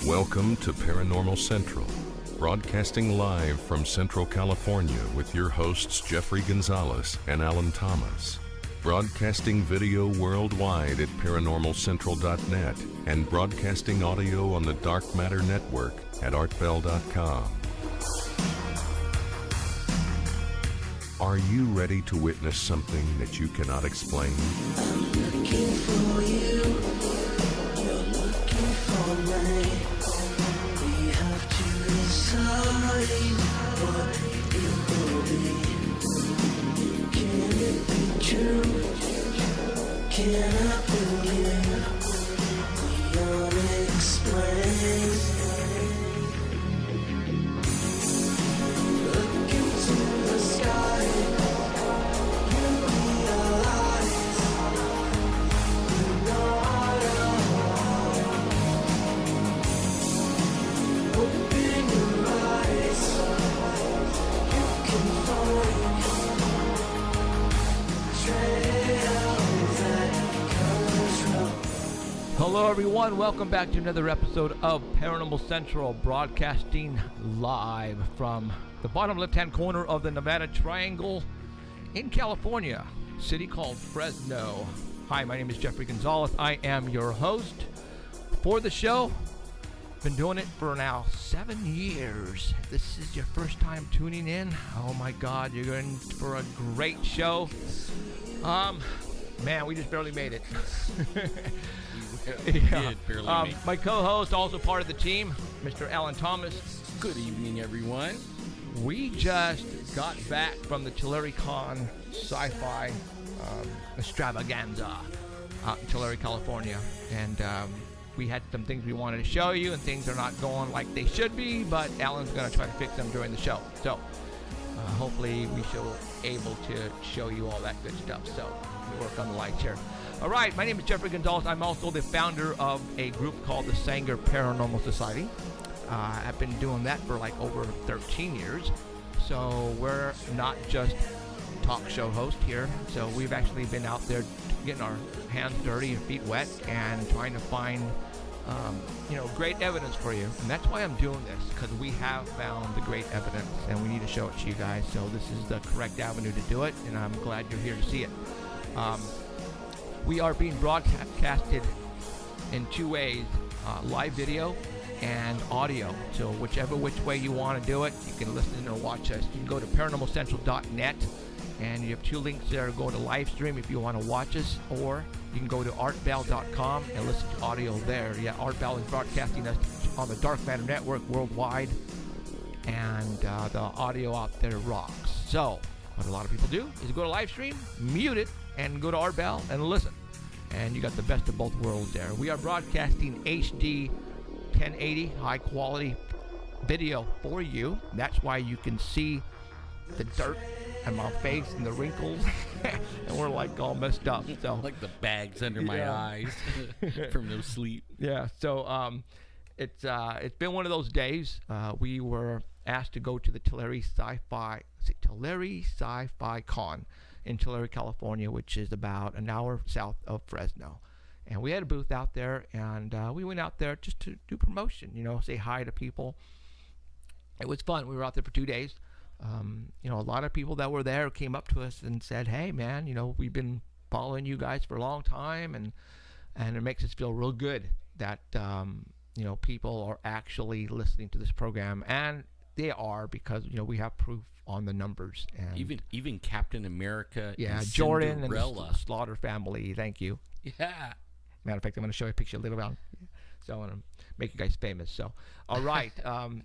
Welcome to Paranormal Central, broadcasting live from Central California with your hosts Jeffrey Gonzalez and Alan Thomas. Broadcasting video worldwide at ParanormalCentral.net and broadcasting audio on the Dark Matter Network at ArtBell.com. Are you ready to witness something that you cannot explain? I'm looking for you, you're looking for me. We have to decide what it will be. Can it be true? Can I believe the unexplained? Look into the sky. Hello everyone, welcome back to another episode of Paranormal Central, broadcasting live from the bottom left-hand corner of the Nevada Triangle in California, city called Fresno. Hi, my name is Jeffrey Gonzalez. I am your host for the show. Been doing it for now 7 years. If this is your first time tuning in, oh my God, you're in for a great show. Man, we just barely made it. Yeah. My co-host, also part of the team, Mr. Alan Thomas. Good evening, everyone. We just got back from the Tulare Sci-Fi extravaganza out in Tulare, California, and we had some things we wanted to show you, and things are not going like they should be, but Alan's going to try to fix them during the show. So hopefully we shall able to show you all that good stuff. So we work on the lights here. All right, my name is Jeffrey Gonzalez. I'm also the founder of a group called the Sanger Paranormal Society. I've been doing that for like over 13 years. So we're not just talk show hosts here. So we've actually been out there getting our hands dirty and feet wet and trying to find, great evidence for you. And that's why I'm doing this, because we have found the great evidence and we need to show it to you guys. So this is the correct avenue to do it, and I'm glad you're here to see it. We are being broadcasted in two ways, live video and audio. So which way you want to do it, you can listen or watch us. You can go to ParanormalCentral.net, and you have two links there. Go to live stream if you want to watch us, or you can go to ArtBell.com and listen to audio there. Yeah, ArtBell is broadcasting us on the Dark Matter Network worldwide, and the audio out there rocks. So what a lot of people do is go to live stream, mute it, and go to ArtBell and listen. And you got the best of both worlds there. We are broadcasting HD 1080 high quality video for you. That's why you can see the dirt and my face and the wrinkles and we're like all messed up. So like the bags under my eyes from no sleep. Yeah. So it's been one of those days. We were asked to go to the Tulare Sci-Fi Con in Tulare, California, which is about an hour south of Fresno. And we had a booth out there, and we went out there just to do promotion, say hi to people. It was fun. We were out there for 2 days. A lot of people that were there came up to us and said, hey, man, we've been following you guys for a long time, and it makes us feel real good that, people are actually listening to this program. And they are, because, we have proof on the numbers. And even Captain America, yeah, and Jordan Cinderella. And the Slaughter family. Thank you. Yeah. Matter of fact, I'm going to show you a picture later on. So I want to make you guys famous. So, all right.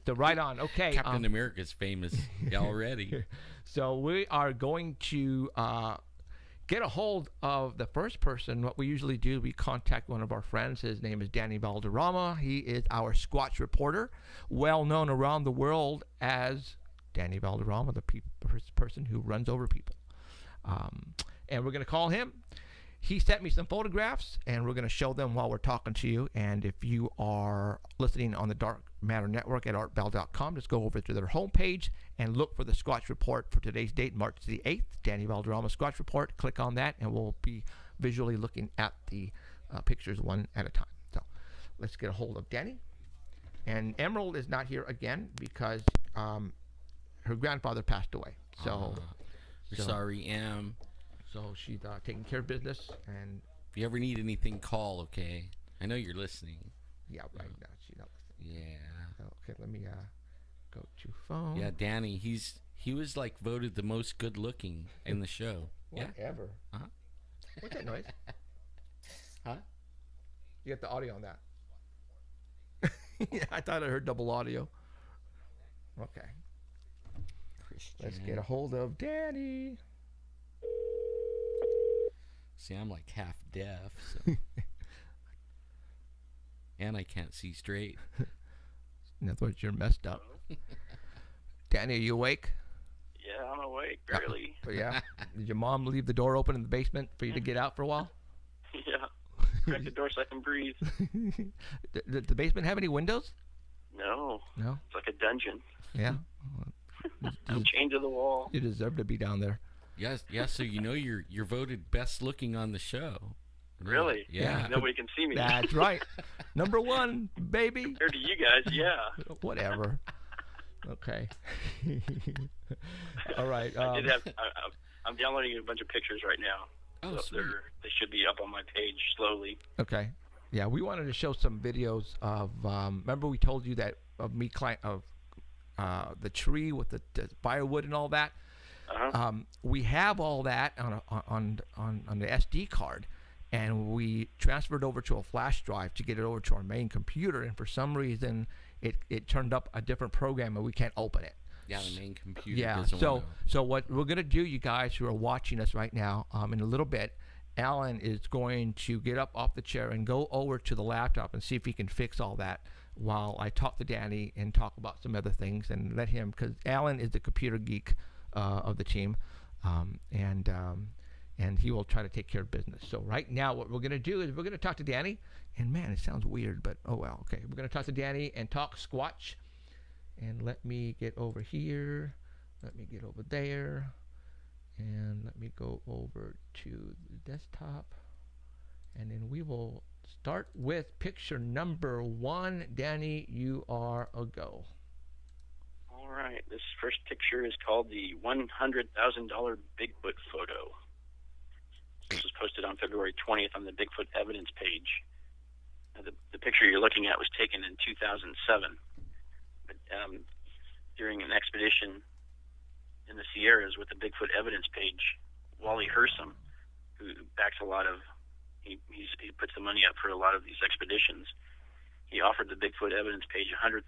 So right on. Okay. Captain America's famous already. So we are going to get a hold of the first person. What we usually do, we contact one of our friends. His name is Danny Valderrama. He is our Squatch reporter, well known around the world as Danny Valderrama, the person who runs over people. And we're going to call him. He sent me some photographs, and we're going to show them while we're talking to you. And if you are listening on the Dark Matter Network at artbell.com, just go over to their homepage and look for the Squatch Report for today's date, March the 8th, Danny Valderrama Squatch Report. Click on that, and we'll be visually looking at the pictures one at a time. So let's get a hold of Danny. And Emerald is not here again because her grandfather passed away. So, sorry, Em. So she's taking care of business. And if you ever need anything, call. Okay, I know you're listening. Yeah, right now she's not listening. Yeah. Okay, let me go to phone. Yeah, Danny. He was like voted the most good looking in the show. Whatever. Yeah. What's that noise? Huh? You got the audio on that? Yeah, I thought I heard double audio. Okay. Christian. Let's get a hold of Danny. See, I'm like half deaf, so. And I can't see straight. In other words, you're messed up. Danny, are you awake? Yeah, I'm awake, barely. Yeah. Did your mom leave the door open in the basement for you to get out for a while? Yeah. Crack the door so I can breathe. Did the basement have any windows? No. No? It's like a dungeon. Yeah. I'm chained to the wall. You deserve to be down there. Yes, so you know you're voted best looking on the show. Really? Yeah. Nobody can see me. That's right. Number one, baby. Compared to you guys, yeah. Whatever. Okay. All right. I'm downloading a bunch of pictures right now. Oh, so sweet. they should be up on my page slowly. Okay. Yeah, we wanted to show some videos of. Remember, we told you that of me the tree with the firewood and all that. Uh-huh. We have all that on the SD card, and we transferred over to a flash drive to get it over to our main computer. And for some reason, it turned up a different program, and we can't open it. Yeah, the main computer. Yeah. So what we're gonna do, you guys who are watching us right now, in a little bit, Alan is going to get up off the chair and go over to the laptop and see if he can fix all that while I talk to Danny and talk about some other things and let him, because Alan is the computer geek of the team, and he will try to take care of business. So right now what we're going to do is we're going to talk to Danny, and man, it sounds weird, but oh well. Okay, we're going to talk to Danny and talk Squatch. And let me get over here, let me get over there, and let me go over to the desktop, and then we will start with picture number 1. Danny, you are a go. All right. This first picture is called the $100,000 Bigfoot photo. This was posted on February 20th on the Bigfoot evidence page. Now, the picture you're looking at was taken in 2007. But, during an expedition in the Sierras with the Bigfoot evidence page, Wally Hersom, who backs a lot of, he puts the money up for a lot of these expeditions, he offered the Bigfoot evidence page $100,000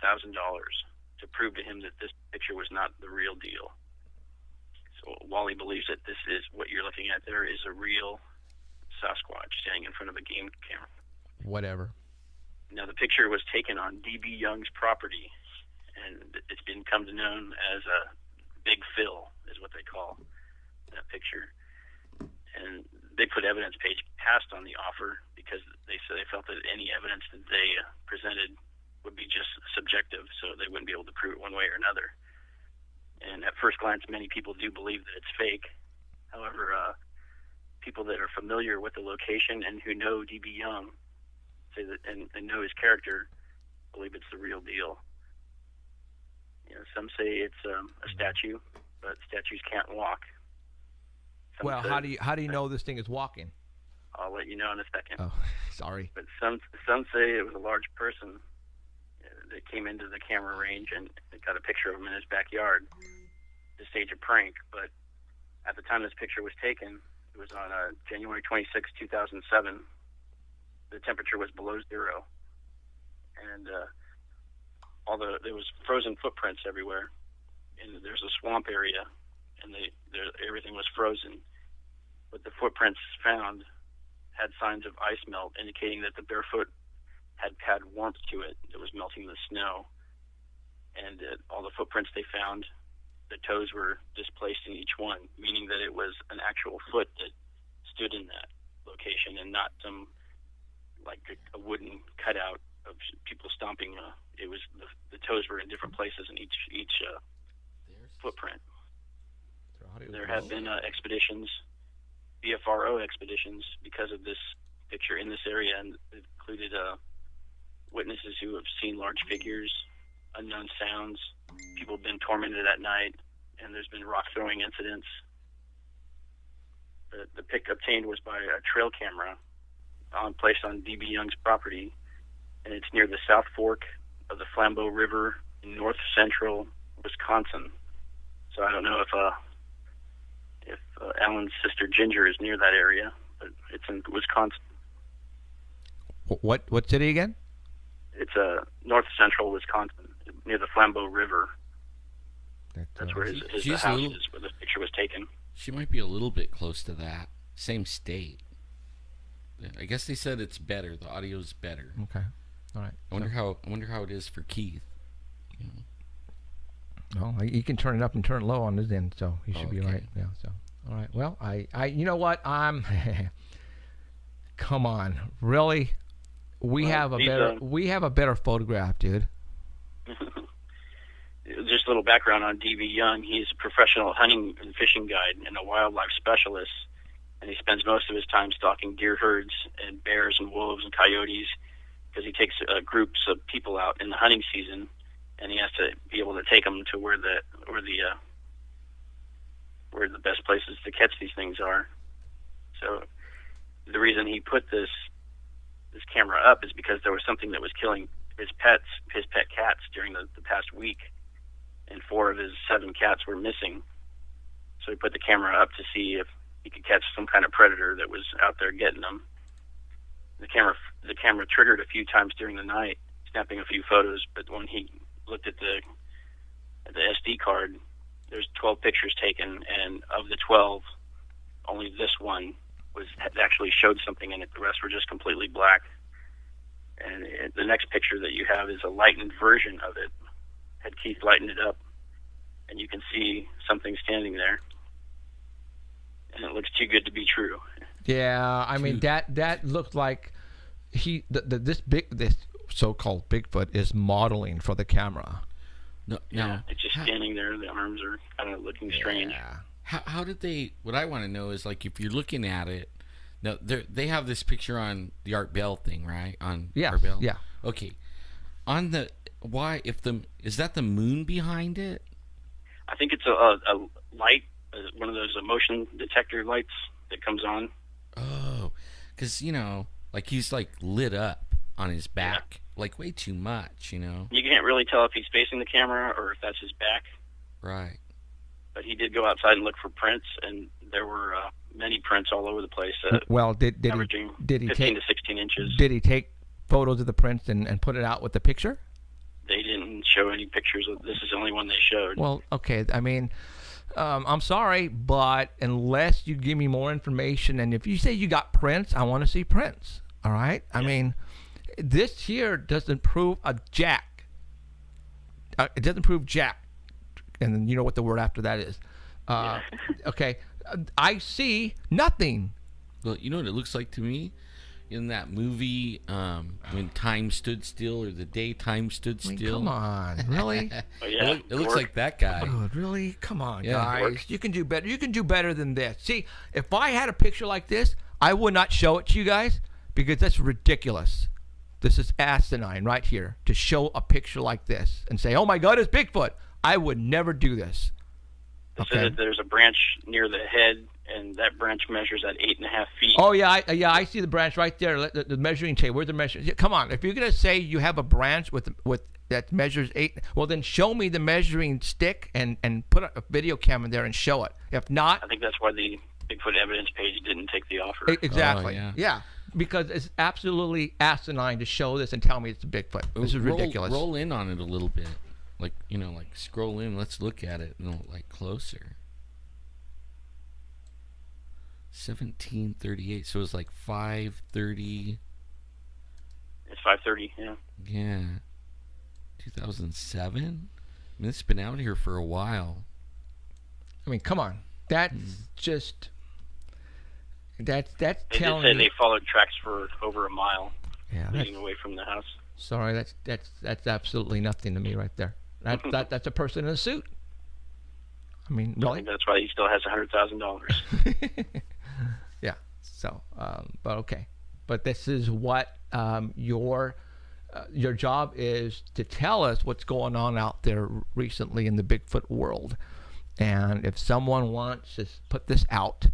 to prove to him that this picture was not the real deal. So Wally believes that this is what you're looking at there is a real Sasquatch standing in front of a game camera. Whatever. Now, the picture was taken on D.B. Young's property, and it's been come to known as a Big Phil, is what they call that picture. And Bigfoot evidence page passed on the offer because they felt that any evidence that they presented would be just subjective, so they wouldn't be able to prove it one way or another. And at first glance, many people do believe that it's fake. However, people that are familiar with the location and who know D.B. Young say that and know his character believe it's the real deal. You know, some say it's a statue, but statues can't walk. Some Well, say- how do you know this thing is walking? I'll let you know in a second. Oh, sorry. But some say it was a large person that came into the camera range and got a picture of him in his backyard to stage a prank. But at the time this picture was taken, it was on January 26, 2007. The temperature was below zero, and there was frozen footprints everywhere. And there's a swamp area, and everything was frozen. But the footprints found had signs of ice melt, indicating that the barefoot had warmth to it. It was melting the snow. And all the footprints they found, the toes were displaced in each one, meaning that it was an actual foot that stood in that location and not some like a wooden cutout of people stomping. It was the toes were in different places in each footprint. There have been expeditions, BFRO expeditions, because of this picture in this area, and it included witnesses who have seen large figures, unknown sounds. People have been tormented at night, and there's been rock throwing incidents. The pic obtained was by a trail camera placed on D.B. Young's property, and it's near the South Fork of the Flambeau River in north central Wisconsin. So I don't know if Alan's sister Ginger is near that area, but it's in Wisconsin. What city again? It's north central Wisconsin, near the Flambeau River. That's where his house is, where the picture was taken. She might be a little bit close to that. Same state. I guess they said it's better. The audio's better. Okay. All right. I wonder how it is for Keith. You know. Well, you can turn it up and turn it low on his end, so he should be right. Yeah. So, all right. Well, I you know what? Come on, really? We have a better photograph, dude. Just a little background on D.B. Young. He's a professional hunting and fishing guide and a wildlife specialist, and he spends most of his time stalking deer herds and bears and wolves and coyotes because he takes groups of people out in the hunting season, and he has to be able to take them to where the best places to catch these things are. So the reason he put this camera up is because there was something that was killing his pet cats during the past week, and 4 of his 7 cats were missing. So he put the camera up to see if he could catch some kind of predator that was out there getting them. The camera triggered a few times during the night, snapping a few photos, but when he looked at the SD card, there's 12 pictures taken, and of the 12, only this one actually showed something in it. The rest were just completely black. And the next picture that you have is a lightened version of it. Had Keith lightened it up, and you can see something standing there, and it looks too good to be true. Yeah, I mean that looked like this so-called Bigfoot is modeling for the camera. No, it's just standing there. The arms are kind of looking strange. Yeah. How did they? What I want to know is, like, if you're looking at it, now they have this picture on the Art Bell thing, right? On Art Bell. Yeah. Okay. On the is that the moon behind it? I think it's a light, one of those motion detector lights that comes on. Oh, because like he's like lit up on his back, like way too much. You can't really tell if he's facing the camera or if that's his back. Right. But he did go outside and look for prints, and there were many prints all over the place. Well, did he 15 to 16 inches. Did he take photos of the prints and put it out with the picture? They didn't show any pictures. This is the only one they showed. Well, okay. I mean, I'm sorry, but unless you give me more information, and if you say you got prints, I want to see prints. All right? Yeah. I mean, this here doesn't prove a jack. It doesn't prove jack. And then you know what the word after that is. Okay. I see nothing. Well, you know what it looks like to me? In that movie, when time stood still, or the day time stood still. Come on, really? Oh, yeah. It looks like that guy. Oh, really? Come on, guys. You can do better. You can do better than this. See, if I had a picture like this, I would not show it to you guys because that's ridiculous. This is asinine right here to show a picture like this and say, "Oh my God, it's Bigfoot." I would never do this. They said that there's a branch near the head, and that branch measures at 8.5 feet. Oh yeah, I see the branch right there. The measuring tape. Where's the measuring? Come on, if you're gonna say you have a branch with that measures 8, well then show me the measuring stick and put a video camera there and show it. If not, I think that's why the Bigfoot evidence page didn't take the offer. Exactly. Oh, yeah. Because it's absolutely asinine to show this and tell me it's a Bigfoot. This is ridiculous. Roll in on it a little bit. Like, like scroll in, let's look at it, like closer. 1738, so it's like 530. It's 530, yeah. Yeah. 2007? I mean, it's been out here for a while. I mean, come on. That's just... That's telling They did say they followed tracks for over a mile, leading away from the house. Sorry, that's absolutely nothing to me right there. That's a person in a suit. I mean, really? I think that's why he still has $100,000. Yeah. So, but okay. But this is what your your job is to tell us what's going on out there recently in the Bigfoot world. And if someone wants to put this out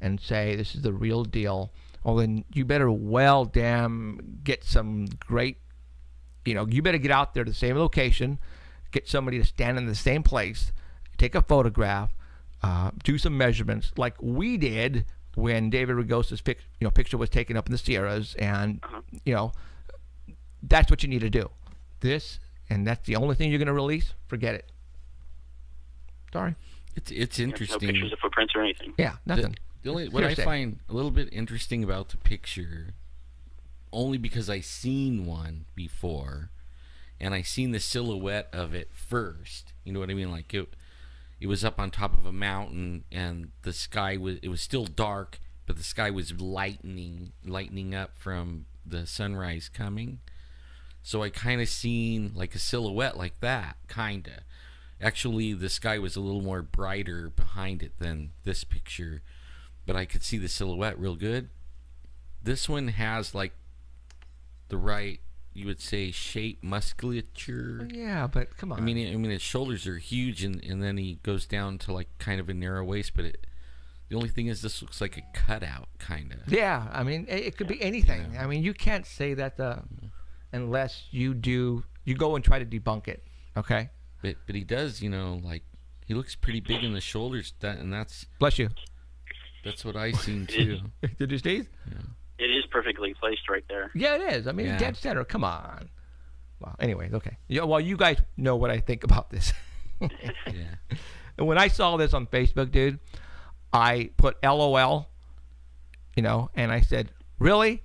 and say this is the real deal, well, then you better damn get some great, you better get out there to the same location, get somebody to stand in the same place, take a photograph, do some measurements like we did when David Ragosa's picture was taken up in the Sierras, and that's what you need to do. And that's the only thing you're going to release. Forget it. Sorry. It's interesting. No pictures of footprints or anything. Yeah, nothing. What I find a little bit interesting about the picture, only because I seen one before, and I seen the silhouette of it first. You know what I mean? Like it was up on top of a mountain, and the sky was still dark, but the sky was lightening up from the sunrise coming. So I kind of seen like a silhouette like that, kind of. Actually, the sky was a little more brighter behind it than this picture, but I could see the silhouette real good. This one has like the right, you would say, shape, musculature. Yeah, but come on. I mean, his shoulders are huge, and then he goes down to like kind of a narrow waist. But the only thing is, this looks like a cutout, kind of. Yeah, I mean, it could be anything. I mean, you can't say that unless you go and try to debunk it. Okay. But he does, like he looks pretty big in the shoulders. That's bless you. That's what I seen too. Did you sneeze? Yeah. It is perfectly placed right there. Yeah, it is. I mean, it's dead center. Come on. Well, anyways, okay. Yeah, well, you guys know what I think about this. Yeah. And when I saw this on Facebook, dude, I put LOL, and I said, really?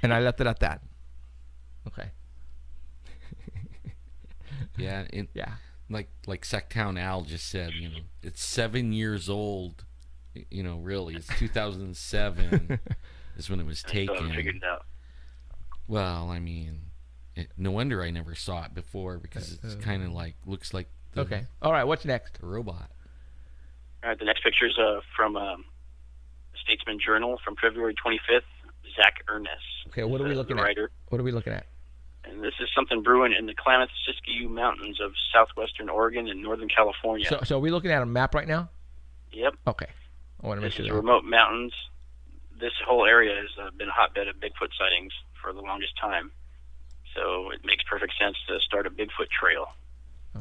And I left it at that. Okay. Yeah. Yeah. Like Sacktown Al just said, it's 7 years old. Really, it's 2007 is when it was taken. I figured it out. Well, I mean, no wonder I never saw it before, because it's kind of like looks like. Okay. All right. What's next? A robot. All right. The next picture is from Statesman Journal from February 25th. Zach Ernest. Okay. What are we looking at? Writer. What are we looking at? And this is something brewing in the Klamath-Siskiyou Mountains of southwestern Oregon and northern California. So are we looking at a map right now? Yep. Okay. I want to make This sure. is remote mountains. This whole area has been a hotbed of Bigfoot sightings for the longest time. So it makes perfect sense to start a Bigfoot trail.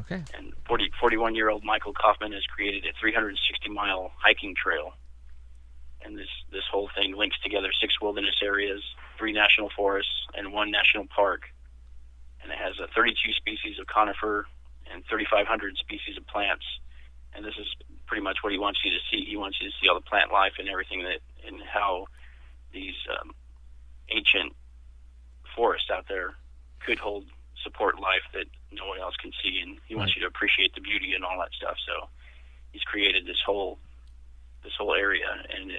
Okay. And 41-year-old Michael Kaufman has created a 360-mile hiking trail. And this whole thing links together 6 wilderness areas, 3 national forests, and 1 national park. And it has 32 species of conifer and 3,500 species of plants. And this is pretty much what he wants you to see. He wants you to see all the plant life and everything and how these ancient forests out there could support life that no one else can see. And he wants you to appreciate the beauty and all that stuff. So he's created this whole area, and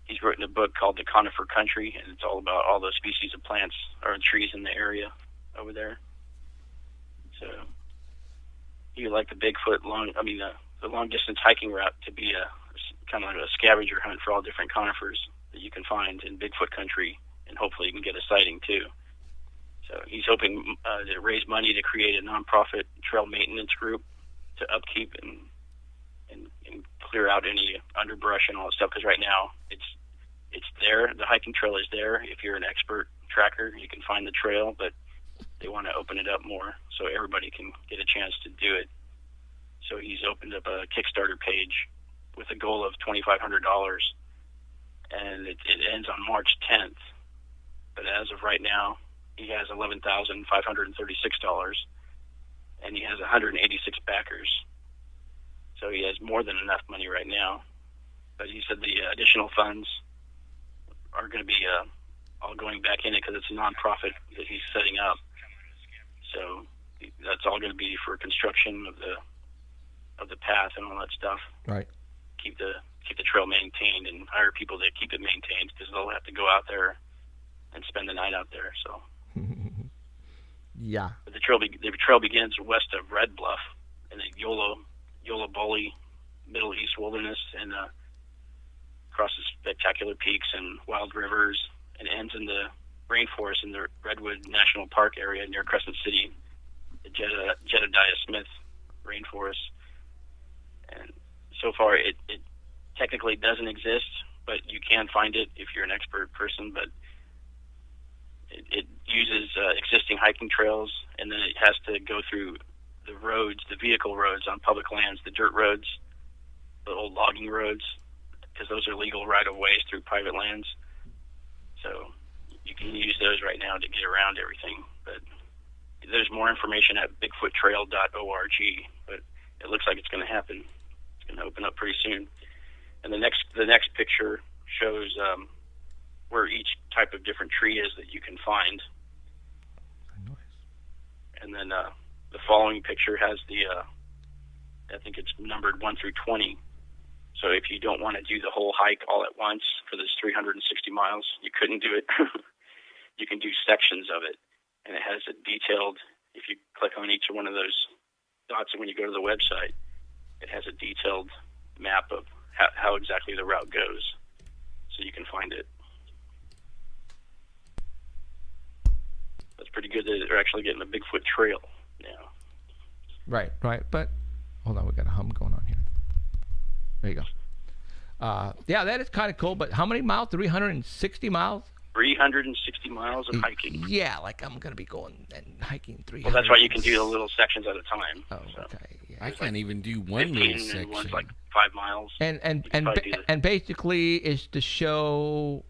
he's written a book called The Conifer Country, and it's all about all those species of plants or trees in the area over there. So you like the Bigfoot the long distance hiking route to be a kind of like a scavenger hunt for all different conifers that you can find in Bigfoot country, and hopefully you can get a sighting too. So he's hoping to raise money to create a nonprofit trail maintenance group to upkeep and clear out any underbrush and all that stuff, because right now it's there. The hiking trail is there. If you're an expert tracker, you can find the trail, but they want to open it up more so everybody can get a chance to do it. So he's opened up a Kickstarter page with a goal of $2,500, and it ends on March 10th. But as of right now, he has $11,536, and he has 186 backers. So he has more than enough money right now. But he said the additional funds are going to be all going back in it because it's a nonprofit that he's setting up. So that's all going to be for construction of the path and all that stuff. Right. Keep the trail maintained and hire people to keep it maintained, because they'll have to go out there and spend the night out there. So. Yeah. But the trail begins west of Red Bluff in the Yola-Bolly Middle East Wilderness, and crosses spectacular peaks and wild rivers, and ends in the rainforest in the Redwood National Park area near Crescent City, the Jedediah Smith rainforest. And so far, it technically doesn't exist, but you can find it if you're an expert person. But it uses existing hiking trails, and then it has to go through the roads, the vehicle roads on public lands, the dirt roads, the old logging roads, because those are legal right-of-ways through private lands. So you can use those right now to get around everything. But there's more information at bigfoottrail.org, but it looks like it's going to happen. It's going to open up pretty soon. And the next picture shows where each type of different tree is that you can find. Nice. And then the following picture has I think it's numbered 1 through 20. So if you don't want to do the whole hike all at once for this 360 miles, you couldn't do it. You can do sections of it. And it has it detailed. If you click on each one of those dots when you go to the website, it has a detailed map of how exactly the route goes. So you can find it. That's pretty good that they're actually getting a Bigfoot trail now. Right. But hold on, we got a hum going on here. There you go. Yeah, that is kind of cool. But how many miles? 360 miles? 360 miles of hiking. Yeah, like I'm gonna be going and hiking 300. Well, that's why you can do the little sections at a time. Oh, so. okay. Yeah. I can't even do one little section. And one's like 5 miles. And basically is to show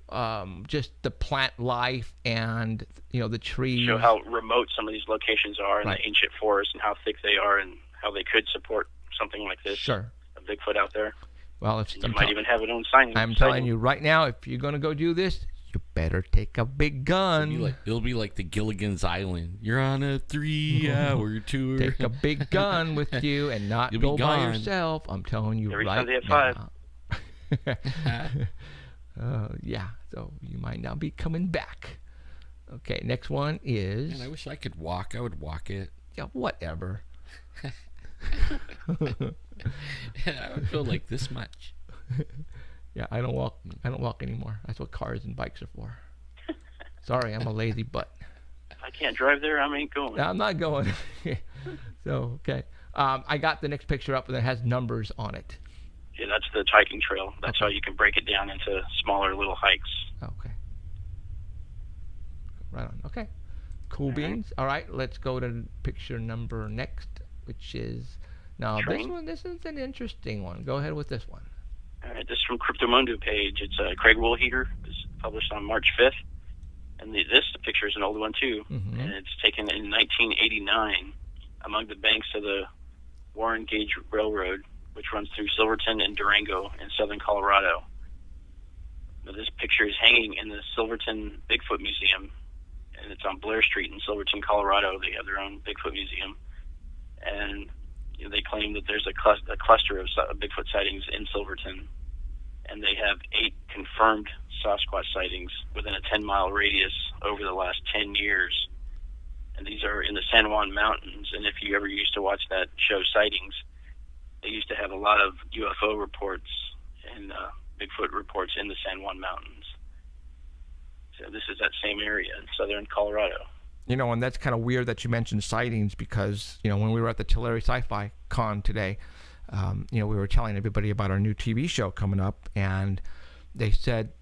just the plant life and the trees. Show how remote some of these locations are in Right. the ancient forests and how thick they are and how they could support something like this. Sure. A Bigfoot out there. Well, if You might even have it on sign. I'm telling you right now, if you're gonna go do this, you better take a big gun. It'll be like the Gilligan's Island. You're on a 3-hour tour. Take a big gun with you and not You'll be go by gone. yourself. I'm telling you Every right Sunday at now. 5. Yeah, so you might not be coming back. Okay, next one is... Man, I wish I could walk. I would walk it. Yeah, whatever. I would feel like this much. Yeah, I don't walk anymore. That's what cars and bikes are for. Sorry, I'm a lazy butt. If I can't drive there, I ain't going. I'm not going. So, okay. I got the next picture up and it has numbers on it. Yeah, that's the hiking trail. That's Okay. how you can break it down into smaller little hikes. Okay. Right on. Okay. Cool beans. All right, let's go to picture number next, which is... Now, Train? this is an interesting one. Go ahead with this one. All right, this is from Cryptomundo page. It's Craig Woolheater. It's published on March 5th. And this picture is an old one, too. Mhm. And it's taken in 1989 among the banks of the Warren Gauge Railroad, which runs through Silverton and Durango in southern Colorado. Now, this picture is hanging in the Silverton Bigfoot Museum, and it's on Blair Street in Silverton, Colorado. They have their own Bigfoot museum. And they claim that there's a cluster of Bigfoot sightings in Silverton, and they have 8 confirmed Sasquatch sightings within a 10-mile radius over the last 10 years. And these are in the San Juan Mountains, and if you ever used to watch that show Sightings, they used to have a lot of UFO reports and Bigfoot reports in the San Juan Mountains. So this is that same area in southern Colorado. And that's kind of weird that you mentioned sightings because, when we were at the Tulare Sci-Fi Con today, we were telling everybody about our new TV show coming up, and they said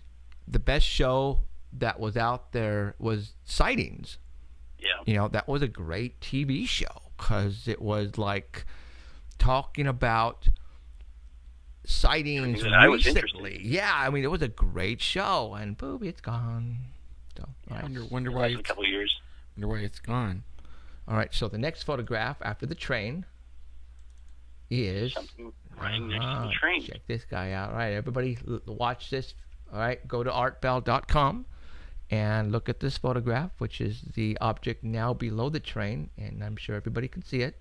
the best show that was out there was Sightings. Yeah. That was a great TV show because it was like talking about sightings That I was recently. interested. Yeah, it was a great show, and boom, it's gone. So, all I right. wonder It why lasted a couple of years. it's gone. All right, so the next photograph after the train is... Something running next to the train. Check this guy out. All right, everybody, watch this. All right, go to artbell.com and look at this photograph, which is the object now below the train, and I'm sure everybody can see it.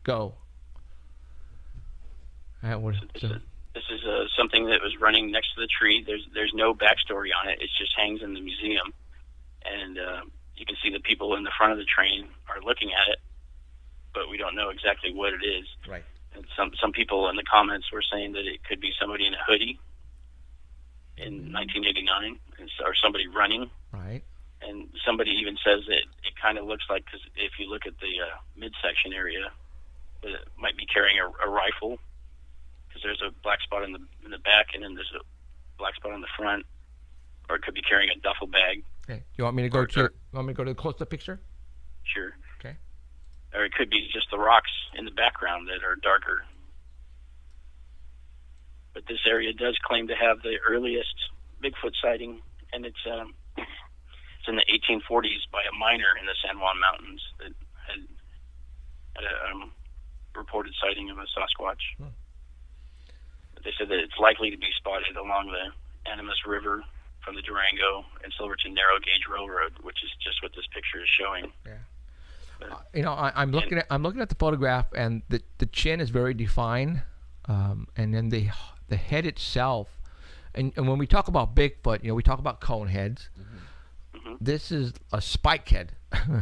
Go. All right, This is something that was running next to the tree. There's no backstory on it. It just hangs in the museum, and you can see the people in the front of the train are looking at it, but we don't know exactly what it is. Right. And some people in the comments were saying that it could be somebody in a hoodie in 1989, or somebody running. Right. And somebody even says that it kind of looks like, because if you look at the midsection area, it might be carrying a rifle, because there's a black spot in the back, and then there's a black spot on the front, or it could be carrying a duffel bag. Okay. You want me to go to the close-up picture? Sure. Okay. Or it could be just the rocks in the background that are darker. But this area does claim to have the earliest Bigfoot sighting, and it's in the 1840s by a miner in the San Juan Mountains that had a reported sighting of a Sasquatch. But they said that it's likely to be spotted along the Animas River from the Durango and Silverton Narrow Gauge Railroad, which is just what this picture is showing. Yeah. I'm looking at the photograph, and the chin is very defined, and then the head itself, and when we talk about Bigfoot, we talk about cone heads. Mm-hmm. This is a spike head.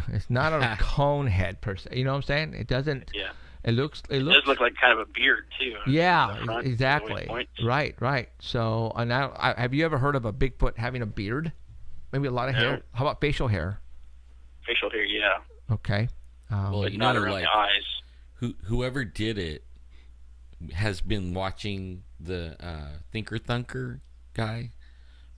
It's not a cone head per se. You know what I'm saying? It doesn't. Yeah. It looks. It does look like kind of a beard too. Yeah, exactly. Right. So, now, have you ever heard of a Bigfoot having a beard? Maybe a lot of hair. How about facial hair? Facial hair, yeah. Okay. Well, But not around the eyes. Whoever did it has been watching the Thinker Thunker guy,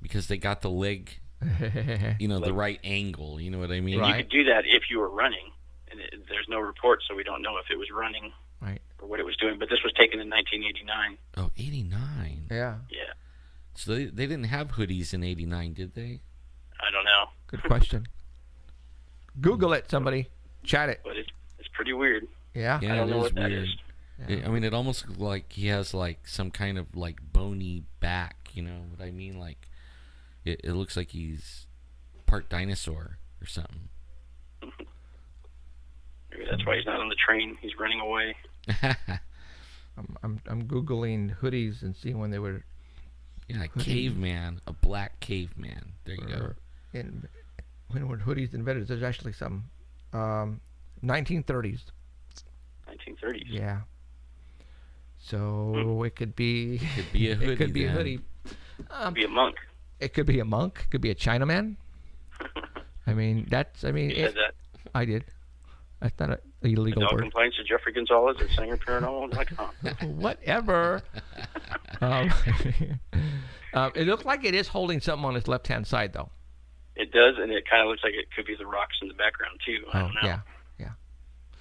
because they got the leg, the right angle. You know what I mean? And you could do that if you were running. And there's no report, so we don't know if it was running or what it was doing. But this was taken in 1989. Oh, 89. Yeah. Yeah. So they didn't have hoodies in 89, did they? I don't know. Good question. Google it, somebody. Chat it. But it's pretty weird. Yeah. Yeah, I don't know what that weird. is. Yeah. I mean, it almost looks like he has like some kind of like bony back. You know what I mean? Like it looks like he's part dinosaur or something. Maybe that's why he's not on the train. He's running away. I'm googling hoodies and seeing when they were. Yeah, a caveman, a black caveman. There you go. When were hoodies invented? There's actually some 1930s. 1930s. Yeah. So it could be. It could be a hoodie. It could be then. a hoodie. Could be a monk. It could be a monk. It could be a Chinaman. I mean, that's. I mean, You said that. I did. That's not an illegal No word. complaints to Jeffrey Gonzalez at SingerParanormal.com. Whatever. It looks like it is holding something on its left-hand side, though. It does, and it kind of looks like it could be the rocks in the background too. I don't know. Yeah.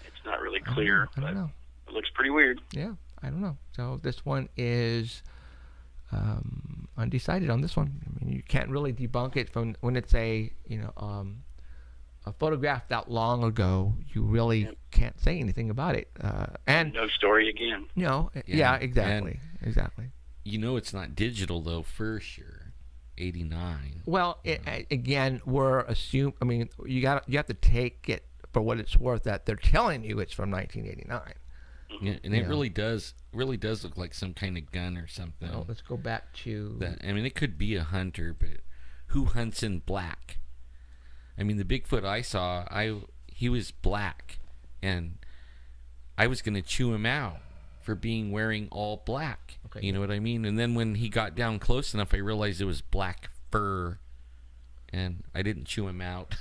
It's not really clear, I don't know. but it looks pretty weird. Yeah, I don't know. So this one is undecided on this one. I mean, you can't really debunk it from when it's a photograph that long ago. You really can't say anything about it. And No story again. Yeah, exactly. You know, it's not digital though, for sure. 89. Well, again, we're assuming. I mean, you have to take it for what it's worth that they're telling you it's from 1989. Yeah, and it really does look like some kind of gun or something. Well, let's go back to that. I mean, it could be a hunter, but who hunts in black? I mean, the Bigfoot I saw, he was black, and I was gonna chew him out for being wearing all black. Okay. You know what I mean? And then when he got down close enough, I realized it was black fur, and I didn't chew him out.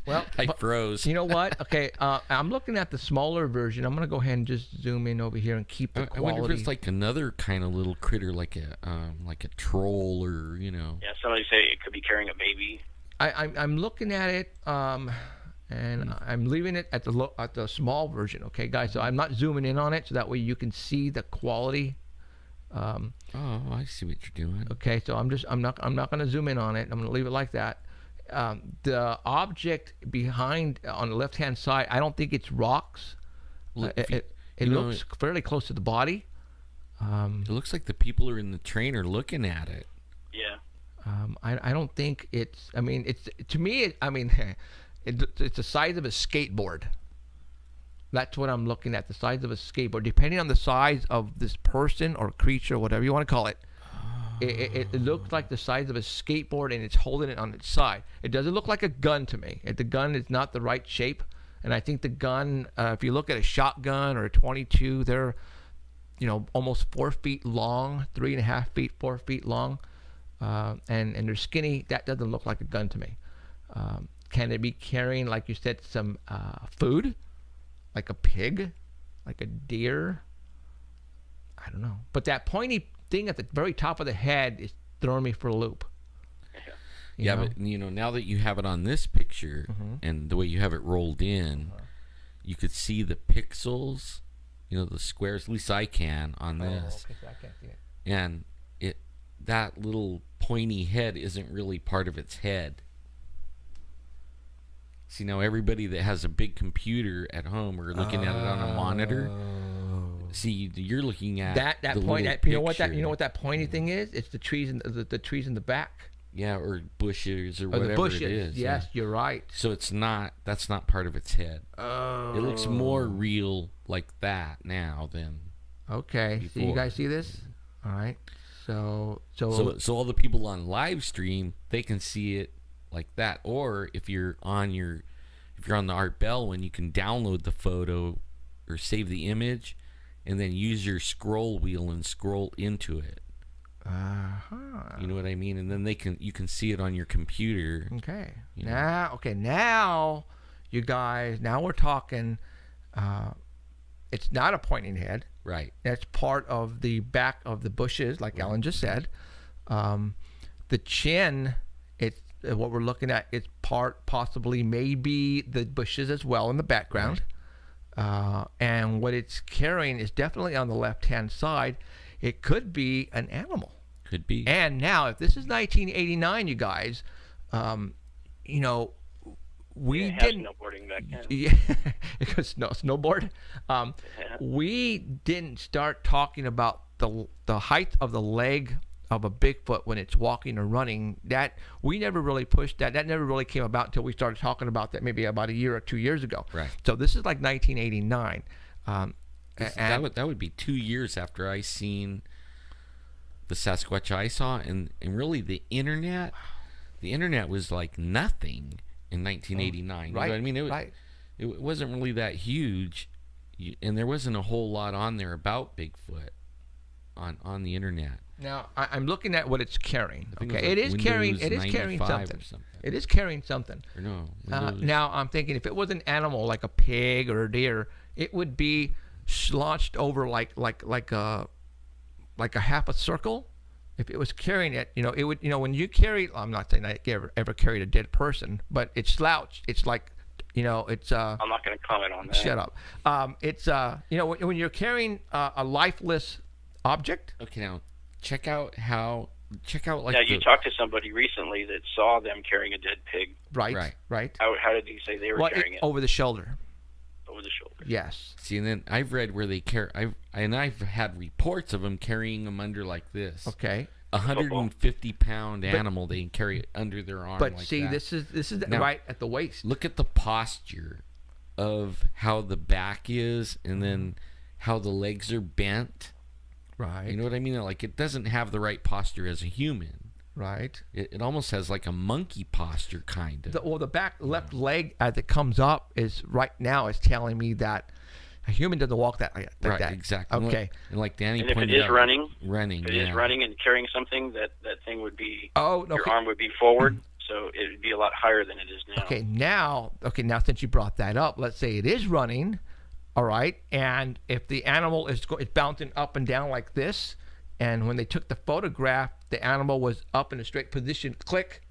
Well, I froze. You know what? Okay, I'm looking at the smaller version. I'm gonna go ahead and just zoom in over here and keep the I quality. wonder if it's like another kind of little critter, like a troll, or Yeah, somebody say it could be carrying a baby. I'm looking at it, and I'm leaving it at the small version. Okay, guys. So I'm not zooming in on it, so that way you can see the quality. Oh, I see what you're doing. Okay, so I'm not going to zoom in on it. I'm going to leave it like that. The object behind on the left hand side, I don't think it's rocks. It looks fairly close to the body. It looks like the people are in the train are looking at it. Yeah. I don't think it's. I mean, it's to me. It's the size of a skateboard. That's what I'm looking at. The size of a skateboard, depending on the size of this person or creature, whatever you want to call it. It looks like the size of a skateboard, and it's holding it on its side. It doesn't look like a gun to me. The gun is not the right shape, and I think the gun, if you look at a shotgun or a 22, they're, almost 4 feet long, 3.5 feet, 4 feet long, and they're skinny. That doesn't look like a gun to me. Can it be carrying, like you said, some food, like a pig, like a deer? I don't know. But that pointy thing at the very top of the head is throwing me for a loop. Yeah, but now that you have it on this picture and the way you have it rolled in, you could see the pixels, the squares. At least I can on this. Okay, so I can't see it. And that little pointy head isn't really part of its head. See, now everybody that has a big computer at home or looking at it on a monitor, see, you're looking at that point. You know what that pointy thing is? It's the trees in the trees in the back. Yeah, or bushes or whatever the bushes. It is. Yes, you're right. So that's not part of its head. Oh. It looks more real like that now than okay. before. So you guys see this? All right. So all the people on live stream, they can see it like that. Or if you're on the Art Bell one, you can download the photo or save the image and then use your scroll wheel and scroll into it. You know what I mean? And then you can see it on your computer. Okay. Now you guys, now we're talking. It's not a pointing head. Right. That's part of the back of the bushes, like Alan just said. The chin, it's what we're looking at. It's possibly maybe the bushes as well in the background. Right. And what it's carrying is definitely on the left-hand side. It could be an animal. Could be. And now, if this is 1989, you guys, we didn't snowboarding back then. Yeah, because snowboard. We didn't start talking about the height of the leg of a Bigfoot when it's walking or running. That we never really pushed that. That never really came about until we started talking about that maybe about a year or 2 years ago. Right. So this is like 1989. That would be 2 years after I seen the Sasquatch I saw, and really the internet was like nothing in 1989. Right. You know what I mean? It wasn't really that huge, and there wasn't a whole lot on there about Bigfoot on the internet. Now I'm looking at what it's carrying. Okay, it is carrying something. It is carrying something. Or no. Now I'm thinking if it was an animal like a pig or a deer, it would be slouched over like a half a circle. If it was carrying it, it would, when you carry, I'm not saying I ever carried a dead person, but it's slouched. It's like, it's I'm not going to comment on that. Shut up. It's when you're carrying a lifeless object. Okay, now check out like. Yeah, you talked to somebody recently that saw them carrying a dead pig. Right. How did you say they were carrying it? Over the shoulder. Over the shoulder. Yes. See, and then I've read where they carry. I've had reports of them carrying them under like this. Okay. 150-pound animal, they can carry it under their arm. But like see, that. this is Now, right at the waist. Look at the posture of how the back is, and then how the legs are bent. Right. You know what I mean? Like, it doesn't have the right posture as a human. Right. It almost has like a monkey posture, kind of. The back left leg as it comes up is right now is telling me that a human doesn't walk that like right, that. Exactly. Okay. And like Danny and if pointed it is out, running, if it is running and carrying something, that thing would be. Oh, no. Your arm would be forward, so it would be a lot higher than it is now. Now since you brought that up, let's say it is running, all right, and if the animal is bouncing up and down like this, and when they took the photograph, the animal was up in a straight position. Click.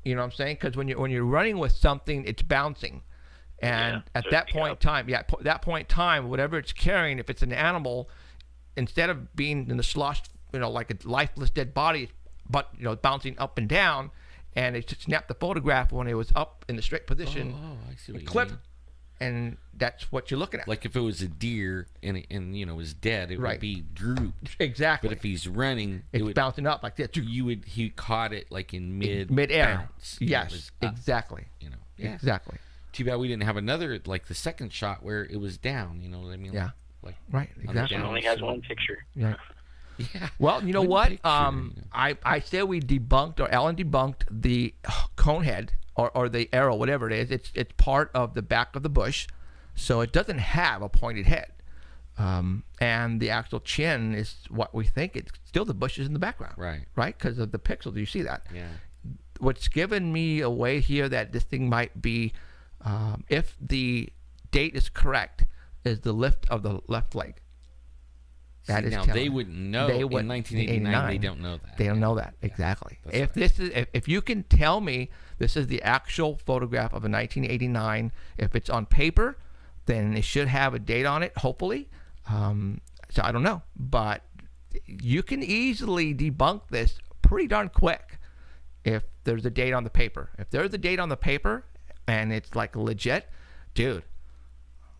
You know what I'm saying? Because when you're running with something, it's bouncing, and at that point in time, whatever it's carrying, if it's an animal, instead of being in the sloshed, like a lifeless dead body, but bouncing up and down, and it snapped the photograph when it was up in the straight position. I see what you clip. mean. And that's what you're looking at. Like if it was a deer and was dead, it would be drooped. Exactly. But if he's running, it's bouncing up like that. He caught it like in mid-air. Bounce. Yes, exactly. Yeah. Exactly. Too bad we didn't have another, like the second shot where it was down. You know what I mean? Yeah. Like right. Exactly. It only has one picture. Yeah. Yeah. Well, you know what? I say we debunked, or Alan debunked the cone head or the arrow, whatever it is. It's part of the back of the bush, so it doesn't have a pointed head. And the actual chin is what we think. It's still the bushes in the background. Right. Right? Because of the pixels. You see that? Yeah. what's given me away here that this thing might be, if the date is correct, is the lift of the left leg. That is now telling. they wouldn't know. They In would- 1989, they don't know that. They don't know that exactly. that's If right. this is, if you can tell me this is the actual photograph of a 1989, if it's on paper, then it should have a date on it. Hopefully, so I don't know, but you can easily debunk this pretty darn quick if there's a date on the paper. If there's a date on the paper and it's like legit, dude,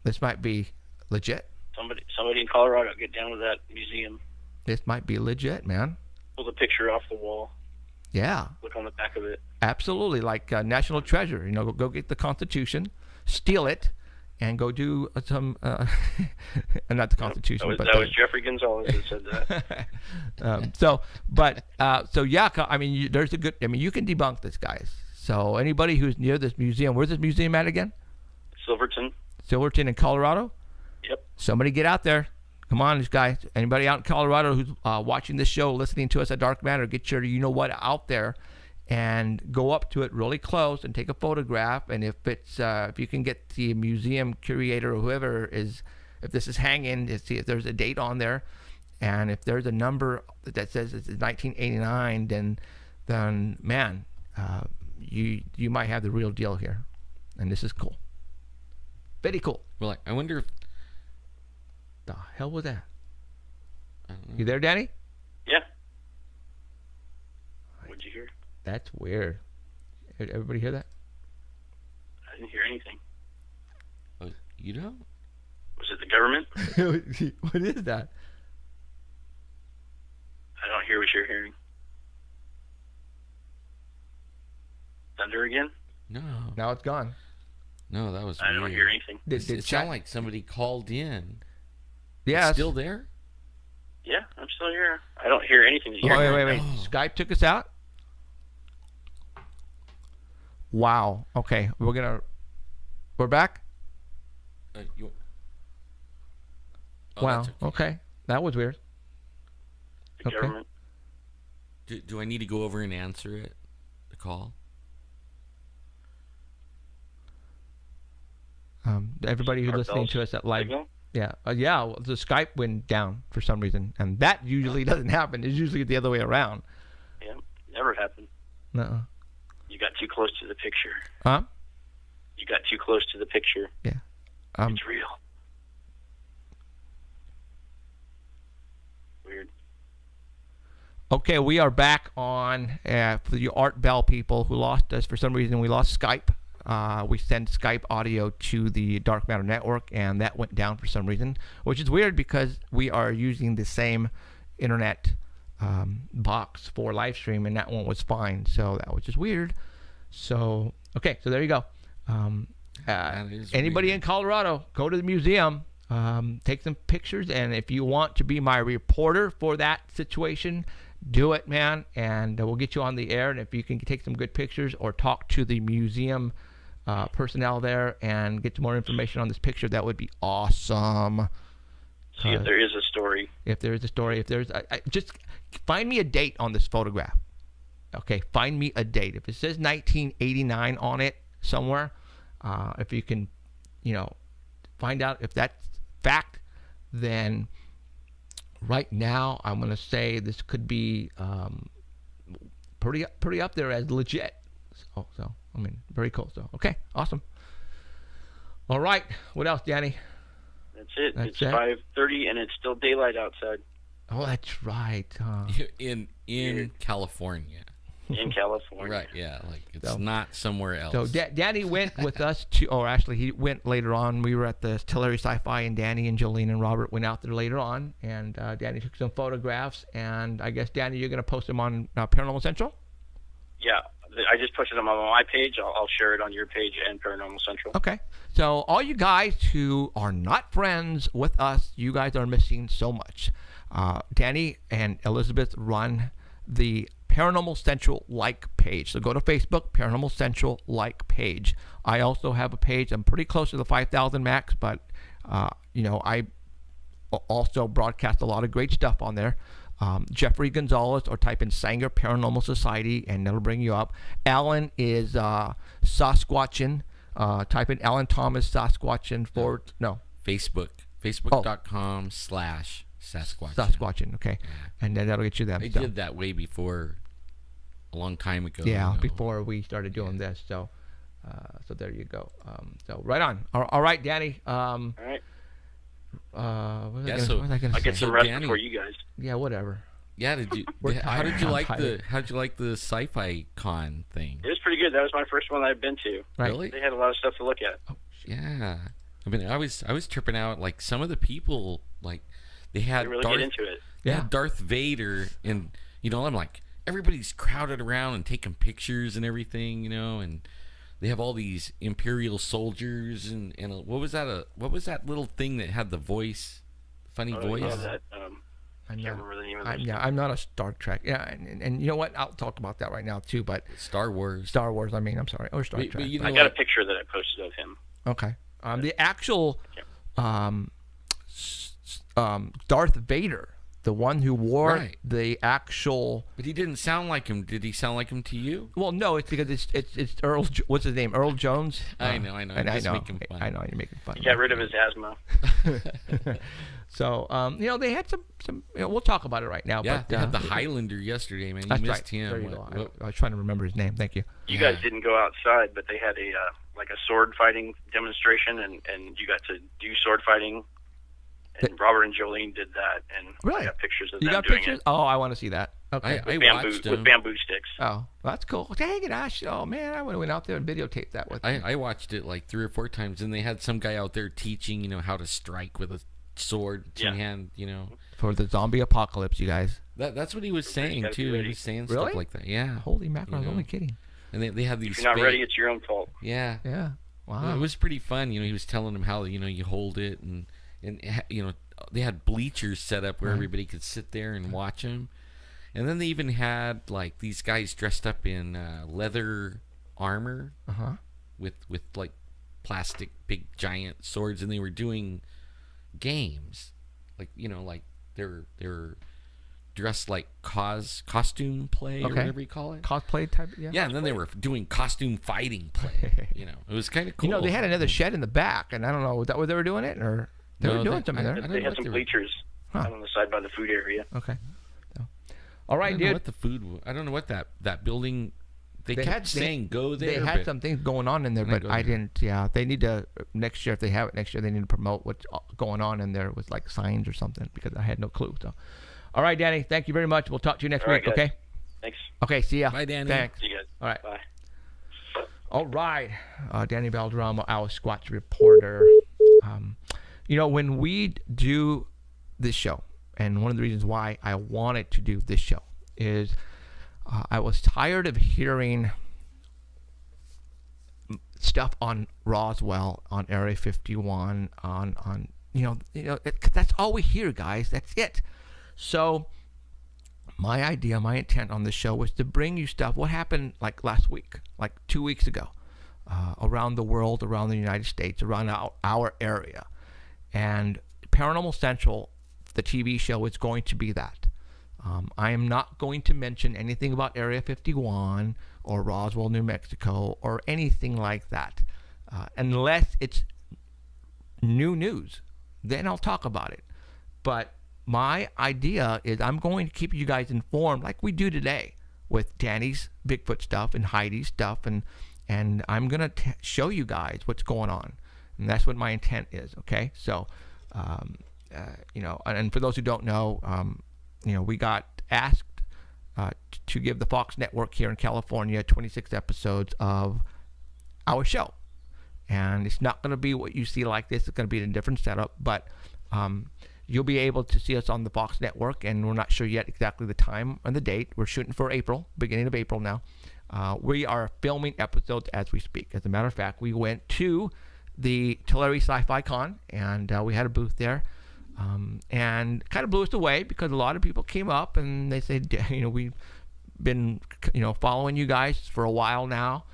this might be legit. Somebody in Colorado, get down to that museum, This might be legit, man. pull the picture off the wall, Yeah. look on the back of it. Absolutely, like National Treasure. You know, go get the Constitution, steal it, and go do some. Not the Constitution, That but was Jeffrey Gonzalez that said that. so yeah. I mean, there's a good. I mean, you can debunk this, guys. So anybody who's near this museum, where's this museum at again? Silverton. Silverton in Colorado. Yep. Somebody get out there. Come on, this guy. Anybody out in Colorado who's watching this show, listening to us at Dark Matter, get your you know what out there, and go up to it really close and take a photograph. And if it's if you can get the museum curator or whoever is, if this is hanging, to see if there's a date on there, and if there's a number that says it's 1989, then man, you might have the real deal here, and this is cool. Very cool. Well, I wonder if The hell was that? I don't know. You there, Danny? Yeah. What'd you hear? That's weird. Everybody hear that? I didn't hear anything. Oh, you know? Was it the government? What is that? I don't hear what you're hearing. Thunder again? No. Now it's gone. No, that was I weird. don't hear anything. Did It sounded like somebody called in. yeah. It's still there? Yeah, I'm still here. I don't hear anything that Oh, you're wait. hearing. Skype took us out? Wow. Okay. We're back? Oh, Wow. that's Okay. That was weird. The Okay. government. Do I need to go over and answer it? The call? Everybody who's listening to us at live. Signal? Yeah. The Skype went down for some reason. And that usually doesn't happen. It's usually the other way around. Yeah, never happened. Uh-uh. You got too close to the picture. Huh? You got too close to the picture. Yeah. It's real. Weird. Okay, we are back on for the Art Bell people who lost us for some reason. We lost Skype. We sent Skype audio to the Dark Matter Network, and that went down for some reason, which is weird because we are using the same internet box for live stream, and that one was fine. So that was just weird. So okay, so there you go. That is Anybody weird. in Colorado, go to the museum, take some pictures, and if you want to be my reporter for that situation, do it, man, and we'll get you on the air. And if you can take some good pictures or talk to the museum personnel there and get some more information on this picture, that would be awesome. See if there is a story. If there is a story, if there's just find me a date on this photograph. Okay, find me a date. If it says 1989 on it somewhere, if you can, find out if that's fact, then right now I'm gonna say this could be pretty up there as legit. So I mean, very cool. So okay, awesome. All right, what else, Danny? That's it. That's It's it? 5:30 and it's still daylight outside Oh, that's right. In Weird. California. in California. Right, yeah. Like, it's So- not somewhere else. So Danny went with us to, or actually he went later on. We were at the Tillery Sci-Fi, and Danny and Jolene and Robert went out there later on, and Danny took some photographs, and I guess, Danny, you're going to post them on Paranormal Central? Yeah, I just posted them on my page. I'll share it on your page and Paranormal Central. Okay. So all you guys who are not friends with us, you guys are missing so much. Danny and Elizabeth run the Paranormal Central like page. So go to Facebook, Paranormal Central like page. I also have a page. I'm pretty close to the 5,000 max, but I also broadcast a lot of great stuff on there. Jeffrey Gonzalez, or type in Sanger Paranormal Society, and that'll bring you up. Alan is Sasquatchin. Type in Alan Thomas Sasquatchin Facebook. Facebook.com/Sasquatchin. Sasquatchin, okay. Yeah. And then that'll get you them. I did that way before, a long time ago. Yeah, before we started doing this. So there you go. So right on. All right, Danny. All right. What was I so gonna I'll get say? some rest Danny- before you guys. Yeah, whatever. Yeah, did you? We're How tired. did you I'm like tired. How'd you like the sci-fi con thing? It was pretty good. That was my first one I've been to. Right. Really? They had a lot of stuff to look at. Yeah. I mean, I was tripping out. Like some of the people, like they had They really Darth, get into it. they Yeah. had Darth Vader, and I'm like, everybody's crowded around and taking pictures and everything, and they have all these Imperial soldiers and what was that little thing that had the voice, funny voice? Yeah, that, I'm can't not, remember the name of it. I'm not a Star Trek. Yeah, and you know what? I'll talk about that right now too. But Star Wars. Star Wars. I mean, I'm sorry, or Star But Trek. you know, I got a like, picture that I posted of him. Okay. The actual Darth Vader, the one who wore Right. the actual. but he didn't sound like him. Did he sound like him to you? Well, no, it's because it's Earl. What's his name? Earl Jones. I know. I'm just making fun. I know you're making fun. He got rid of his asthma. So, they had some. We'll talk about it right now. Yeah, but, they had the Highlander yesterday, man. You That's missed right. him. There you go. What- I was trying to remember his name. Thank you. You guys didn't go outside, but they had a like a sword fighting demonstration, and you got to do sword fighting. And Robert and Jolene did that, and Really? I got pictures of You them got doing pictures? it. Oh, I want to see that. Okay. I Bamboo, watched with him. bamboo sticks. Oh, that's cool. Dang it, Ash. Oh, man, I would have went out there and videotaped that with I watched it like 3 or 4 times, and they had some guy out there teaching, how to strike with a sword, Yeah. two-hand, for the zombie apocalypse, you guys. That's what he was saying, gotta be too. He ready. was saying Really? stuff like that. Yeah. Holy mackerel, I was You know. only kidding. And they had these If you're not fake- ready, it's your own fault. Yeah. Yeah. Wow. It was pretty fun. He was telling them how, you hold it, and they had bleachers set up where Right. everybody could sit there and watch him. And then they even had, like, these guys dressed up in leather armor Uh-huh. with like plastic big giant swords, and they were doing games, like they're dressed like costume play or Okay. whatever you call it. Cosplay type, yeah. Yeah, and then they were doing costume fighting play. It was kind of cool. They had another shed in the back, and I don't know, was that where they were doing it, or they No, were doing they- something I there? don't They know had what some they were- bleachers Huh. out on the side by the food area. Okay. So. All right, I don't know dude. what the food. I don't know what that building. They kept saying go there. They had but some things going on in there, Not but go I there. didn't. Yeah, they need to next year, if they have it next year, they need to promote what's going on in there with like signs or something, because I had no clue. So, all right, Danny, thank you very much. We'll talk to you next All right, week. guys. Okay. Thanks. Okay. See ya. Bye, Danny. Thanks. See you guys. All right. Bye. All right, Danny Valderrama, our Squatch reporter. When we do this show, and one of the reasons why I wanted to do this show is I was tired of hearing stuff on Roswell, on Area 51, on that's all we hear, guys. That's it. So my idea, my intent on the show was to bring you stuff. What happened like last week, like 2 weeks ago, around the world, around the United States, around our area. And Paranormal Central, the TV show, is going to be that. I am not going to mention anything about Area 51 or Roswell, New Mexico, or anything like that. Unless it's new news, then I'll talk about it. But my idea is I'm going to keep you guys informed like we do today with Danny's Bigfoot stuff and Heidi's stuff, and I'm going to show you guys what's going on. And that's what my intent is, okay? So, and for those who don't know, we got asked to give the Fox Network here in California 26 episodes of our show. And it's not going to be what you see like this. It's going to be in a different setup, but you'll be able to see us on the Fox Network, and we're not sure yet exactly the time and the date. We're shooting for April, beginning of April now. We are filming episodes as we speak. As a matter of fact, we went to the Tulare Sci-Fi Con, and we had a booth there, and kind of blew us away because a lot of people came up and they said, we've been, following you guys for a while now.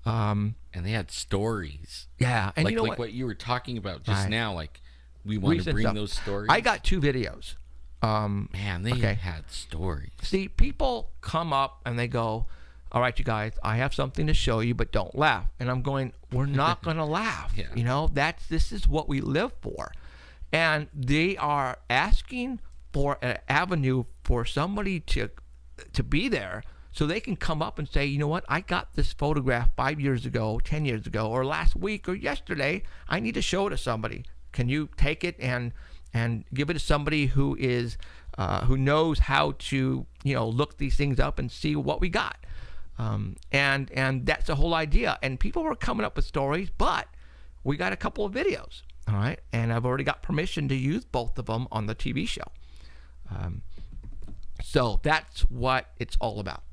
And they had stories. Yeah, and like what you were talking about just Right. now. Like we want to Recent bring stuff. those stories. I got 2 videos Man, they Okay. had stories. See, people come up and they go, all right, you guys, I have something to show you, but don't laugh. And I'm going, we're not going to laugh. Yeah. You know, this is what we live for. And they are asking for an avenue for somebody to be there so they can come up and say, you know what, I got this photograph 5 years ago, 10 years ago, or last week or yesterday. I need to show it to somebody. Can you take it and give it to somebody who is who knows how to, you know, look these things up and see what we got? And that's the whole idea. And people were coming up with stories, but we got a couple of videos, all right? And I've already got permission to use both of them on the TV show. So that's what it's all about,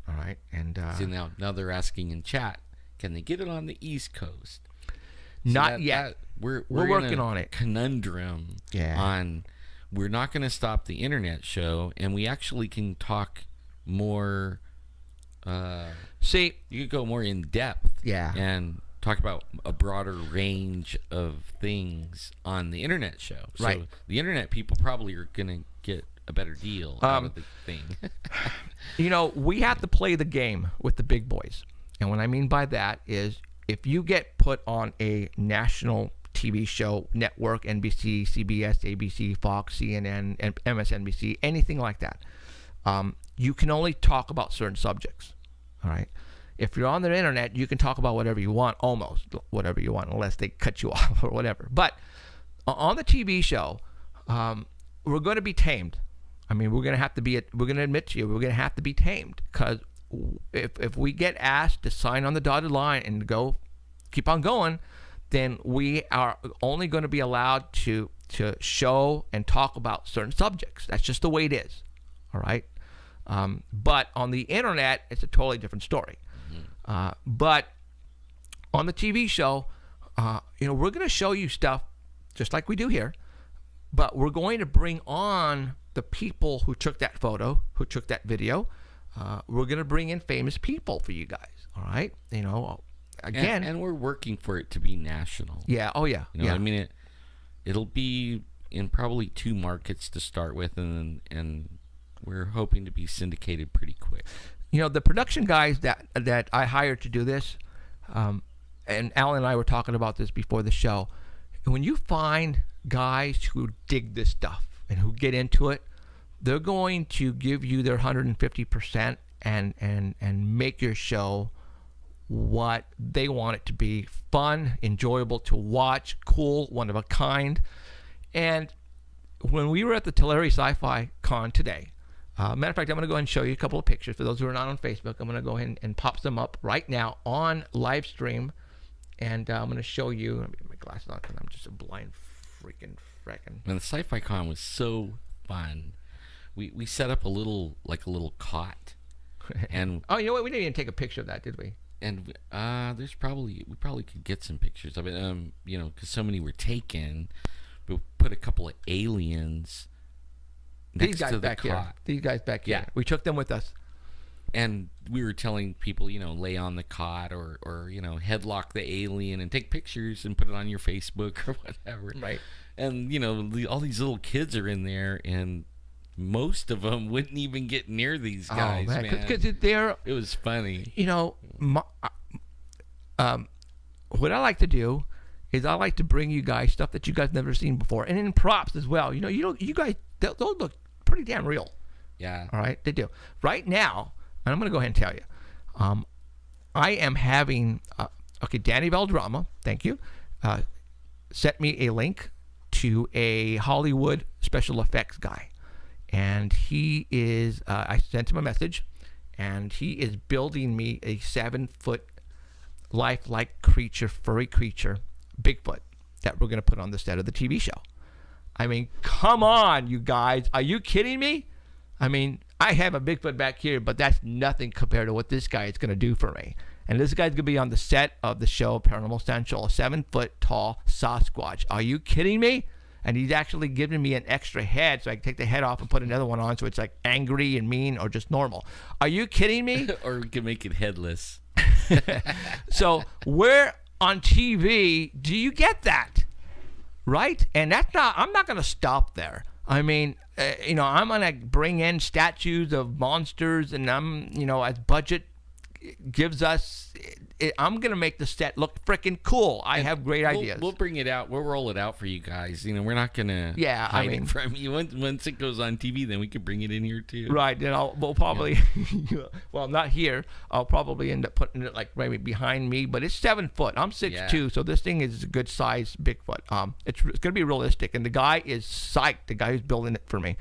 all right? And See, now they're asking in chat, can they get it on the East Coast? not yet. We're working in a on it. Conundrum. Yeah. On we're not going to stop the internet show, and we actually can talk more. See, You could go more in depth. Yeah. And talk about a broader range of things on the internet show. So Right. the internet people probably are going to get a better deal out of the thing. you know, we have to play the game with the big boys. And what I mean by that is if you get put on a national TV show, network, NBC, CBS, ABC, Fox, CNN, and MSNBC, anything like that, you can only talk about certain subjects. All right. If you're on the internet, you can talk about whatever you want, almost whatever you want, unless they cut you off or whatever. But on the TV show, we're going to be tamed. I mean, we're going to admit to you, we're going to have to be tamed, because if we get asked to sign on the dotted line and keep on going, then we are only going to be allowed to show and talk about certain subjects. That's just the way it is. All right. But on the internet, it's a totally different story. But on the TV show, you know, we're going to show you stuff just like we do here, but we're going to bring on the people who took that photo, who took that video. We're going to bring in famous people for you guys. All right. You know, again. And we're working for it to be national. Yeah. Oh, yeah. You know, yeah. I mean, it'll be in probably 2 markets to start with, and we're hoping to be syndicated pretty quick. You know, the production guys that I hired to do this, and Alan and I were talking about this before the show. When you find guys who dig this stuff and who get into it, they're going to give you their 150% and make your show what they want it to be: fun, enjoyable to watch, cool, one of a kind. And when we were at the Tulare Sci-Fi Con today, matter of fact, I'm going to go ahead and show you a couple of pictures. For those who are not on Facebook, I'm going to go ahead and pop them up right now on live stream. And I'm going to show you. Let me get my glasses on because I'm just a blind freaking frickin'. And the Sci-Fi Con was so fun. We set up a little cot, and Oh, you know what? We didn't even take a picture of that, did we? and we probably could get some pictures of it. You know, because so many were taken. We put a couple of aliens next These guys to the back here. cot. These guys back here. Yeah. We took them with us. And we were telling people, you know, lay on the cot or you know, headlock the alien and take pictures and put it on your Facebook or whatever. Right. And, you know, all these little kids are in there, and most of them wouldn't even get near these guys, man. Because they're, It was funny. you know, what I like to do is I like to bring you guys stuff that you guys never seen before, and in props as well. You guys, those look pretty damn real. Yeah. All right, they do. Right now, and I'm going to go ahead and tell you, I am having, Danny Valdrama, thank you, sent me a link to a Hollywood special effects guy. And he is, I sent him a message, and he is building me a 7-foot lifelike creature, furry creature, Bigfoot, that we're going to put on the set of the TV show. I mean, come on, you guys. Are you kidding me? I mean, I have a Bigfoot back here, but that's nothing compared to what this guy is going to do for me. And this guy's going to be on the set of the show Paranormal Central, a 7-foot tall Sasquatch. Are you kidding me? And he's actually giving me an extra head so I can take the head off and put another one on so it's like angry and mean or just normal. Are you kidding me? Or we can make it headless. So where on TV do you get that? Right? And I'm not going to stop there. I mean, I'm gonna bring in statues of monsters, and as budget gives us, I'm gonna make the set look freaking cool. I have great ideas. We'll bring it out. We'll roll it out for you guys. We're not gonna hide it from you. Once it goes on TV, then we can bring it in here too. Right. Then we'll probably, well, not here. I'll probably end up putting it like maybe behind me. But it's 7 foot. I'm 6'2", so this thing is a good size Bigfoot. It's gonna be realistic, and the guy is psyched. The guy who's building it for me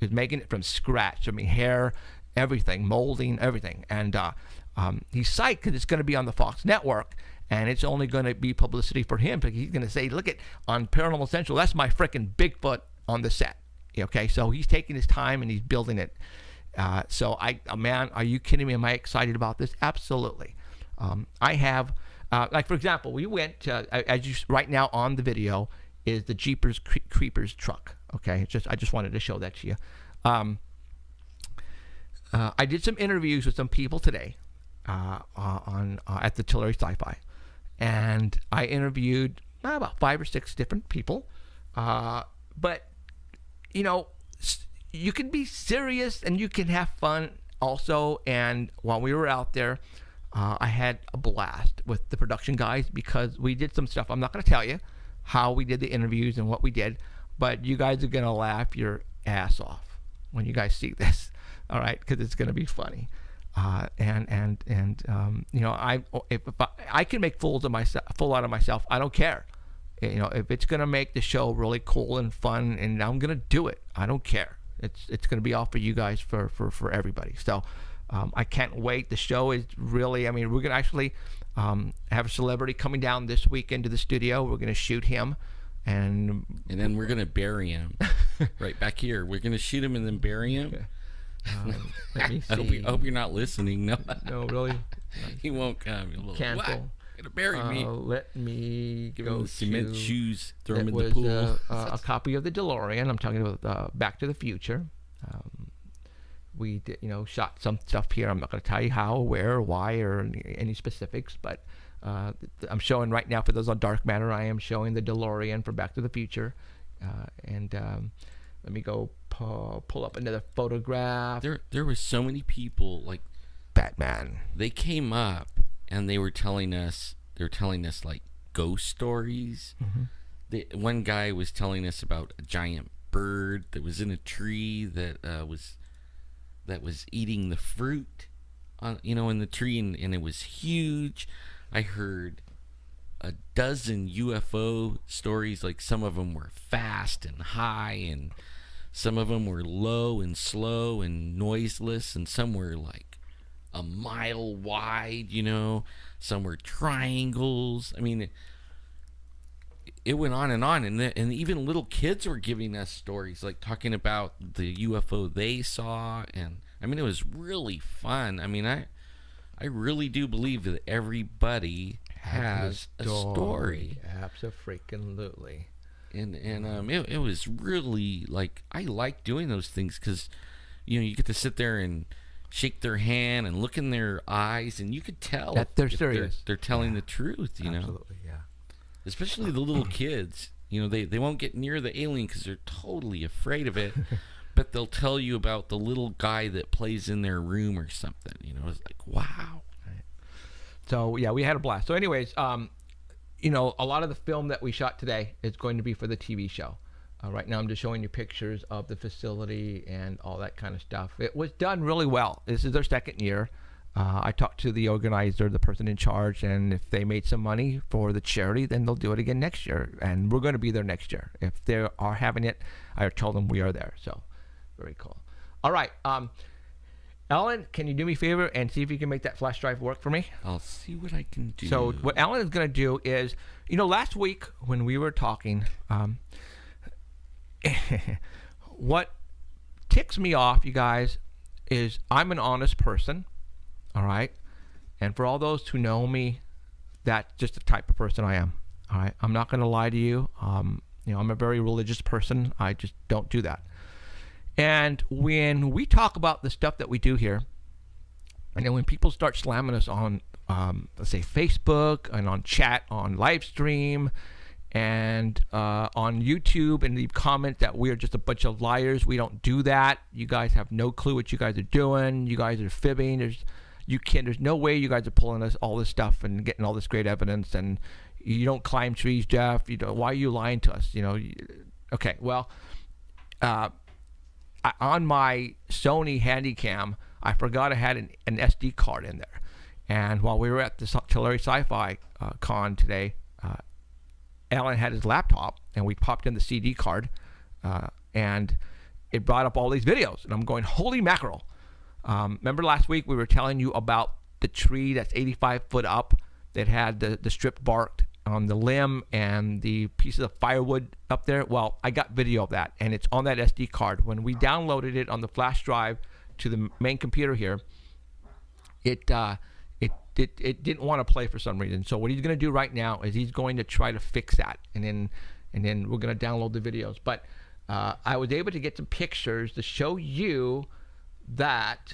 is making it from scratch. I mean, hair, everything, molding, everything, and he's psyched because it's going to be on the Fox network, and it's only going to be publicity for him. Because he's going to say, look on Paranormal Central, that's my freaking Bigfoot on the set. Okay, so he's taking his time and he's building it. So man, are you kidding me? Am I excited about this? Absolutely. I have, like for example, we went, as you right now on the video is the Jeepers Creepers truck. Okay, I just wanted to show that to you. I did some interviews with some people today. At the Tulare Sci-Fi, and I interviewed about 5 or 6 different people, but you can be serious and you can have fun also. And while we were out there, I had a blast with the production guys because we did some stuff. I'm not going to tell you how we did the interviews and what we did, but you guys are going to laugh your ass off when you guys see this, all right, because it's going to be funny. If I can make fool out of myself, I don't care. If it's gonna make the show really cool and fun, and I'm gonna do it, I don't care. It's gonna be all for you guys, for everybody. So I can't wait. The show is really, we're gonna actually have a celebrity coming down this week into the studio. We're gonna shoot him, and then we're gonna bury him right back here. We're gonna shoot him and then bury him. Let me see. I hope you're not listening. No, really. He won't come. Cancel. Gonna bury me. Let me give go him the cement shoes. Throw him in the pool. A copy of the DeLorean. I'm talking about Back to the Future. We did, shot some stuff here. I'm not going to tell you how, where, why, or any specifics, but I'm showing right now for those on Dark Matter. I am showing the DeLorean for Back to the Future, and let me go pull up another photograph. There were so many people, like Batman. They came up and they were telling us like ghost stories. Mm-hmm. One guy was telling us about a giant bird that was in a tree that was eating the fruit, in the tree, and it was huge. I heard a dozen UFO stories. Like some of them were fast and high, and some of them were low and slow and noiseless, and some were like a mile wide, some were triangles. It went on, and even little kids were giving us stories, like talking about the UFO they saw, and it was really fun. I really do believe that everybody has a story. Absolutely. And it was really, like, I like doing those things because you get to sit there and shake their hand and look in their eyes, and you could tell that they're serious. They're telling the truth, Absolutely, yeah. Especially the little kids. They won't get near the alien because they're totally afraid of it. But they'll tell you about the little guy that plays in their room or something. It's like, wow. Right. So, yeah, we had a blast. So, anyways, a lot of the film that we shot today is going to be for the TV show. Right now, I'm just showing you pictures of the facility and all that kind of stuff. It was done really well. This is their second year. I talked to the organizer, the person in charge, and if they made some money for the charity, then they'll do it again next year. And we're going to be there next year. If they are having it, I told them we are there. So, very cool. All right. Alan, can you do me a favor and see if you can make that flash drive work for me? I'll see what I can do. So what Alan is going to do is, last week when we were talking, what ticks me off, you guys, is I'm an honest person, all right? And for all those who know me, that's just the type of person I am, all right? I'm not going to lie to you. I'm a very religious person. I just don't do that. And when we talk about the stuff that we do here, and then when people start slamming us on, let's say, Facebook and on chat, on live stream, and on YouTube and leave comments that we are just a bunch of liars. We don't do that. You guys have no clue what you guys are doing. You guys are fibbing. There's no way you guys are pulling us all this stuff and getting all this great evidence. And you don't climb trees, Jeff. Why are you lying to us? Okay. Well, on my Sony Handycam, I forgot I had an SD card in there. And while we were at the Tulare Sci-Fi Con today, Alan had his laptop, and we popped in the CD card, and it brought up all these videos. And I'm going, holy mackerel. Remember last week we were telling you about the tree that's 85 foot up that had the stripped bark on the limb and the pieces of firewood up there? Well, I got video of that, and it's on that SD card. When we downloaded it on the flash drive to the main computer here, it didn't want to play for some reason. So what he's going to do right now is he's going to try to fix that, and then we're going to download the videos. But I was able to get some pictures to show you that,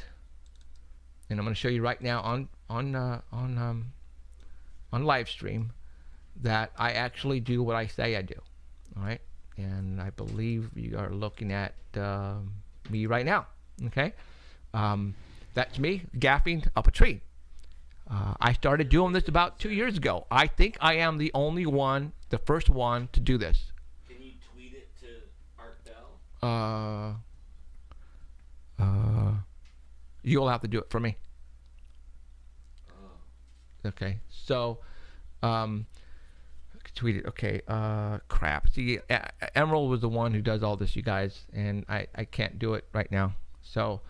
and I'm going to show you right now on live stream that I actually do what I say I do. All right, and I believe you are looking at me right now. Okay, that's me gaffing up a tree. I started doing this about 2 years ago. I think I am the first one to do this. Can you tweet it to Art Bell? You'll have to do it for me. Okay, so tweet it. Okay, crap. See, Emerald was the one who does all this, you guys, and I can't do it right now. So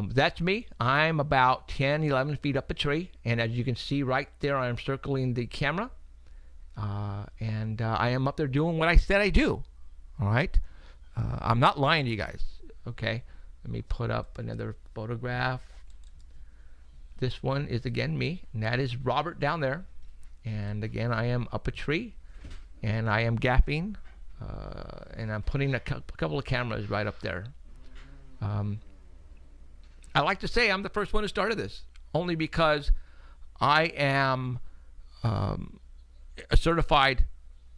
that's me. I'm about 10, 11 feet up a tree, and as you can see right there, I'm circling the camera, and I am up there doing what I said I do. All right, I'm not lying to you guys. Okay, let me put up another photograph. This one is again me, and that is Robert down there. And again, I am up a tree, and I am gapping, and I'm putting a couple of cameras right up there. I like to say I'm the first one who started this, only because I am a certified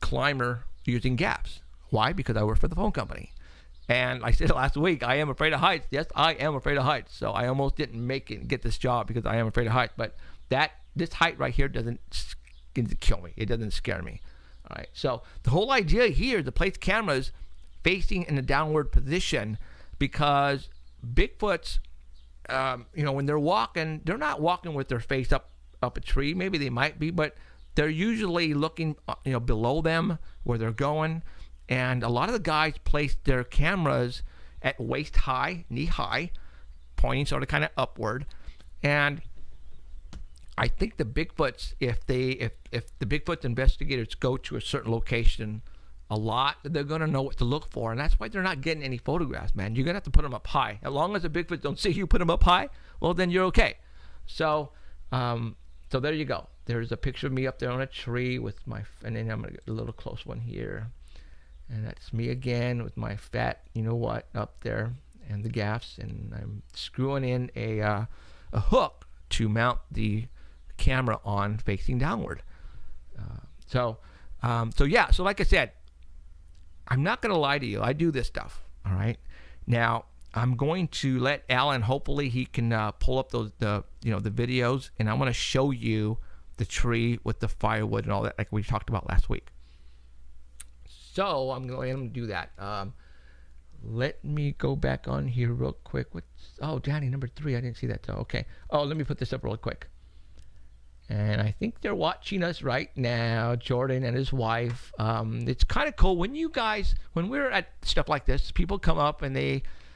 climber using gaps. Why? Because I work for the phone company. And I said last week, I am afraid of heights. Yes, I am afraid of heights. So I almost didn't get this job because I am afraid of heights. But this height right here doesn't kill me. It doesn't scare me. All right. So the whole idea here is to place cameras facing in a downward position, because Bigfoots, when they're walking, they're not walking with their face up a tree. Maybe they might be, but they're usually looking, below them where they're going. And a lot of the guys place their cameras at waist high, knee high, pointing sort of kind of upward. And I think the Bigfoots, if the Bigfoot investigators go to a certain location a lot, they're going to know what to look for. And that's why they're not getting any photographs, man. You're going to have to put them up high. As long as the Bigfoots don't see you put them up high, well, then you're okay. So so there you go. There's a picture of me up there on a tree with and then I'm going to get a little close one here. And that's me again with my fat, up there, and the gaffs, and I'm screwing in a hook to mount the camera on facing downward. So like I said, I'm not going to lie to you. I do this stuff. All right. Now I'm going to let Alan. Hopefully he can pull up the videos, and I'm going to show you the tree with the firewood and all that, like we talked about last week. So I'm going to do that. Let me go back on here real quick. Danny, number 3. I didn't see that. Okay. Oh, let me put this up real quick. And I think they're watching us right now, Jordan and his wife. It's kind of cool when we're at stuff like this, people come up and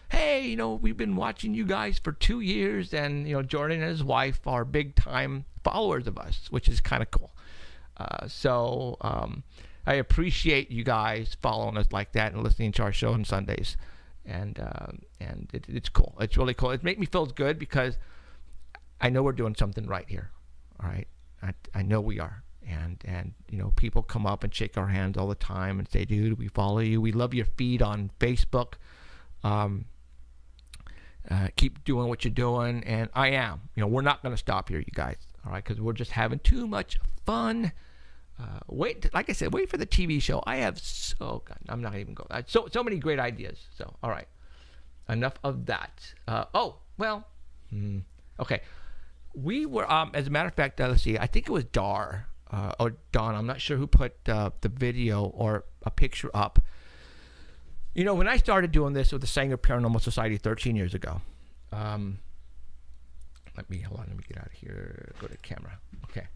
hey, we've been watching you guys for 2 years, and Jordan and his wife are big time followers of us, which is kind of cool. I appreciate you guys following us like that and listening to our show on Sundays, and it's cool. It's really cool. It makes me feel good because I know we're doing something right here. All right, I know we are, and people come up and shake our hands all the time and say, "Dude, we follow you. We love your feed on Facebook. Keep doing what you're doing." And I am. We're not going to stop here, you guys. All right, because we're just having too much fun. wait, like I said, wait for the TV show. I have God, I'm not even going. So many great ideas. So all right, enough of that. Okay. We were, as a matter of fact, let's see. I think it was Dar or Don. I'm not sure who put the video or a picture up. You know, when I started doing this with the Sanger Paranormal Society 13 years ago, let me get out of here. Go to camera. Okay.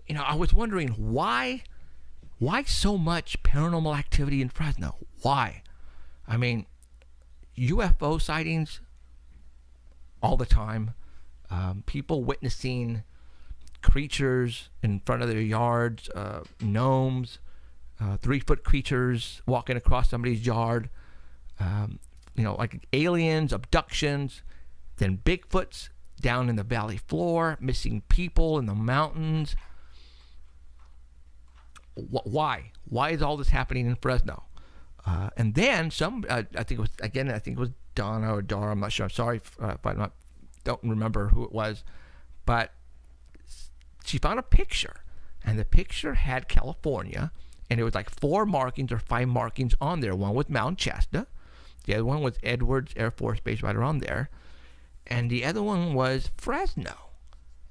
You know, I was wondering why so much paranormal activity in Fresno? Why? I mean, UFO sightings all the time. People witnessing creatures in front of their yards, gnomes, 3-foot creatures walking across somebody's yard, you know, like aliens, abductions, then Bigfoots down in the valley floor, missing people in the mountains. Why? Why is all this happening in Fresno? And then I think it was Donna or Dara. I'm not sure. I'm sorry if I don't remember who it was, but she found a picture, and the picture had California, and it was like 4 markings or 5 markings on there. One was Mount Shasta, the other one was Edwards Air Force Base right around there, and the other one was Fresno,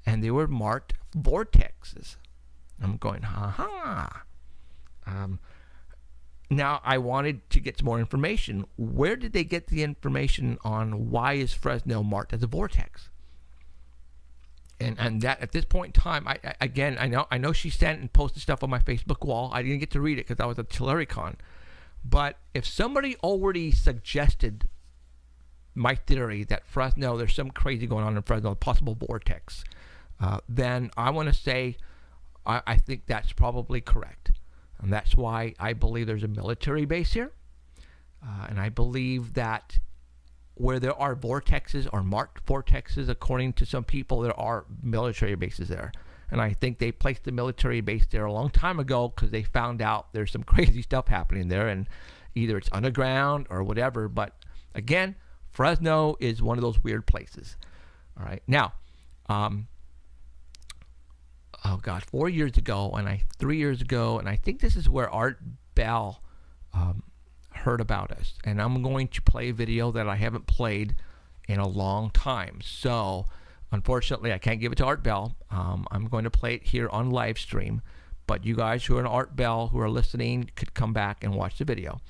and they were marked vortexes. I'm going, now I wanted to get some more information. Where did they get the information on why is Fresno marked as a vortex? And that at this point in time, I know she sent and posted stuff on my Facebook wall. I didn't get to read it because I was at TulariCon. But if somebody already suggested my theory that Fresno, there's some crazy going on in Fresno, a possible vortex, then I want to say I think that's probably correct. And that's why I believe there's a military base here. And I believe that where there are vortexes or marked vortexes, according to some people, there are military bases there. And I think they placed the military base there a long time ago because they found out there's some crazy stuff happening there. And either it's underground or whatever. But again, Fresno is one of those weird places. All right. Now, 4 years ago, and 3 years ago, and I think this is where Art Bell heard about us. And I'm going to play a video that I haven't played in a long time. So, unfortunately, I can't give it to Art Bell. I'm going to play it here on live stream. But you guys who are in Art Bell, who are listening, could come back and watch the video.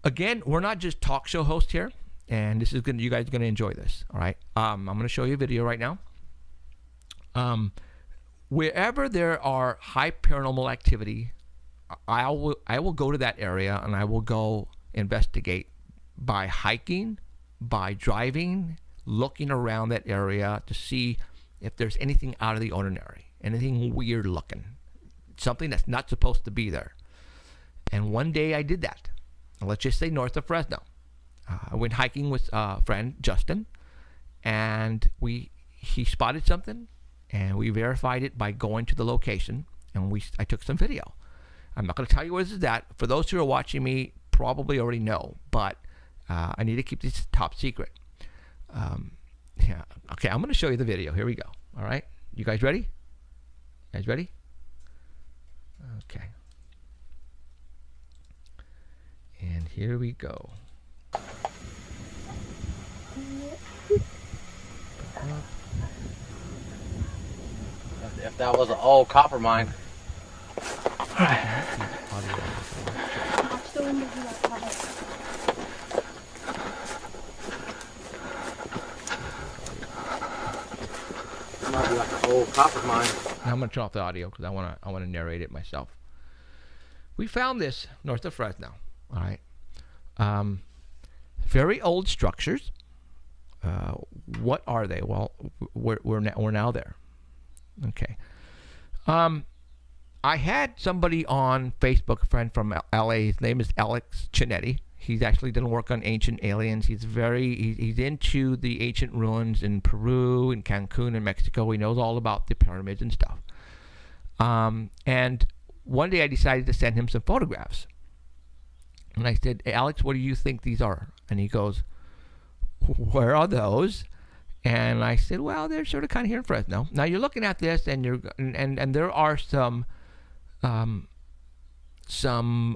Again, we're not just talk show hosts here. And this is good. You guys are going to enjoy this. All right. I'm going to show you a video right now. Wherever there are high paranormal activity, I will go to that area and I will go investigate by hiking, by driving, looking around that area to see if there's anything out of the ordinary, anything weird looking, something that's not supposed to be there. And one day I did that. Let's just say north of Fresno. I went hiking with a friend, Justin, and he spotted something. And we verified it by going to the location, and I took some video. I'm not going to tell you where this is at. For those who are watching me, probably already know, but I need to keep this top secret. Yeah. Okay, I'm going to show you the video. Here we go. All right. You guys ready? You guys ready? Okay. And here we go. If that was an old copper mine. It might be like an old copper mine. Now I'm going to turn off the audio because I want to narrate it myself. We found this north of Fresno. All right. Very old structures. What are they? Well, we're now there. Okay. I had somebody on Facebook, a friend from LA. His name is Alex Chinetti. He's actually done work on ancient aliens. He's into the ancient ruins in Peru and Cancun and Mexico. He knows all about the pyramids and stuff. And one day I decided to send him some photographs. And I said, hey, Alex, what do you think these are? And he goes, where are those? And I said, well, they're sort of kind of here in Fresno. Now you're looking at this, and and there are some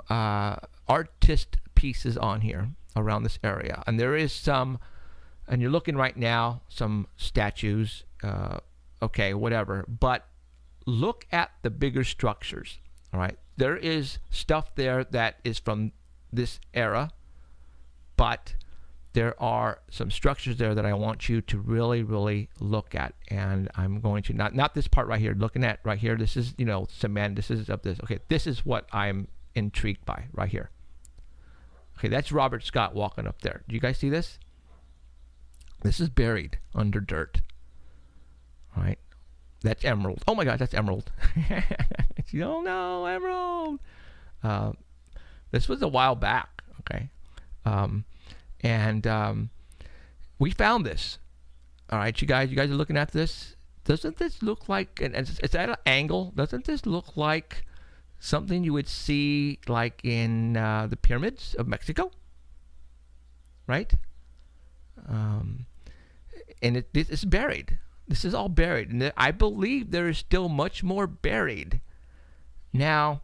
artist pieces on here around this area, and there is some, and you're looking right now, some statues, okay, whatever, but look at the bigger structures. All right, there is stuff there that is from this era, but there are some structures there that I want you to really, really look at. And I'm going to, not this part right here, looking at right here, this is, cement, this is of this. Okay, this is what I'm intrigued by right here. Okay, that's Robert Scott walking up there. Do you guys see this? This is buried under dirt. All right, that's emerald. Oh my God, that's emerald. Oh no, emerald. This was a while back, okay? We found this. All right, you guys are looking at this. Doesn't this look like, and it's at an angle, doesn't this look like something you would see like in the pyramids of Mexico? Right? And it's buried. This is all buried. And I believe there is still much more buried. Now,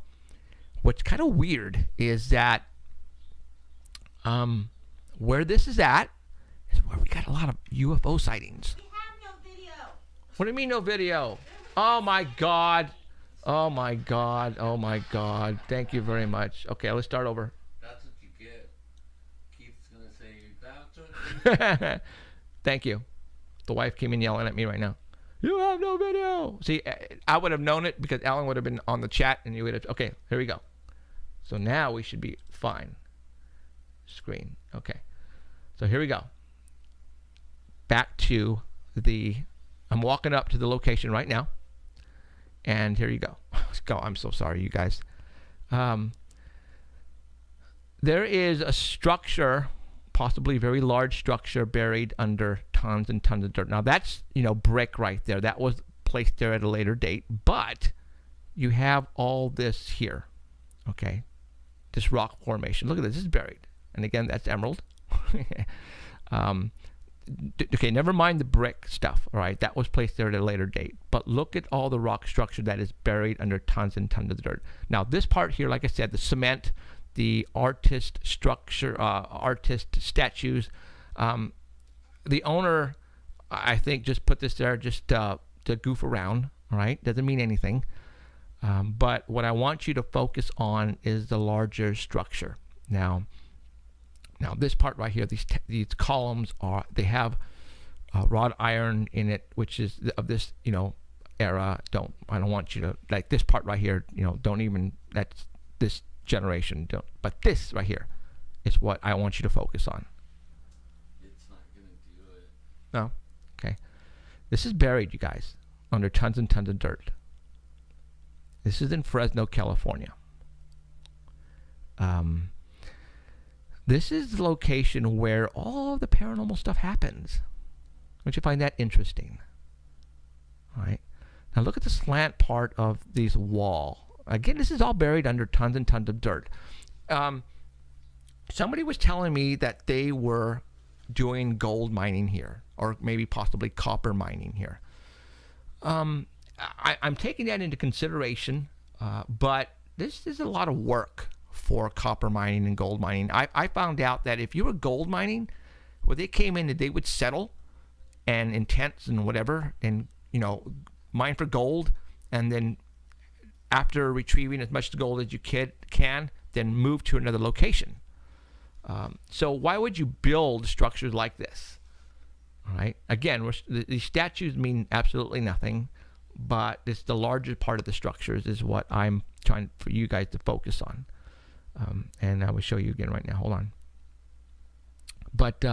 what's kind of weird is that where this is at is where we got a lot of UFO sightings. We have no video. What do you mean no video? Oh my God. Oh my God. Oh my God. Thank you very much. Okay, let's start over. That's what you get. Keith's going to say, that's what Thank you. The wife came in yelling at me right now. You have no video. See, I would have known it because Alan would have been on the chat and you would have. Okay, here we go. So now we should be fine. Screen. Okay. So here we go. Back to I'm walking up to the location right now. And here you go. Let's go. I'm so sorry, you guys. There is a structure, possibly a very large structure, buried under tons and tons of dirt. Now that's, brick right there. That was placed there at a later date. But you have all this here. Okay. This rock formation. Look at this. This is buried. And again, that's emerald. Okay, never mind the brick stuff, all right? That was placed there at a later date. But look at all the rock structure that is buried under tons and tons of dirt. Now, this part here, like I said, the cement, the artist structure, artist statues, the owner, I think, just put this there just to goof around, all right? Doesn't mean anything. But what I want you to focus on is the larger structure. Now this part right here, these columns they have wrought iron in it, which is of this era. I don't want you to like this part right here. Don't even, that's this generation. Don't. But this right here is what I want you to focus on. It's not gonna do it. No. Okay. This is buried, you guys, under tons and tons of dirt. This is in Fresno, California. This is the location where all of the paranormal stuff happens. Don't you find that interesting? All right. Now look at the slant part of this wall. Again, this is all buried under tons and tons of dirt. Somebody was telling me that they were doing gold mining here, or maybe possibly copper mining here. I'm taking that into consideration, but this is a lot of work for copper mining and gold mining. I found out that if you were gold mining, where they came in and they would settle and in tents and whatever, and mine for gold, and then after retrieving as much gold as you can, then move to another location. So why would you build structures like this? All right. Again, these statues mean absolutely nothing, but the larger part of the structures is what I'm trying for you guys to focus on. And I will show you again right now. Hold on. But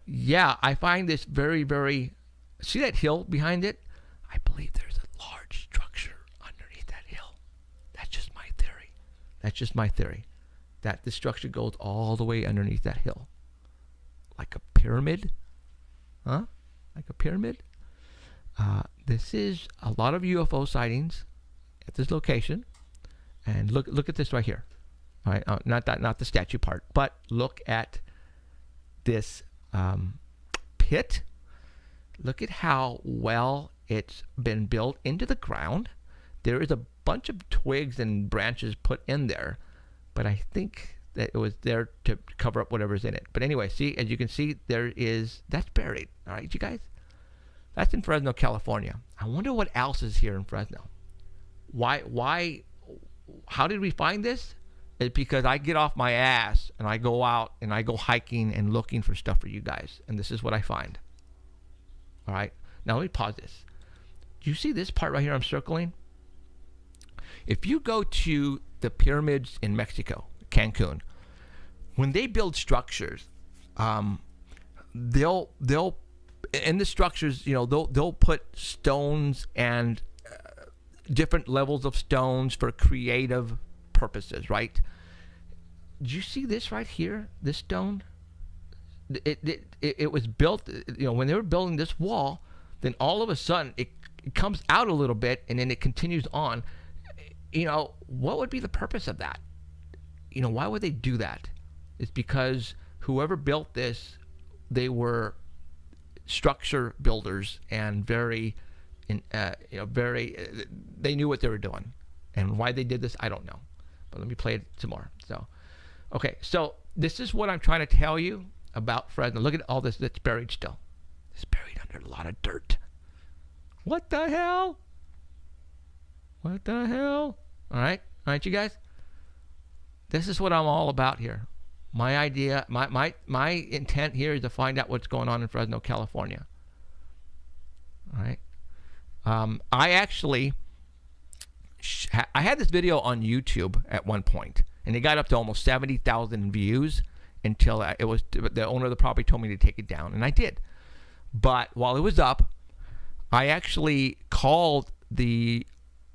yeah, I find this very, very. See that hill behind it? I believe there's a large structure underneath that hill. That's just my theory. That's just my theory. That the structure goes all the way underneath that hill, like a pyramid. Huh? Like a pyramid. This is a lot of UFO sightings at this location, and look at this right here. All right, not the statue part, but look at this pit. Look at how well it's been built into the ground. There is a bunch of twigs and branches put in there, but I think that it was there to cover up whatever's in it. But anyway, see, as you can see, that's buried. All right, you guys? That's in Fresno, California. I wonder what else is here in Fresno. How did we find this? It's because I get off my ass and I go out and I go hiking and looking for stuff for you guys. And this is what I find. All right. Now let me pause this. Do you see this part right here I'm circling? If you go to the pyramids in Mexico, Cancun, when they build structures, they'll in the structures, they'll put stones and different levels of stones for creative purposes, right? Do you see this right here? This stone? It was built, when they were building this wall, then all of a sudden it comes out a little bit and then it continues on. What would be the purpose of that? Why would they do that? It's because whoever built this, they were structure builders and they knew what they were doing. And why they did this, I don't know. But let me play it some more. Okay, so this is what I'm trying to tell you about Fresno. Look at all this that's buried still. It's buried under a lot of dirt. What the hell? What the hell? All right, you guys? This is what I'm all about here. My idea, my intent here is to find out what's going on in Fresno, California. All right. I actually, I had this video on YouTube at one point, and it got up to almost 70,000 views until the owner of the property told me to take it down, and I did. But while it was up, I actually called the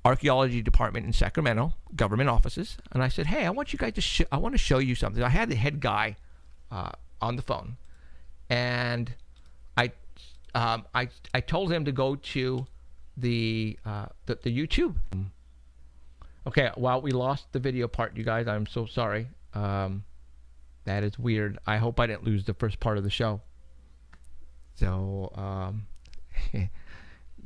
archaeology department in Sacramento, government offices, and I said, hey, I want you guys to I want to show you something. I had the head guy on the phone, and I told him to go to the YouTube. Okay, well, we lost the video part, you guys. I'm so sorry. That is weird. I hope I didn't lose the first part of the show. So,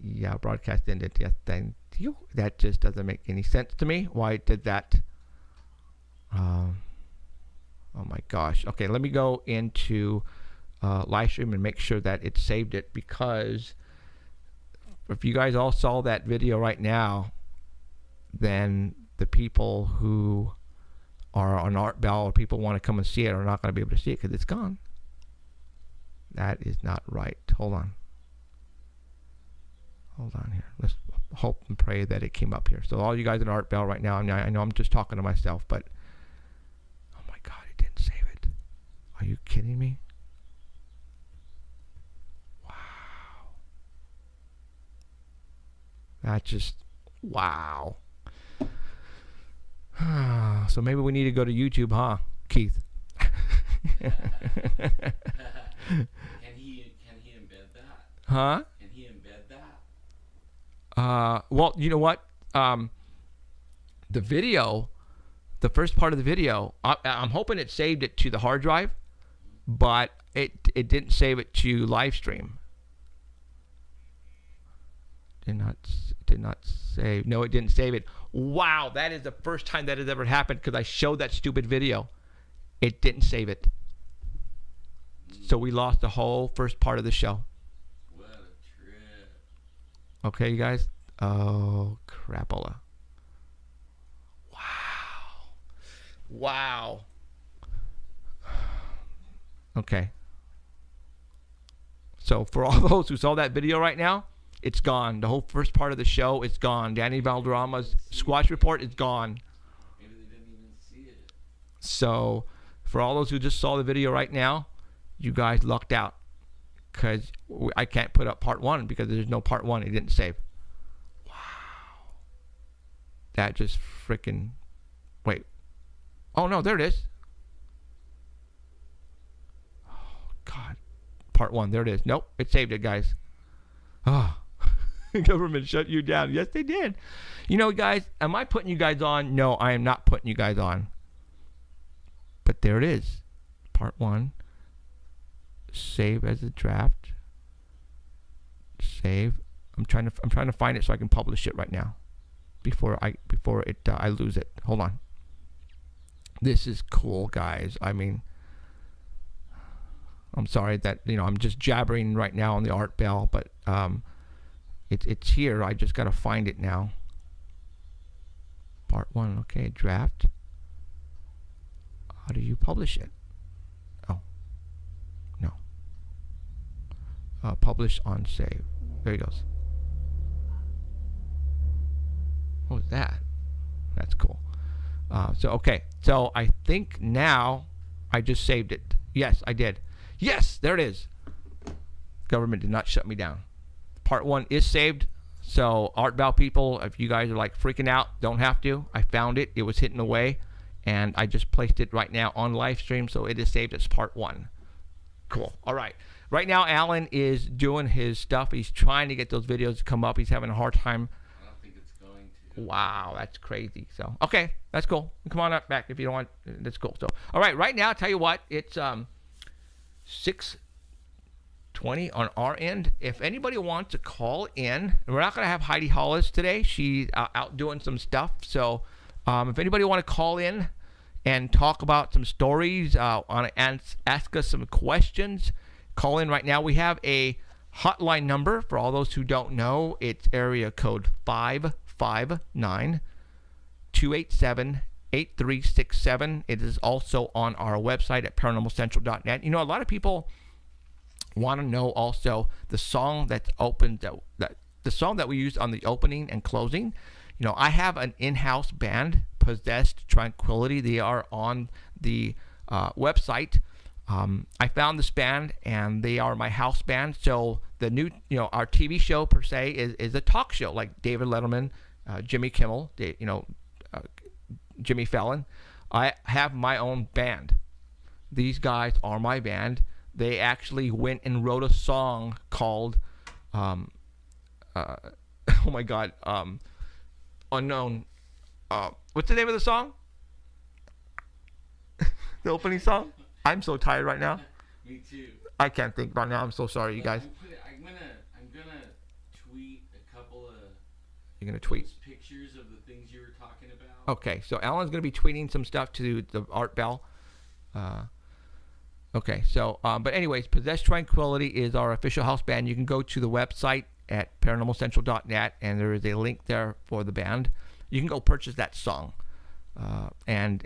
yeah, broadcast ended. Yes, thank you. That just doesn't make any sense to me. Why it did that? Oh my gosh. Okay, let me go into live stream and make sure that it saved it, because if you guys all saw that video right now, then the people who are on Art Bell or people want to come and see it are not going to be able to see it because it's gone. That is not right. Hold on here. Let's hope and pray that it came up here. So all you guys in Art Bell right now, I know I'm just talking to myself, but oh my God, it didn't save it. Are you kidding me? Wow. That just, wow. So maybe we need to go to YouTube, huh, Keith? Can he embed that? Huh? Can he embed that? Well, you know what? The video, the first part of the video, I'm hoping it saved it to the hard drive, but it didn't save it to live stream. Did not save. No, it didn't save it. Wow, that is the first time that has ever happened, because I showed that stupid video. It didn't save it. So we lost the whole first part of the show. What a trip. Okay, you guys. Oh, crapola. Wow. Wow. Okay. So for all those who saw that video right now, it's gone. The whole first part of the show is gone. Danny Valderrama's Squatch Report is gone. Maybe they didn't even see it. So for all those who just saw the video right now, you guys lucked out, because I can't put up part one because there's no part one. It didn't save. Wow. That just freaking, wait. Oh no, there it is. Oh God. Part one, there it is. Nope, it saved it, guys. Oh. Government shut you down. Yes, they did. You know, guys, am I putting you guys on? No, I am not putting you guys on. But there it is. Part one. Save as a draft. Save. I'm trying to find it so I can publish it right now before I lose it. Hold on. This is cool, guys. I mean, I'm sorry that I'm just jabbering right now on the art bell, but it's here. I just got to find it now. Part 1. Okay, draft. How do you publish it? Oh, no. Publish on save. There he goes. What was that? That's cool. Okay. So I think now I just saved it. Yes, I did. Yes, there it is. Government did not shut me down. Part 1 is saved. So Art Bell people, if you guys are like freaking out, don't have to. I found it. It was hidden away. And I just placed it right now on live stream. So it is saved as part 1. Cool. All right. Right now, Alan is doing his stuff. He's trying to get those videos to come up. He's having a hard time. I don't think it's going to. Wow, that's crazy. So, okay, that's cool. Come on up back if you don't want. That's cool. So, all right now, tell you what, it's 6:20 on our end. If anybody wants to call in, we're not going to have Heidi Hollis today. She's out doing some stuff. So, if anybody want to call in and talk about some stories, want to ask us some questions, call in right now. We have a hotline number for all those who don't know. It's area code 559-287-8367. It is also on our website at paranormalcentral.net. A lot of people want to know also the song that's opened, the song that we used on the opening and closing. I have an in-house band, Possessed Tranquility. They are on the website. I found this band, and they are my house band. So the new, our TV show per se is a talk show like David Letterman, Jimmy Kimmel, Jimmy Fallon. I have my own band. These guys are my band. They actually went and wrote a song called, oh my God, Unknown. What's the name of the song? The opening song? I'm so tired right now. Me too. I can't think right now. I'm so sorry, you guys. I'm gonna tweet a couple of. You're gonna tweet pictures of the things you were talking about. Okay, so Alan's gonna be tweeting some stuff to the Art Bell. Okay, so but anyways, Possessed Tranquility is our official house band. You can go to the website at paranormalcentral.net, and there is a link there for the band. You can go purchase that song, and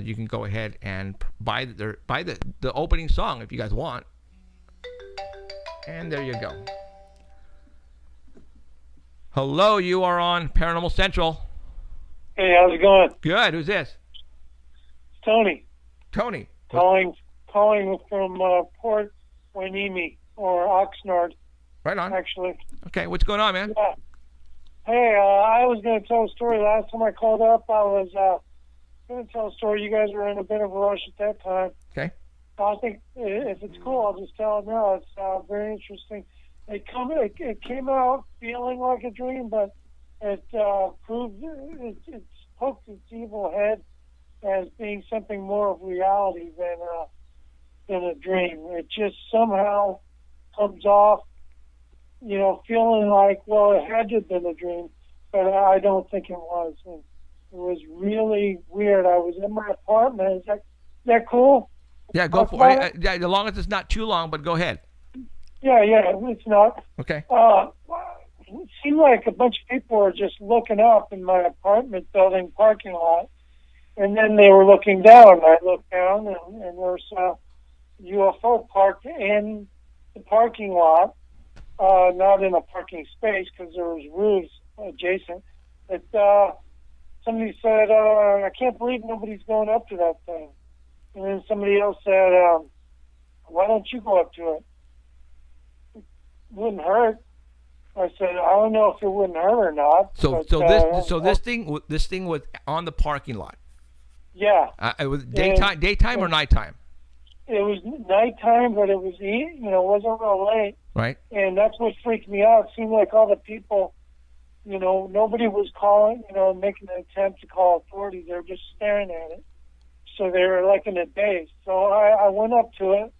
you can go ahead and buy the opening song if you guys want. And there you go. Hello, you are on Paranormal Central. Hey, how's it going? Good. Who's this? It's Tony. Tony. Calling from Port Hueneme or Oxnard. Right on. Actually. Okay, what's going on, man? Yeah. Hey, I was going to tell a story. Last time I called up, I was going to tell a story. You guys were in a bit of a rush at that time. Okay. I think if it's cool, I'll just tell it now. It's very interesting. It came out feeling like a dream, but it proved it poked its evil head as being something more of reality than a dream. It just somehow comes off, feeling like, well, it had to have been a dream, but I don't think it was. And it was really weird. I was in my apartment. Is that cool? Yeah, go for it. Yeah, as long as it's not too long, but go ahead. Yeah, it's not. Okay. It seemed like a bunch of people were just looking up in my apartment building parking lot, and then they were looking down. I looked down, and there was a UFO parked in the parking lot, not in a parking space because there was roofs adjacent. But somebody said, I can't believe nobody's going up to that thing. And then somebody else said, why don't you go up to it? It wouldn't hurt. I said, I don't know if it wouldn't hurt or not. This thing was on the parking lot. Yeah. It was daytime or nighttime? It was nighttime, but it was it wasn't real late. Right. And that's what freaked me out. It seemed like all the people, nobody was calling, making an attempt to call authorities. They were just staring at it. So they were like in a daze. So I went up to it,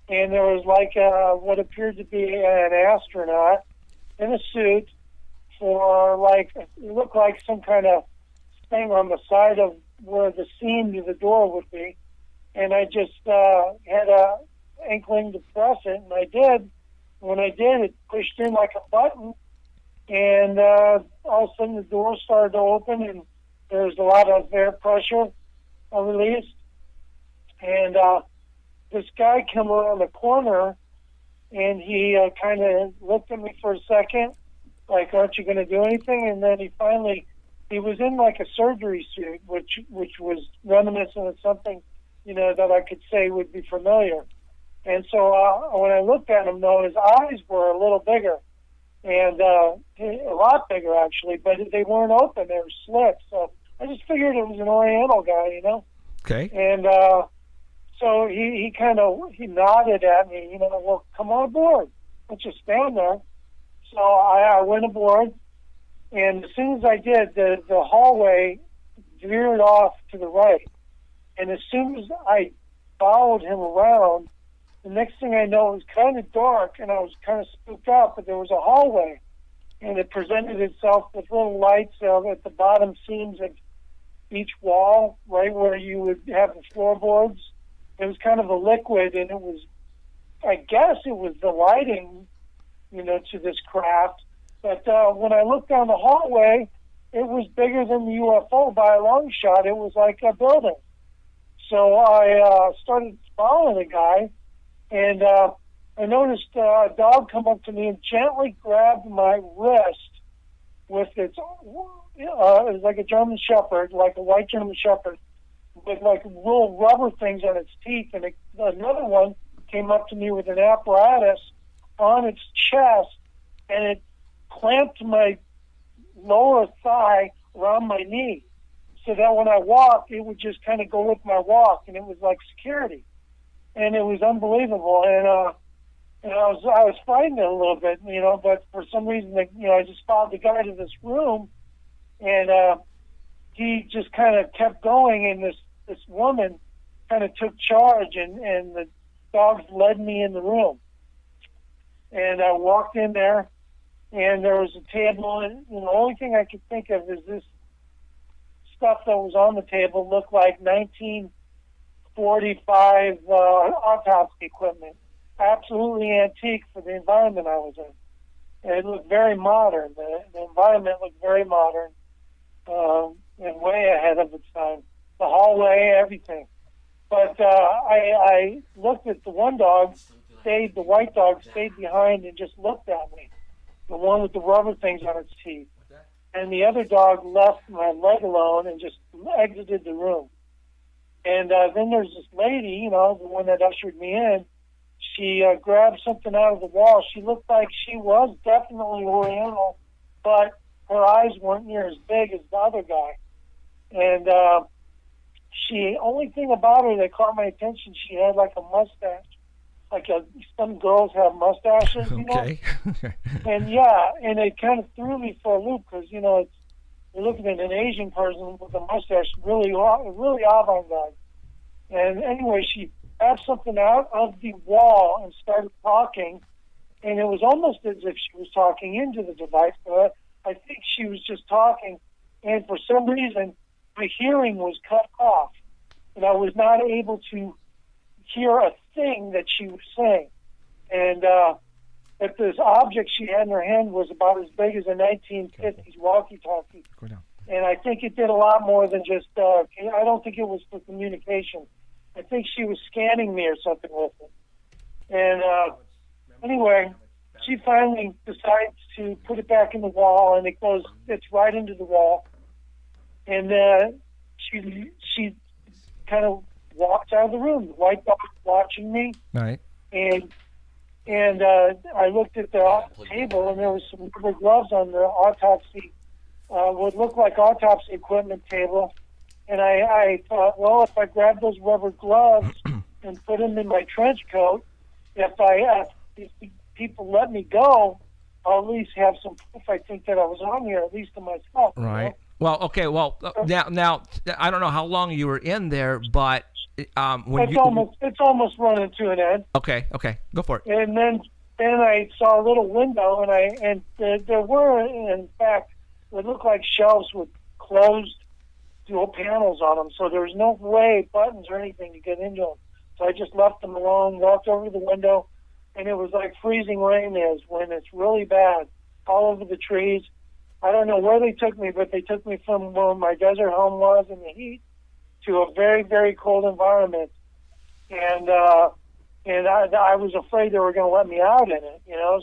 and there was like what appeared to be an astronaut in a suit for like, it looked like some kind of thing on the side of where the seam to the door would be. And I just had a inkling to press it, and I did. When I did, it pushed in like a button, and all of a sudden the door started to open, and there was a lot of air pressure released. And this guy came around the corner, and he kind of looked at me for a second, like, aren't you going to do anything? And then he was in like a surgery suit, which was reminiscent of something, that I could say would be familiar. And so when I looked at him, though, his eyes were a little bigger, and a lot bigger, actually, but they weren't open. They were slit. So I just figured it was an Oriental guy, Okay. And so he nodded at me, well, come on aboard. Don't just stand there. So I went aboard, and as soon as I did, the hallway veered off to the right. And as soon as I followed him around, the next thing I know, it was kind of dark, and I was kind of spooked out, but there was a hallway, and it presented itself with little lights at the bottom seams of each wall, right where you would have the floorboards. It was kind of a liquid, and it was, I guess it was the lighting, to this craft. But when I looked down the hallway, it was bigger than the UFO by a long shot. It was like a building. So I started following the guy, and I noticed a dog come up to me and gently grabbed my wrist with its, it was like a German Shepherd, like a white German Shepherd, with like little rubber things on its teeth. And another one came up to me with an apparatus on its chest, and it clamped my lower thigh around my knee, so that when I walked, it would just kind of go with my walk, and it was like security, and it was unbelievable. And I was frightened a little bit, but for some reason, I just followed the guy to this room, and he just kind of kept going, and this woman kind of took charge, and the dogs led me in the room, and I walked in there, and there was a table, and the only thing I could think of is this stuff that was on the table looked like 1945 autopsy equipment. Absolutely antique for the environment I was in. And it looked very modern. The environment looked very modern and way ahead of its time. The hallway, everything. But I looked at the one dog, the white dog stayed behind and just looked at me. The one with the rubber things on its teeth. And the other dog left my leg alone and just exited the room. And then there's this lady, the one that ushered me in. She grabbed something out of the wall. She looked like she was definitely Oriental, but her eyes weren't near as big as the other guy. And only thing about her that caught my attention, she had like a mustache. Some girls have mustaches, Okay. And and it kind of threw me for a loop because, you're looking at an Asian person with a mustache, really avant-garde. And anyway, she grabbed something out of the wall and started talking, and it was almost as if she was talking into the device, but I think she was just talking, and for some reason, my hearing was cut off, and I was not able to hear a thing that she was saying. And that this object she had in her hand was about as big as a 1950s walkie-talkie. And I think it did a lot more than just, I don't think it was for communication. I think she was scanning me or something with it. And anyway, she finally decides to put it back in the wall, and it's right into the wall. And she kind of walked out of the room. The white dog watching me. Right. And I looked at the table, and there was some rubber gloves on the autopsy, what looked like autopsy equipment table. And I thought, well, if I grab those rubber gloves and put them in my trench coat, if people let me go, I'll at least have some proof, I think, that I was on here, at least to myself. Right. Well, okay. Well, now I don't know how long you were in there, but when it's almost running to an end. Okay. Go for it. And then then I saw a little window, and there were, in fact, what looked like shelves with closed dual panels on them, so there was no way, buttons or anything to get into them. So I just left them alone, walked over to the window, and it was like freezing rain is when it's really bad, all over the trees. I don't know where they took me, but they took me from where my desert home was in the heat to a very, very cold environment. And I was afraid they were going to let me out in it, you know.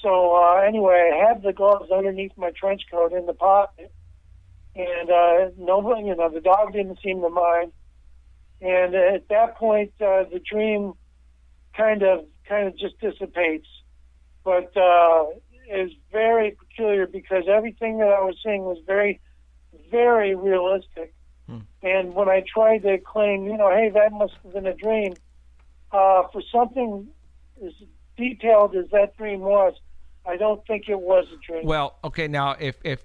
So anyway, I had the gloves underneath my trench coat in the pocket, and nobody, you know, the dog didn't seem to mind. And at that point, the dream kind of just dissipates. But it was very peculiar because everything that I was seeing was very, very realistic. And when I tried to claim, you know, hey, that must have been a dream, for something as detailed as that dream was, I don't think it was a dream. Well, okay, now if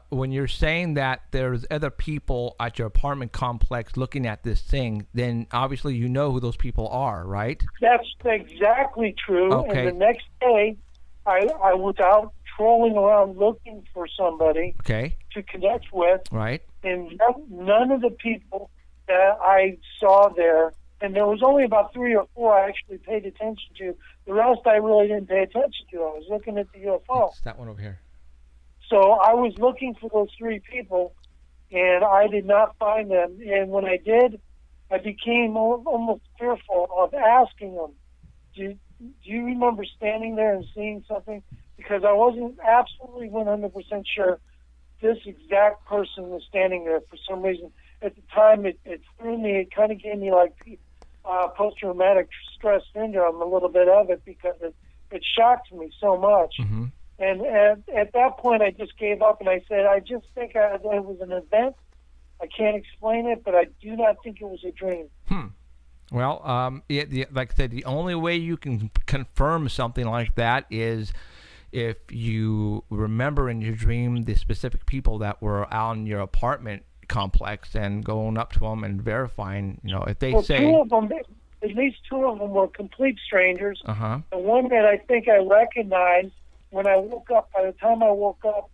when you're saying that there's other people at your apartment complex looking at this thing, then obviously you know who those people are, right? That's exactly true. Okay. And the next day, I was out trolling around looking for somebody to connect with. Right. And none of the people that I saw there, and there was only about 3 or 4 I actually paid attention to. The rest I really didn't pay attention to. I was looking at the UFO. It's that one over here. So I was looking for those 3 people, and I did not find them. And when I did, I became almost fearful of asking them, do you remember standing there and seeing something? Because I wasn't absolutely 100% sure this exact person was standing there for some reason. At the time, it threw me. It kind of gave me like post-traumatic stress syndrome, a little bit of it, because it shocked me so much. Mm-hmm. And at that point, I just gave up, and I said, I just think it was an event. I can't explain it, but I do not think it was a dream. Well, like I said, the only way you can confirm something like that is if you remember in your dream the specific people that were out in your apartment complex and going up to them and verifying, you know, if they say... 2 of them, at least 2 of them were complete strangers. Uh-huh. The one that I think I recognized when I woke up, by the time I woke up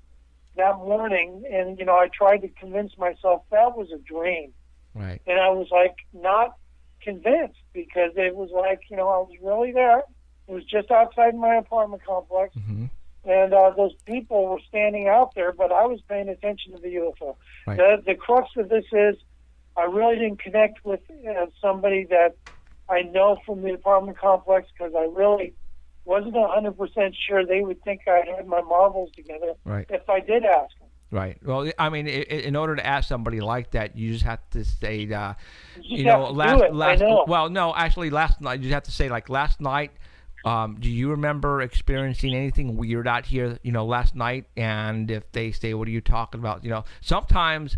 that morning, and, you know, I tried to convince myself that was a dream. Right. And I was, like, not convinced because it was like, you know, I was really there. It was just outside my apartment complex. Mm-hmm. And those people were standing out there, but I was paying attention to the UFO. Right. The crux of this is I really didn't connect with somebody that I know from the apartment complex because I really wasn't 100% sure they would think I had my marbles together if I did ask them. Right. Well, I mean, in order to ask somebody like that, you just have to say, you know, last. Well, no, actually, last night you just have to say, like, last night. Do you remember experiencing anything weird out here, you know, last night? And if they say, what are you talking about? You know, sometimes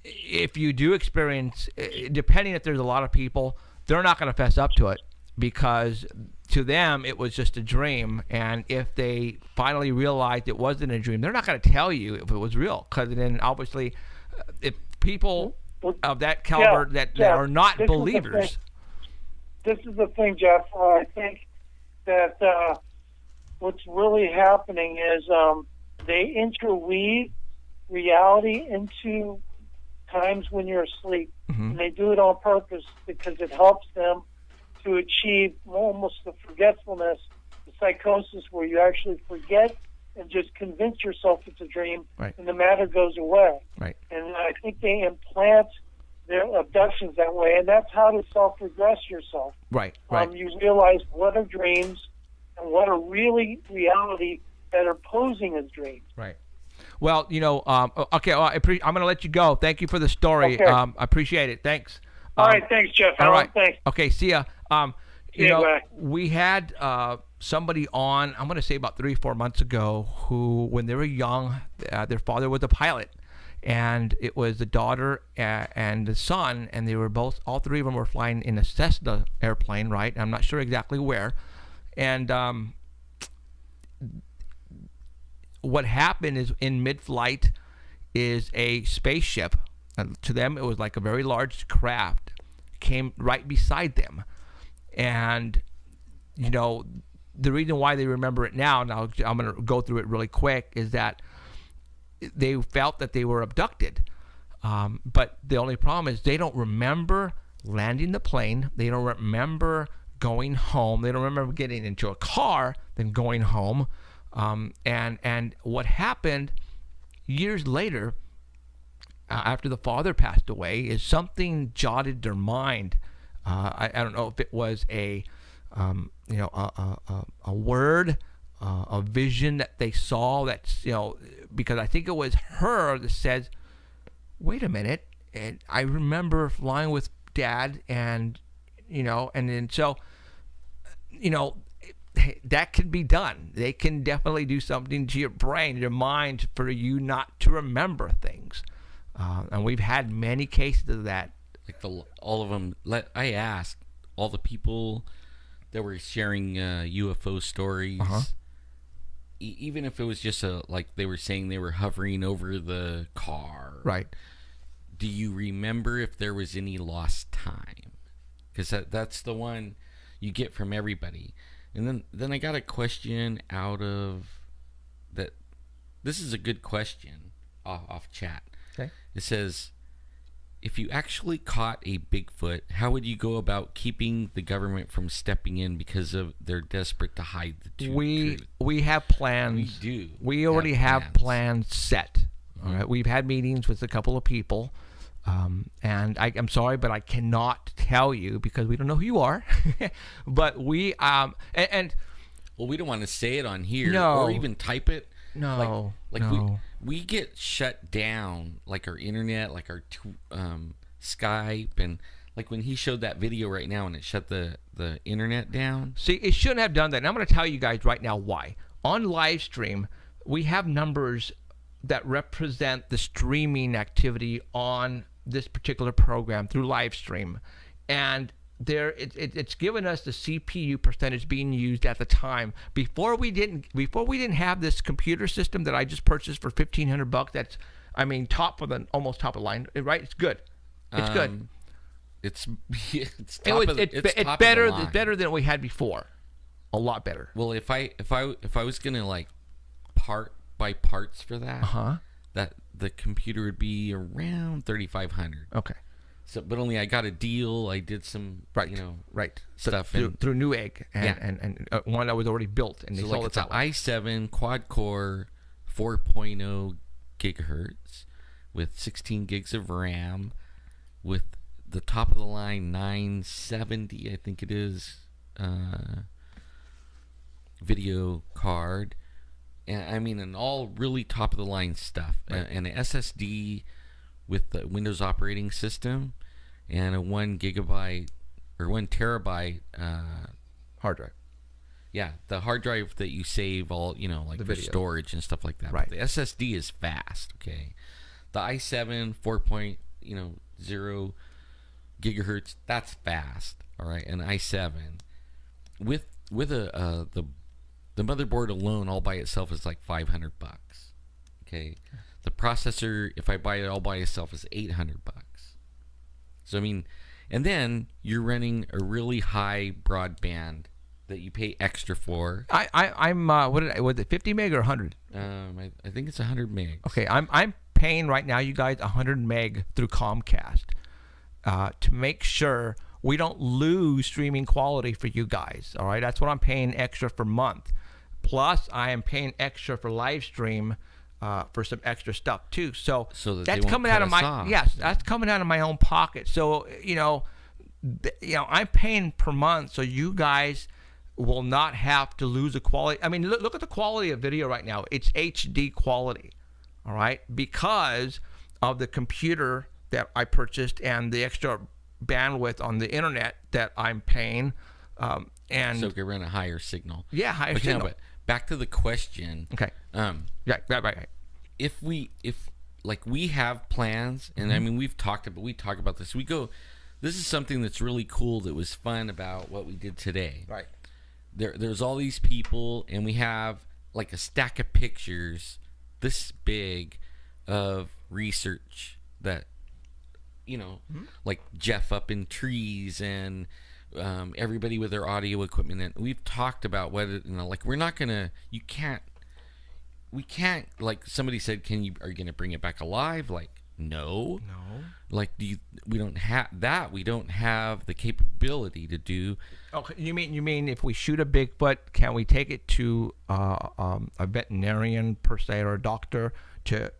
if you do experience, depending if there's a lot of people, they're not going to fess up to it because to them it was just a dream. And if they finally realized it wasn't a dream, they're not going to tell you if it was real. Because then obviously if people of that caliber that are not believers... This is the thing, Jeff. I think that what's really happening is they interweave reality into times when you're asleep. Mm-hmm. And they do it on purpose because it helps them to achieve almost the forgetfulness, the psychosis where you actually forget and just convince yourself it's a dream, and the matter goes away. Right. And I think they implant their abductions that way, and that's how to self-regress yourself. Right. You realize what are dreams and what are really reality that are posing as dreams. Right. Well, you know, okay, I'm going to let you go. Thank you for the story. Okay. I appreciate it. Thanks. All right, thanks, Jeff. All right. Thanks. Okay, see ya. You Yeah, know, bye. we had somebody on, I'm going to say about 3 or 4 months ago, who, when they were young, their father was a pilot. And it was the daughter and the son, and they were both, all 3 of them were flying in a Cessna airplane, right? I'm not sure exactly where. And what happened is in mid-flight is a spaceship. To them, it was like a very large craft, came right beside them. And you know, the reason why they remember it now, I'm going to go through it really quick, is that they felt that they were abducted. But the only problem is they don't remember landing the plane. They don't remember going home. They don't remember getting into a car, then going home. And what happened years later, after the father passed away, is something jotted their mind. I don't know if it was a word, a vision that they saw. That's, you know, because I think it was her that says, "Wait a minute, and I remember flying with Dad," and you know, and then so, you know, that can be done. They can definitely do something to your brain, your mind, for you not to remember things. And we've had many cases of that. Like all of them. I asked all the people that were sharing UFO stories, even if it was just like they were saying they were hovering over the car. Right. Do you remember if there was any lost time? Because that's the one you get from everybody. And then I got a question out of that. This is a good question off chat. Okay. It says, if you actually caught a Bigfoot, how would you go about keeping the government from stepping in because of they're desperate to hide the truth? We have plans. We do. We already have plans set. All right. We've had meetings with a couple of people. And I'm sorry, but I cannot tell you because we don't know who you are. But we well, we don't want to say it on here, no, or even type it. No, like no. we get shut down, like our internet, like our Skype, and like when he showed that video right now and it shut the internet down. See, it shouldn't have done that. And I'm going to tell you guys right now why. On live stream, we have numbers that represent the streaming activity on this particular program through live stream, and it's given us the CPU percentage being used at the time. Before we didn't have this computer system that I just purchased for $1,500. That's, I mean, almost top of line, right? It's good. It's good. It's It's top better. Of the line. It's better than we had before. A lot better. Well, if I was gonna like buy parts for that, that the computer would be around $3,500. Okay. So, but only I got a deal. I did some, stuff through Newegg and one that was already built, and they so sold like it that way. it's an i7 quad core, 4.0 gigahertz with 16 gigs of RAM, with the top of the line 970, I think it is, video card. And I mean, and all really top of the line stuff, and an SSD with the Windows operating system, and a 1 gigabyte or 1 terabyte hard drive. Yeah, the hard drive that you save all, like for storage and stuff like that. Right. But the SSD is fast. Okay, the i7 4.0 gigahertz, that's fast. All right, and i7 with the motherboard alone all by itself is like $500. Okay. The processor, if I buy it all by itself, is $800. So I mean, and then you're running a really high broadband that you pay extra for. I'm was it 50 meg or 100? I think it's 100 megs. Okay, I'm paying right now, you guys, 100 meg through Comcast to make sure we don't lose streaming quality for you guys. All right, that's what I'm paying extra per month. Plus, I am paying extra for live stream. For some extra stuff too, so that that's coming out of my that's coming out of my own pocket. So I'm paying per month, so you guys will not have to lose the quality. I mean, look at the quality of video right now. It's HD quality, all right, because of the computer that I purchased and the extra bandwidth on the internet that I'm paying. And so it can run a higher signal. Yeah, higher signal. But back to the question. Okay. Right. If we have plans, and I mean we talk about this. This is something that's really cool, that was fun about what we did today. Right. There's all these people, and we have like a stack of pictures this big of research that like Jeff up in trees, and everybody with their audio equipment. And we've talked about whether, like, we're not gonna. We can't. Like somebody said, are you gonna bring it back alive? Like, no. Like, we don't have that. We don't have the capability to do. Okay, you mean if we shoot a Bigfoot, can we take it to a veterinarian per se or a doctor to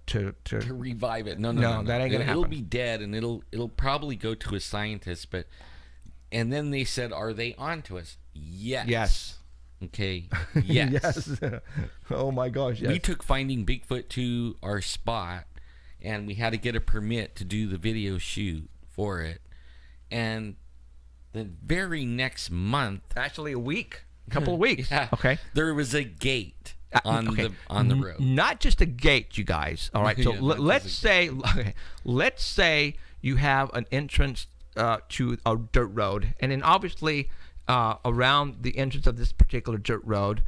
revive it? No. That ain't gonna happen. It'll be dead, and it'll probably go to a scientist. And then they said, are they onto us? Yes. Okay. Yes. Yes. Oh my gosh. Yes. We took Finding Bigfoot to our spot, and we had to get a permit to do the video shoot for it. And the very next month, actually a couple of weeks. Yeah, okay. There was a gate on the road. Not just a gate, you guys. All right. So Yeah, let's say you have an entrance to a dirt road, and then obviously around the entrance of this particular dirt road,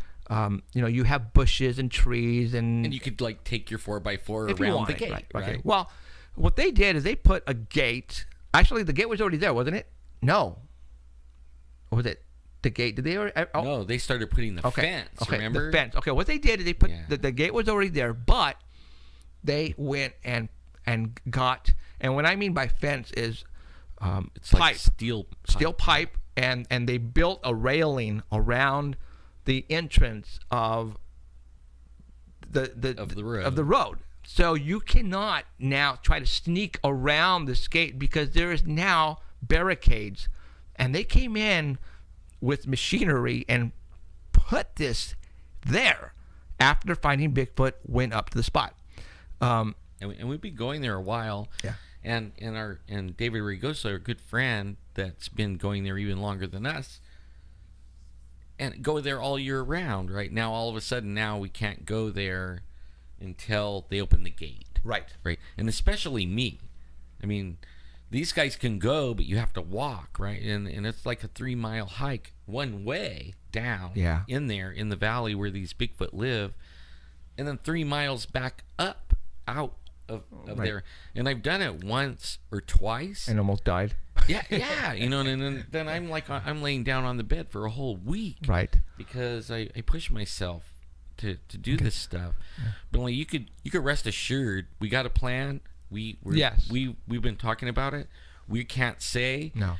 you have bushes and trees, and you could like take your 4x4 if you around want the it, gate. right? Right? Okay. Well, what they did is they put a gate. Actually, the gate was already there, wasn't it? No. Or was it the gate? Did they already? Oh. No, they started putting the fence. Okay, Remember the fence. Okay, what they did is they put Yeah. the gate was already there, but they went and got, and what I mean by fence is it's pipe, like steel pipe, and they built a railing around the entrance of the road. So you cannot now try to sneak around this gate because there is now barricades, and they came in with machinery and put this there after Finding Bigfoot went up to the spot. And we've been going there a while. Yeah. And David Rigosa, our good friend, that's been going there even longer than us, and go there all year round. Right now, all of a sudden, now we can't go there until they open the gate. Right. And especially me. I mean, these guys can go, but you have to walk, right? And it's like a 3-mile hike one way down. Yeah. In there in the valley where these Bigfoot live, and then 3 miles back up out of Right. there. And I've done it once or twice. And almost died. Yeah. And then I'm like, I'm laying down on the bed for a whole week. Right. Because I push myself to do this stuff. Yeah. But like, you could rest assured, we got a plan. We've been talking about it. We can't say. No.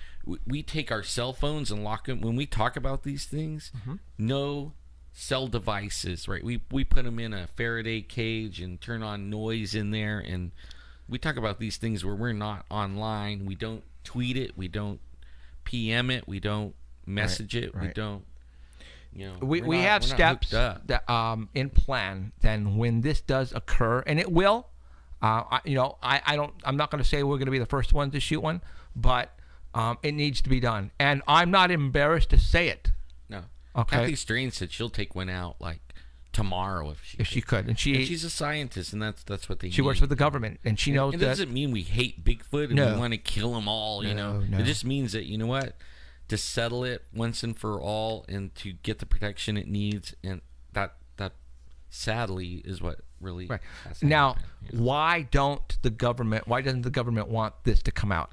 We take our cell phones and lock them when we talk about these things. Mm-hmm. No cell devices, right? We put them in a Faraday cage and turn on noise in there, and we talk about these things where we're not online. We don't tweet it. We don't PM it. We don't message it. Right. We don't. We have steps that in plan. Then when this does occur, and it will, I'm not going to say we're going to be the first ones to shoot one, but it needs to be done, and I'm not embarrassed to say it. No. Okay. Kathy Strain said she'll take one out like tomorrow if she could. And she's a scientist, and that's what they. She works for the government, and she knows that. It doesn't mean we hate Bigfoot and we want to kill them all. No. It just means that to settle it once and for all, and to get the protection it needs, and that sadly is what really. Right. Has to now, happen, why doesn't the government want this to come out?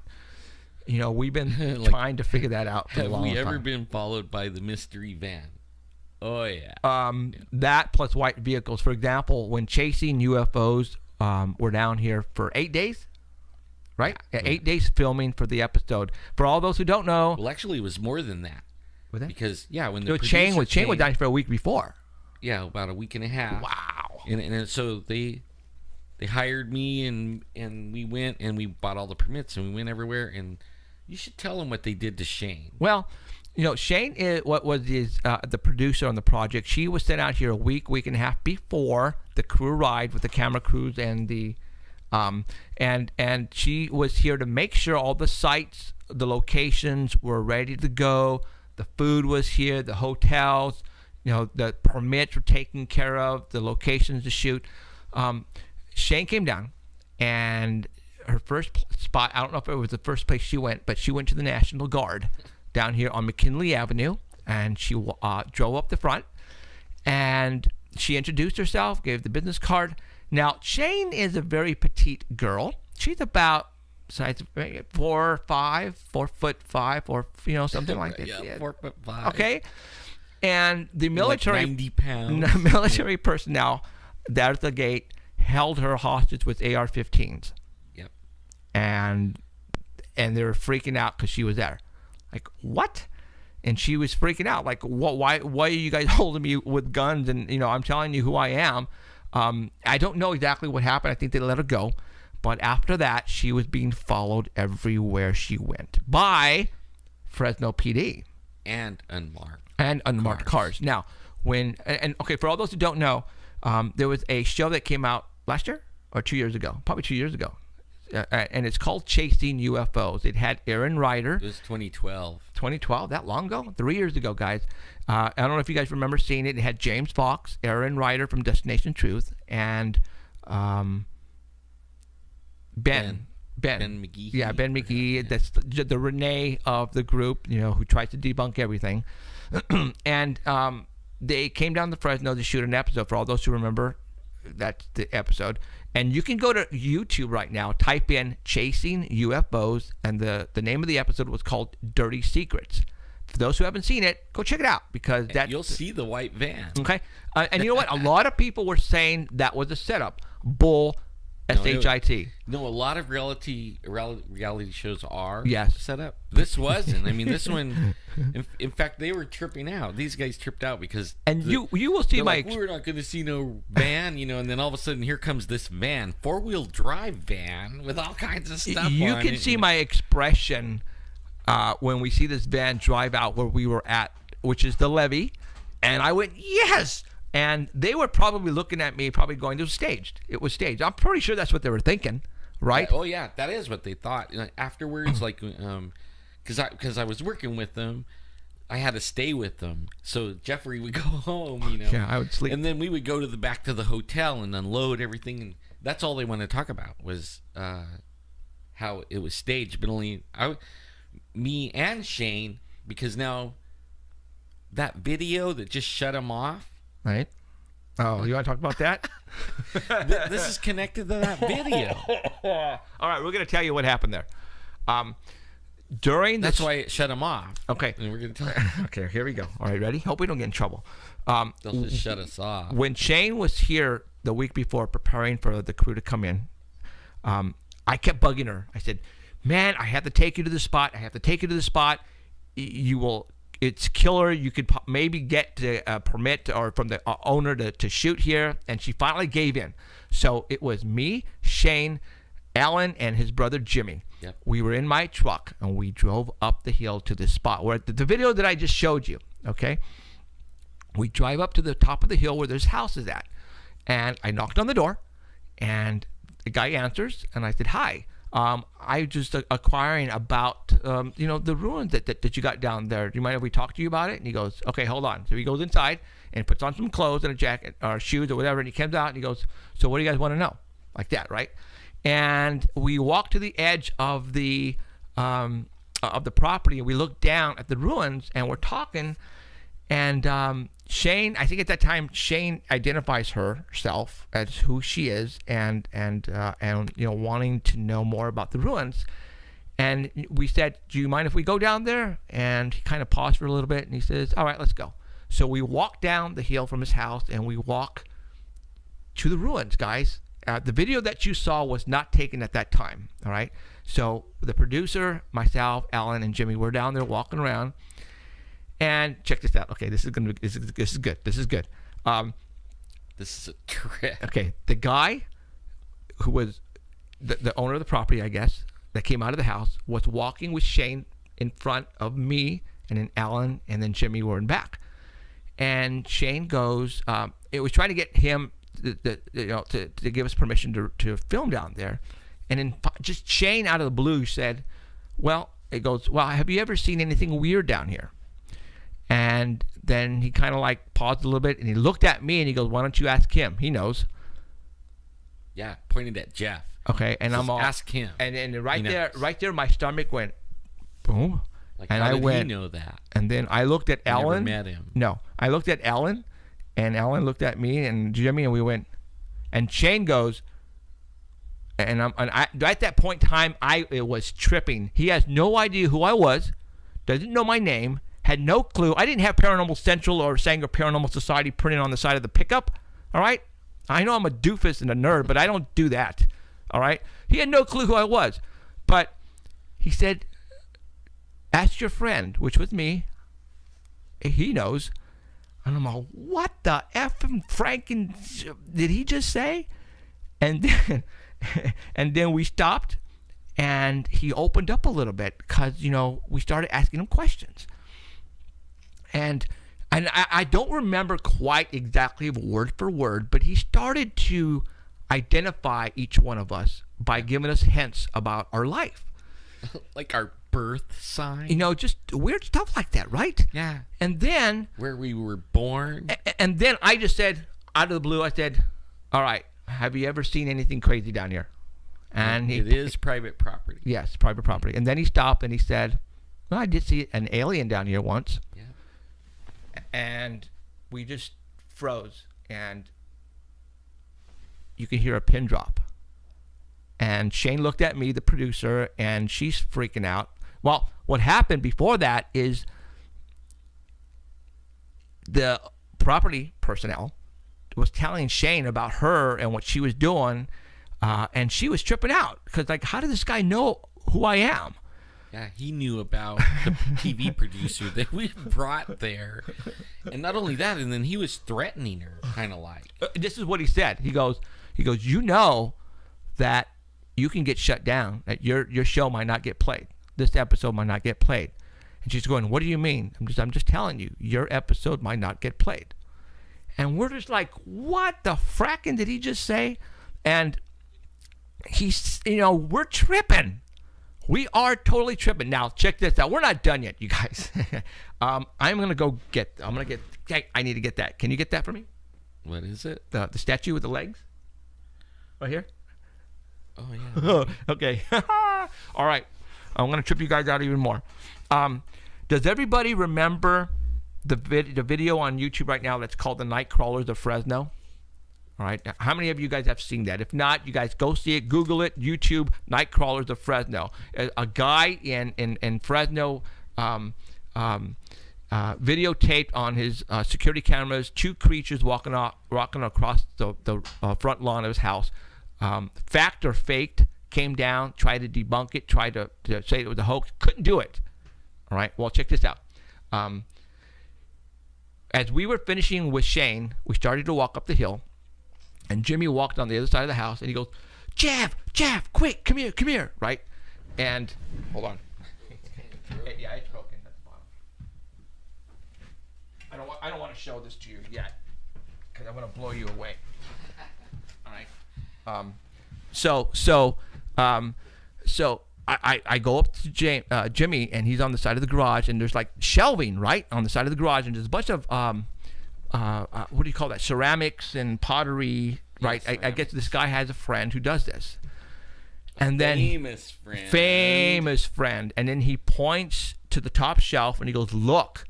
We've been trying to figure that out for a long time. Have we ever been followed by the mystery van? Oh, yeah. That plus white vehicles. For example, when chasing UFOs, were down here for 8 days, right? Yeah, 8 days filming for the episode. For all those who don't know. Well, actually, it was more than that. Was it? Because, when the Shane was down here for a week before. Yeah, about a week and a half. Wow. And so they hired me, and we went, and we bought all the permits, and we went everywhere, and you should tell them what they did to Shane. Well, Shane is the producer on the project. She was sent out here a week and a half before the crew arrived with the camera crews and the and she was here to make sure all the sites, the locations were ready to go. The food was here, the hotels, the permits were taken care of, the locations to shoot. Shane came down, and her first spot, I don't know if it was the first place she went, but she went to the National Guard down here on McKinley Avenue, and she drove up the front, and she introduced herself, gave the business card. Now, Shane is a very petite girl. She's about size 4'5", 4'5", or something like that. Yeah, 4'5". Okay, and the military, like 90 pounds. military personnel there at the gate held her hostage with AR-15s. Yep. And they were freaking out because she was there. Like, what? And she was freaking out. Like, what? Why are you guys holding me with guns? And I'm telling you who I am. I don't know exactly what happened. I think they let her go. But after that, she was being followed everywhere she went by Fresno PD. And unmarked. And unmarked cars. Now, okay, for all those who don't know, there was a show that came out last year or 2 years ago, probably 2 years ago, and it's called Chasing UFOs. It had Aaron Ryder. It was 2012. 2012, that long ago? 3 years ago, guys. I don't know if you guys remember seeing it. It had James Fox, Aaron Ryder from Destination Truth, and Ben McGee. Yeah, Ben McGee. That's the Renee of the group, who tries to debunk everything. And they came down to Fresno to shoot an episode. For all those who remember, that's the episode. And you can go to YouTube right now, type in Chasing UFOs, and the name of the episode was called Dirty Secrets. For those who haven't seen it, go check it out, because you'll see the white van. Okay. And you know what? A lot of people were saying that was a setup. Bull. SHIT. No, a lot of reality shows are Yes. set up. This wasn't. I mean, this one, in fact, they were tripping out. These guys tripped out because... And you will see my... we're not going to see no van, and then all of a sudden here comes this van, four-wheel drive van with all kinds of stuff You on can it. see my expression when we see this van drive out where we were at, which is the levee, and I went, yes! And they were probably looking at me, probably going, it was staged. It was staged. I'm pretty sure that's what they were thinking, right? Oh, yeah, that is what they thought. Afterwards, because I was working with them, I had to stay with them. So Jeffrey would go home, Yeah, I would sleep. And then we would go back to the hotel and unload everything. And that's all they wanted to talk about was how it was staged. But only me and Shane, because now that video that just shut him off, right? Oh, you want to talk about that? This is connected to that video. All right, we're going to tell you what happened there. That's why it shut him off. Okay. And we're going to tell you. Okay, here we go. All right, ready? Hope we don't get in trouble. They'll just shut us off. When Shane was here the week before preparing for the crew to come in, I kept bugging her. I said, man, I have to take you to the spot. I have to take you to the spot. You will... It's killer. You could maybe get a permit or from the owner to shoot here. And she finally gave in. So it was me, Shane, Alan, and his brother Jimmy. Yep. We were in my truck, and we drove up the hill to this spot where the video that I just showed you, okay? We drive up to the top of the hill where this house is at. And I knocked on the door, and the guy answers, and I said, hi. I just acquiring about, the ruins that you got down there. Do you mind if we talk to you about it? And he goes, okay, hold on. So he goes inside and puts on some clothes and a jacket or shoes or whatever. And he comes out and he goes, so what do you guys want to know? Like that, right? And we walk to the edge of the property, and we look down at the ruins, and we're talking. And Shane, I think at that time, Shane identifies herself as who she is, and wanting to know more about the ruins. And we said, do you mind if we go down there? And he kind of paused for a little bit, and he says, all right, let's go. So we walk down the hill from his house, and we walk to the ruins, guys. The video that you saw was not taken at that time, all right? So the producer, myself, Alan, and Jimmy were down there walking around. And check this out. Okay, this is good. This is good. This is a trip. Okay, the guy who was the owner of the property, I guess, that came out of the house, was walking with Shane in front of me, and then Alan, and then Jimmy were in back. And Shane goes, it was trying to get him to give us permission to film down there. And then just Shane out of the blue said, well, have you ever seen anything weird down here? And then he kind of paused a little bit, and he looked at me, and he goes, why don't you ask him? He knows. Yeah, pointed at Jeff. Okay, and I'm all, ask him. And right there, my stomach went boom. And how I did went, he know that? And then I looked at Alan. Never met him. No, I looked at Alan, and Alan looked at me and Jimmy, and we went. And Shane goes, And at that point in time, it was tripping. He has no idea who I was, doesn't know my name, had no clue. I didn't have Paranormal Central or Sanger Paranormal Society printed on the side of the pickup. All right? I know I'm a doofus and a nerd, but I don't do that. All right? He had no clue who I was. But he said, ask your friend, which was me. He knows. And I'm like, what the effing Franken did he just say? And then we stopped, and he opened up a little bit because, we started asking him questions. And I don't remember quite exactly word for word, but he started to identify each one of us by giving us hints about our life. Like our birth sign? Just weird stuff like that, right? Yeah. And then... where we were born. And then I just said, out of the blue, I said, all right, have you ever seen anything crazy down here? And it is private property. Yes, private property. And then he stopped and he said, well, I did see an alien down here once. Yeah. And we just froze. And you could hear a pin drop. And Shane looked at me, the producer, and she's freaking out. Well, what happened before that is the property personnel was telling Shane about her and what she was doing, and she was tripping out because, like, how did this guy know who I am? Yeah, he knew about the TV producer that we brought there, and not only that, and then he was threatening her, kind of like. This is what he said. He goes, you know that you can get shut down, that your show might not get played. This episode might not get played. And she's going, what do you mean? I'm just telling you, your episode might not get played. And we're just like, what the fracking did he just say? And he's, we're tripping. We are totally tripping. Now, check this out. We're not done yet, you guys. I need to get that. Can you get that for me? What is it? The statue with the legs? Right here? Oh, yeah. Okay. All right. I'm going to trip you guys out even more. Does everybody remember the video on YouTube right now that's called The Night Crawlers of Fresno? All right. How many of you guys have seen that? If not, you guys go see it. Google it. YouTube, Night Crawlers of Fresno. A guy in Fresno videotaped on his security cameras 2 creatures walking across the front lawn of his house. Fact or faked, came down, tried to debunk it, tried to say it was a hoax. Couldn't do it. All right. Well, check this out. As we were finishing with Shane, we started to walk up the hill. And Jimmy walked on the other side of the house, and he goes, Jeff, quick, come here, right? And, hold on. Yeah, it's broken at the bottom. I don't want to show this to you yet, because I'm going to blow you away. All right. So I go up to Jimmy, and he's on the side of the garage, and there's like shelving right on the side of the garage, and there's a bunch of what do you call that? Ceramics and pottery, right? Yes, I guess this guy has a friend who does this. And then famous friend. And then he points to the top shelf and he goes, look.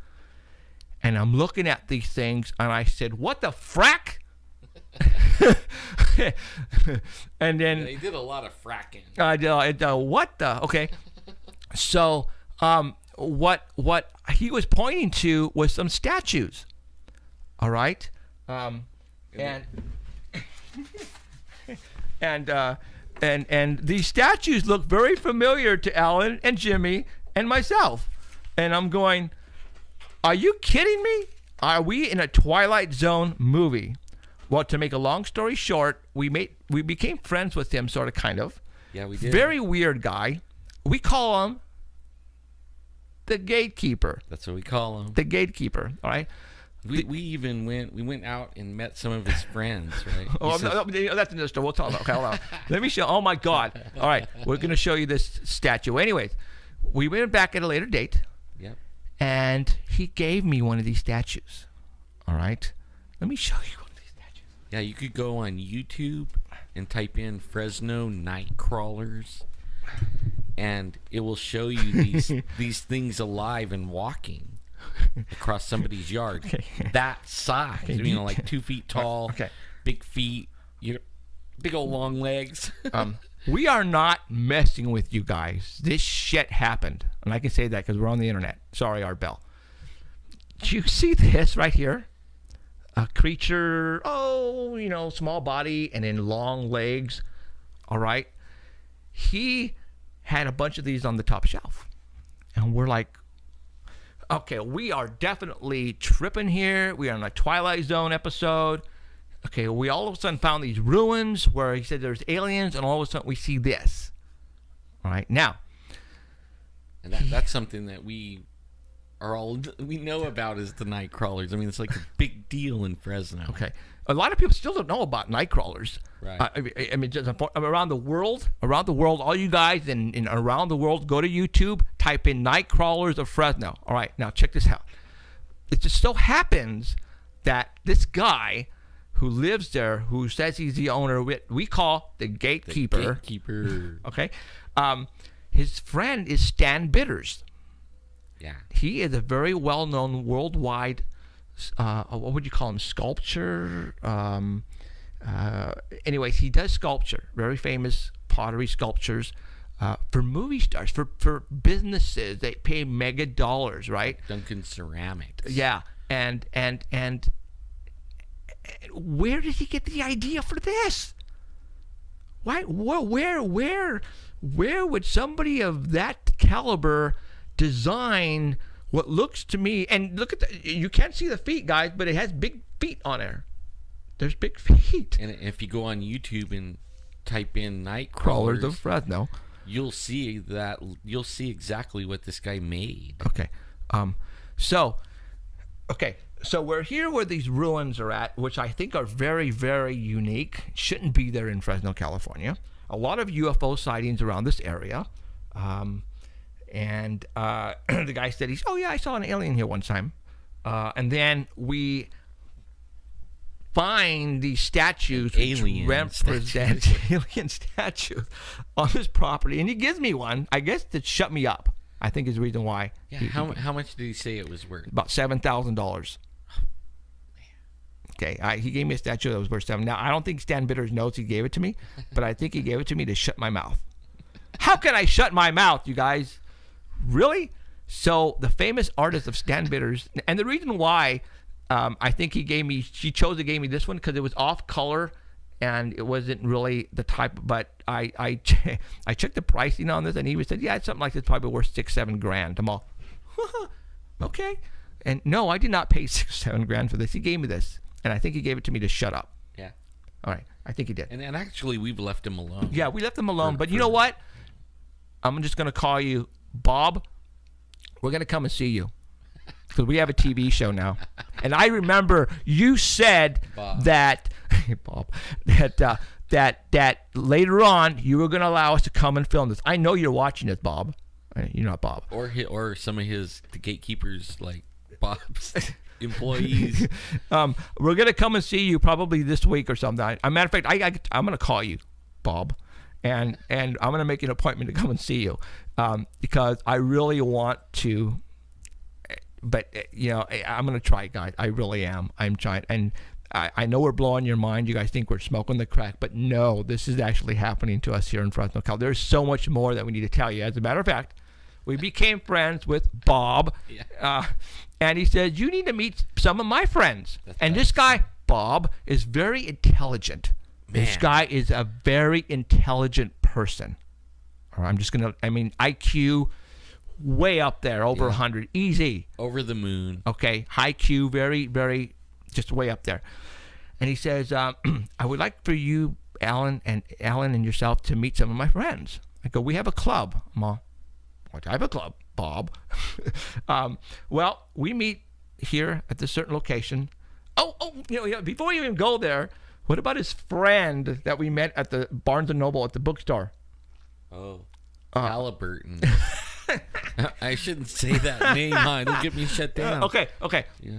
And I'm looking at these things and I said, what the frack? And then they did a lot of fracking. What the? Okay. So what he was pointing to was some statues. All right, and these statues look very familiar to Alan and Jimmy and myself, and I'm going, are you kidding me? Are we in a Twilight Zone movie? Well, to make a long story short, we became friends with him, sort of, kind of. Yeah, we did. Very weird guy. We call him the gatekeeper. That's what we call him. The gatekeeper. All right. We went out and met some of his friends, right? Oh, that's another story. We'll talk about. Okay, hold on. Let me show. Oh my God! All right, we're gonna show you this statue. Anyways, we went back at a later date. Yep. And he gave me one of these statues. All right, let me show you one of these statues. Yeah, you could go on YouTube and type in Fresno Night Crawlers, and it will show you these things alive and walking across somebody's yard. Okay. That size, like 2 feet tall. Okay. Big feet, big old long legs. We are not messing with you guys. This shit happened. And I can say that because we're on the internet. Sorry, Art Bell. Do you see this right here? A creature, small body and then long legs. All right. He had a bunch of these on the top shelf. And we're like, okay, we are definitely tripping here. We are in a Twilight Zone episode. Okay, we all of a sudden found these ruins where he said there's aliens, and all of a sudden we see this. All right, now. And that's something that we know about is the night crawlers. I mean, it's like a big deal in Fresno. Okay, a lot of people still don't know about night crawlers. Right. I mean, just around the world, all you guys in around the world, go to YouTube, type in night crawlers of Fresno. All right, now check this out. It just so happens that this guy who lives there, who says he's the owner, we call the gatekeeper. The gatekeeper. Okay. His friend is Stan Bitters. Yeah. He is a very well-known worldwide, what would you call him, sculpture? Anyways, he does sculpture, very famous pottery sculptures for movie stars, for businesses. They pay mega dollars, right? Duncan Ceramics. Yeah. And where did he get the idea for this? Why? Where would somebody of that caliber design what looks to me? And look at you can't see the feet, guys, but it has big feet on there. There's big feet. And if you go on YouTube and type in night Crawlers crawlers of Fresno, you'll see exactly what this guy made. Okay. So we're here where these ruins are at, which I think are very, very unique. Shouldn't be there in Fresno, California. A lot of UFO sightings around this area. And the guy said, I saw an alien here one time. And then we find these statues which represent alien statues on this property. And he gives me one, I guess, to shut me up. I think is the reason why. Yeah, how much did he say it was worth? About $7,000. Okay, he gave me a statue that was worth $7,000. Now, I don't think Stan Bitters knows he gave it to me, but I think he gave it to me to shut my mouth. How can I shut my mouth, you guys? Really? So the famous artist of Stan Bitters, and the reason why I think she chose to give me this one because it was off color and it wasn't really the type, but I checked the pricing on this and he said, yeah, it's something like this, probably worth $6-7 grand. I'm all, okay. And no, I did not pay $6-7 grand for this. He gave me this. And I think he gave it to me to shut up. Yeah. All right. I think he did. And actually, we've left him alone. Yeah, we left him alone. But you know what? I'm just going to call you Bob. We're going to come and see you. Because we have a TV show now. And I remember you said that, Bob, that later on you were going to allow us to come and film this. I know you're watching this, Bob. You're not Bob. Or some of the gatekeepers, like Bob's employees. We're gonna come and see you probably this week or something. As a matter of fact, I'm gonna call you, Bob, and I'm gonna make an appointment to come and see you because I really want to. But I'm gonna try, guys. I really am. I'm trying, and I know we're blowing your mind. You guys think we're smoking the crack, but no, this is actually happening to us here in Fresno, Cal. There's so much more that we need to tell you. As a matter of fact, we became friends with Bob, and he said, you need to meet some of my friends. This guy, Bob, is very intelligent. Man. This guy is a very intelligent person. I'm just going to, IQ way up there, over 100, easy. Over the moon. Okay, high Q, very, very, just way up there. And he says, I would like for you, Alan and yourself, to meet some of my friends. I go, we have a club, Ma. What type of club, Bob? Well, we meet here at this certain location. Before you even go there, what about his friend that we met at the Barnes & Noble at the bookstore? Oh, Halliburton. I shouldn't say that name, huh? It'll get me shut down. Okay. Yeah.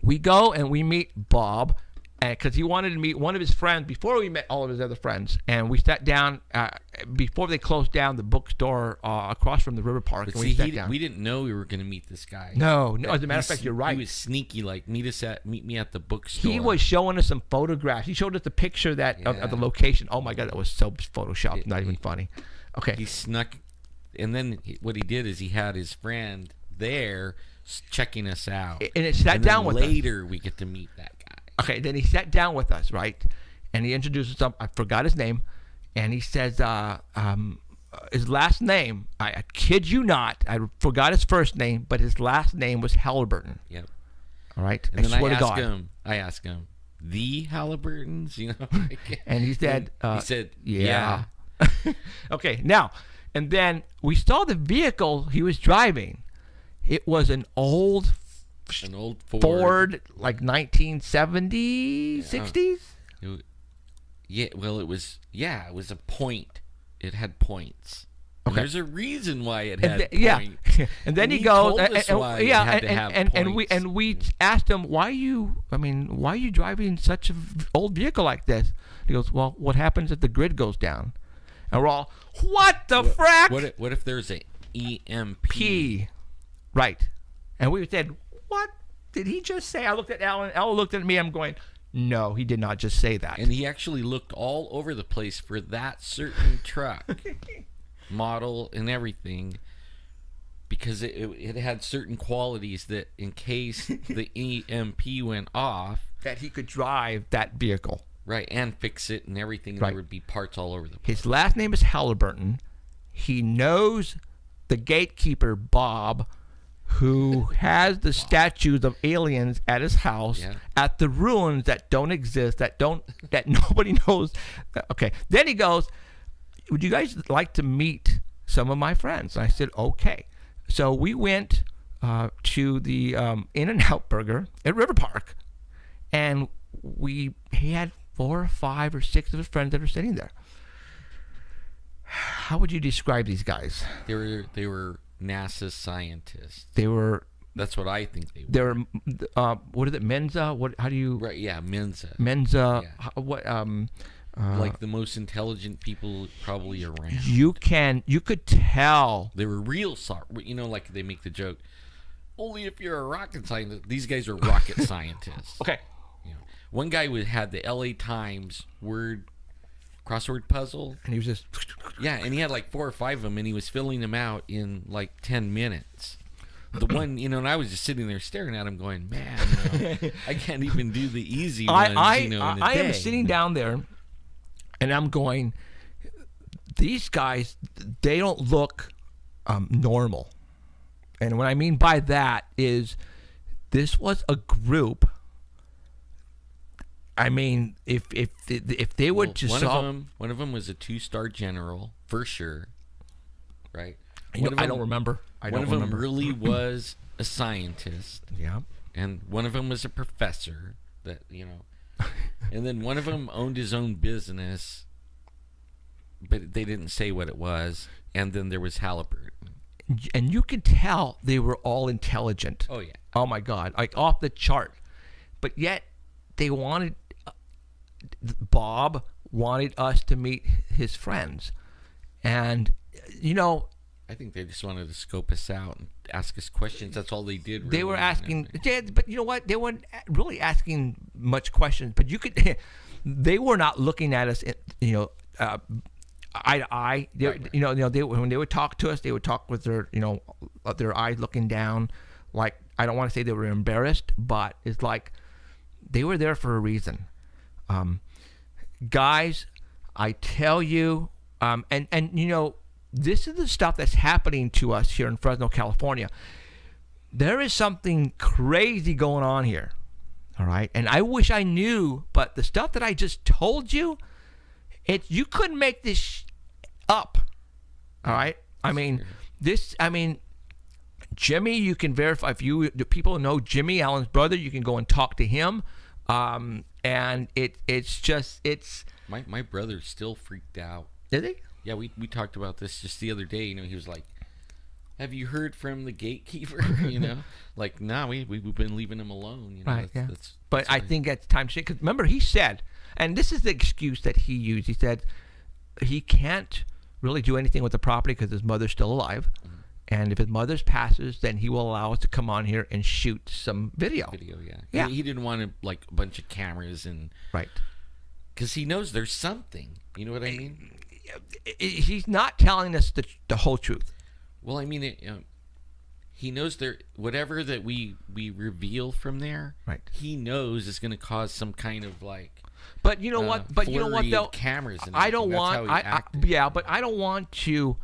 We go and we meet Bob. because he wanted to meet one of his friends before we met all of his other friends. And we sat down before they closed down the bookstore across from the river park. But and see, we sat down. we didn't know we were going to meet this guy. No. As a matter of fact, you're right. He was sneaky, like meet me at the bookstore. He was showing us some photographs. He showed us the picture of the location. Oh my God, that was so photoshopped. Not even funny. Okay. He snuck, and then what he did is he had his friend there checking us out. And it sat down with us. Later, we get to meet that guy. Okay, then he sat down with us, right? And he introduced himself. I forgot his name. And he says his last name, I kid you not, I forgot his first name, but his last name was Halliburton. Yep. All right? And then swear to God. I asked him, the Halliburtons? You know? And he said, yeah. Okay, now, and then we saw the vehicle he was driving. It was an old Ford, like 1970s, 60s? It was a point. It had points. Okay. There's a reason why it had points. And then he goes, and we asked him, why are you driving such an old vehicle like this? He goes, well, what happens if the grid goes down? And we're all, what the frack? What if there's an EMP? Right. And we said, what did he just say? I looked at Alan. Alan looked at me. I'm going, no, he did not just say that. And he actually looked all over the place for that certain truck, model, and everything, because it had certain qualities that in case the EMP went off, that he could drive that vehicle. Right, and fix it and everything. And there would be parts all over the place. His last name is Halliburton. He knows the gatekeeper, Bob, who has the statues of aliens at his house, at the ruins that don't exist, that nobody knows. Okay. Then he goes, would you guys like to meet some of my friends? And I said, okay. So we went to the In-N-Out Burger at River Park, and he had 4 or 5 or 6 of his friends that were sitting there. How would you describe these guys? They were NASA scientists. That's what I think they were. They were. What is it? Mensa? What? How do you? Right. Yeah. Mensa. Mensa. Yeah. What? Like the most intelligent people probably around. You could tell they were real. Like they make the joke. Only if you're a rocket scientist. These guys are rocket scientists. Okay. One guy had the LA Times crossword puzzle, and he was just and he had like 4 or 5 of them, and he was filling them out in like 10 minutes. The one, and I was just sitting there staring at him, going, "Man, I can't even do the easy ones." I am sitting down there, and I'm going, "These guys, they don't look normal." And what I mean by that is, this was a group. I mean, if they would just one of them was a 2-star general for sure, right? I don't remember. One of them really was a scientist. Yeah. And one of them was a professor and then one of them owned his own business, but they didn't say what it was. And then there was Halliburton. And you could tell they were all intelligent. Oh yeah. Oh my God, like off the chart. But yet they wanted. Bob wanted us to meet his friends, and I think they just wanted to scope us out and ask us questions. That's all they did. Really, they were asking, but you know what? They weren't really asking much questions. But you could, they were not looking at us, eye to eye. When they would talk to us, they would talk with their eyes looking down. Like, I don't want to say they were embarrassed, but it's like they were there for a reason. Guys, I tell you, this is the stuff that's happening to us here in Fresno, California. There is something crazy going on here. All right. And I wish I knew, but the stuff that I just told you, you couldn't make this up. All right. Jimmy, you can verify. If the people know Jimmy, Alan's brother, you can go and talk to him. And it's my brother's still freaked out. Did he? Yeah, we talked about this just the other day. He was like, have you heard from the gatekeeper? Like, nah, we've been leaving him alone. Right, yeah. That's But I think it's time to, because remember, he said, and this is the excuse that he used. He said he can't really do anything with the property because his mother's still alive. And if his mother's passes, then he will allow us to come on here and shoot some video. Yeah. He didn't want a bunch of cameras and right, because he knows there's something. You know what I mean? He's not telling us the whole truth. Well, I mean, he knows there whatever that we reveal from there. Right. He knows is going to cause some kind of like. But you know what? But you know what though? Cameras. And I don't want. But I don't want to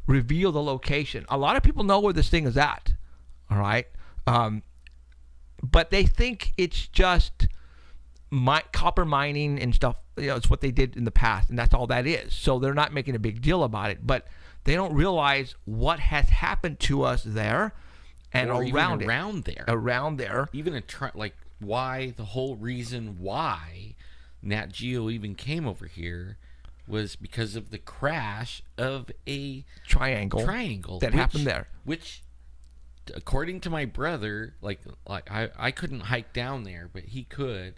reveal the location. A lot of people know where this thing is at. All right. But they think it's just copper mining and stuff. It's what they did in the past, and that's all that is. So they're not making a big deal about it. But they don't realize what has happened to us there and around there. Even like why the whole reason why Nat Geo even came over here was because of the crash of a triangle that happened there. Which, according to my brother, like I couldn't hike down there, but he could.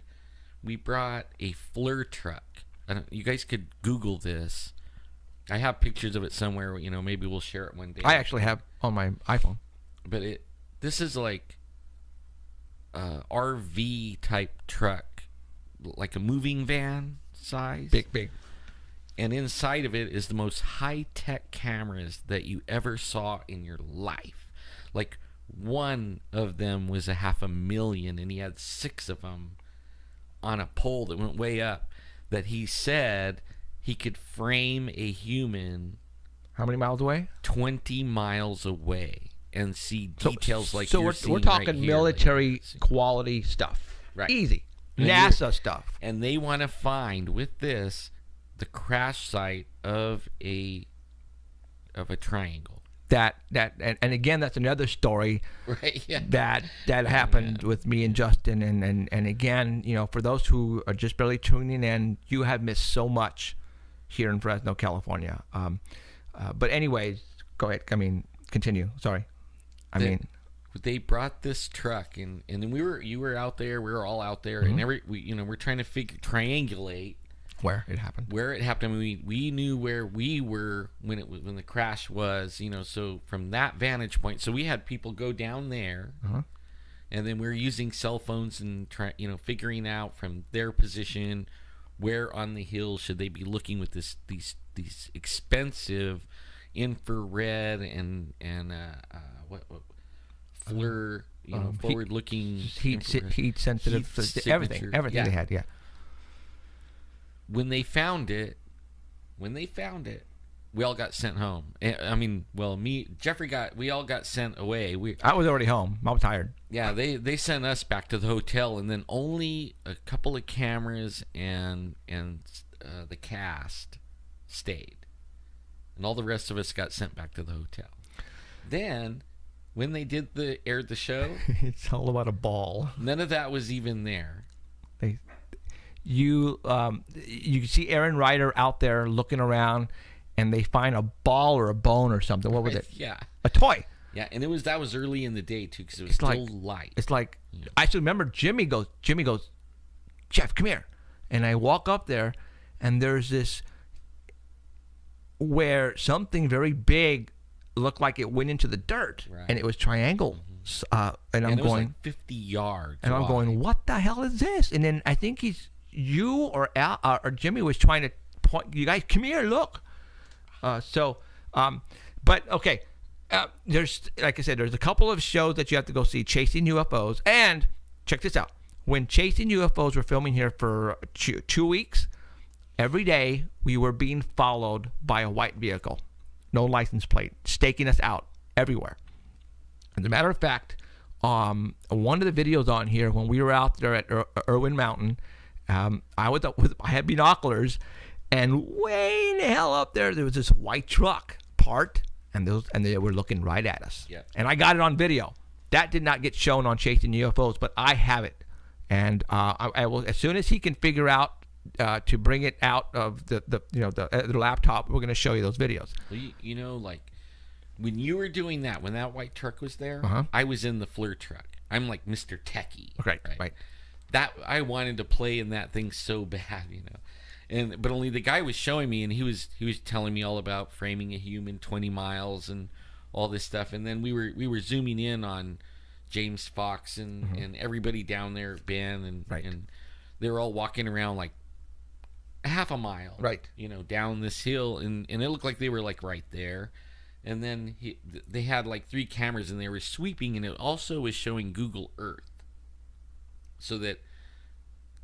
We brought a FLIR truck. You guys could Google this. I have pictures of it somewhere. Maybe we'll share it one day. I actually have on my iPhone. But this is like a RV type truck, like a moving van size. Big. And inside of it is the most high-tech cameras that you ever saw in your life. Like, one of them was $500,000, and he had 6 of them on a pole that went way up that he said he could frame a human. How many miles away? 20 miles away and see details like you're seeing. So we're talking right here, military quality stuff. Right. Easy. NASA stuff. And they want to find with this the crash site of a triangle. And again, that's another story. Right. Yeah. That happened with me and Justin, and again, for those who are just barely tuning in, you have missed so much here in Fresno, California. But anyways, go ahead. I mean, continue. Sorry. They brought this truck and then you were out there. We were all out there, and we're trying to triangulate where it happened. I mean, we knew where we were when the crash was. So from that vantage point, so we had people go down there, and then we're using cell phones and figuring out from their position where on the hill should they be looking with these expensive infrared and what FLIR, forward-looking heat sensitive, everything they had, yeah. When they found it, we all got sent home. I mean, well, Jeffrey we all got sent away. I was already home. I was tired. Yeah, they sent us back to the hotel, and then only a couple of cameras and the cast stayed, and all the rest of us got sent back to the hotel. Then, when they aired the show, it's all about a ball. None of that was even there. You see Aaron Ryder out there looking around, and they find a ball or a bone or something. What was it? Yeah, a toy. Yeah, and that was early in the day too, because it was still light. It's like I still remember Jimmy goes, Jeff, come here, and I walk up there, and there's this where something very big looked like it went into the dirt, and it was triangle. And I'm going like 50 yards, and I'm going, what the hell is this? And then I think you or Al or Jimmy was trying to point, you guys, come here, look. But okay, there's, like I said, there's a couple of shows that you have to go see. Chasing UFOs, and check this out. When Chasing UFOs were filming here for 2 weeks, every day we were being followed by a white vehicle, no license plate, staking us out everywhere. As a matter of fact, one of the videos on here, when we were out there at Irwin Mountain, I had binoculars, and way in the hell up there was this white truck parked, and they were looking right at us. Yeah. And I got it on video. That did not get shown on Chasing UFOs, but I have it, and I will, as soon as he can figure out to bring it out of the laptop, we're going to show you those videos. Well, like when you were doing that, when that white truck was there, I was in the FLIR truck. I'm like Mr. Techie. Right. That I wanted to play in that thing so bad, you know. But only the guy was showing me, and he was telling me all about framing a human 20 miles and all this stuff. And then we were zooming in on James Fox and everybody down there, Ben, and they were all walking around like half a mile, you know, down this hill, and it looked like they were like right there. And then they had like 3 cameras, and they were sweeping, and it also was showing Google Earth, so that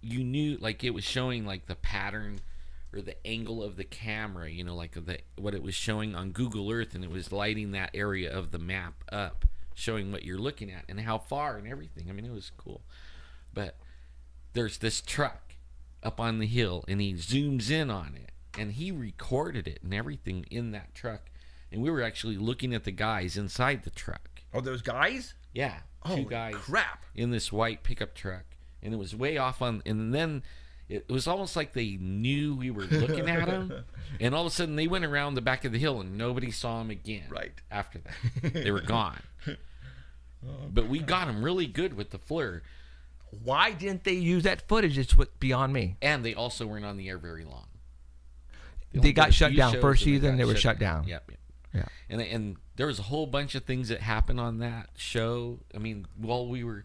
you knew, like, it was showing like the pattern or the angle of the camera, you know, like what it was showing on Google Earth, and it was lighting that area of the map up, showing what you're looking at and how far and everything. I mean, it was cool. But there's this truck up on the hill, and he zooms in on it, and he recorded it and everything in that truck. And we were actually looking at the guys inside the truck. Oh, those guys? Yeah. Oh, 2 guys. Crap. In this white pickup truck. And it was way off on, and then it was almost like they knew we were looking at them. And all of a sudden they went around the back of the hill, and nobody saw them again. Right. After that. They were gone. But we got them really good with the FLIR. Why didn't they use that footage? It's what beyond me. And they also weren't on the air very long. They got shut down. First season, they were shut down. Yep. Yeah. And there was a whole bunch of things that happened on that show. I mean, while we were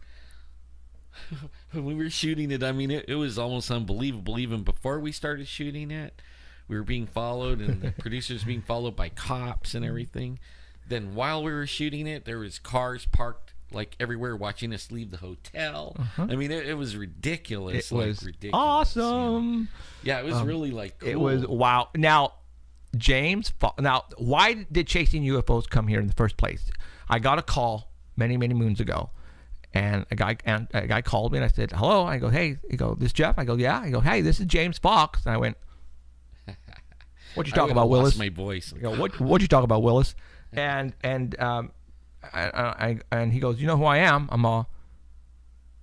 when we were shooting it, I mean, it was almost unbelievable. Even before we started shooting it, we were being followed, and the producers being followed by cops and everything. Then while we were shooting it, there was cars parked like everywhere watching us leave the hotel. I mean, it was ridiculous. It was ridiculous, awesome. You know? Yeah, it was really like cool. It was wow. Now, now, why did Chasing UFOs come here in the first place? I got a call many moons ago, and a guy called me, and I said, "Hello." I go, "Hey." He go, "This Jeff?" I go, "Yeah." I go, "Hey, this is James Fox." And I went, "What you talking about, Willis?" My voice. I go, what you talking about, Willis? And he goes, "You know who I am?" I'm all,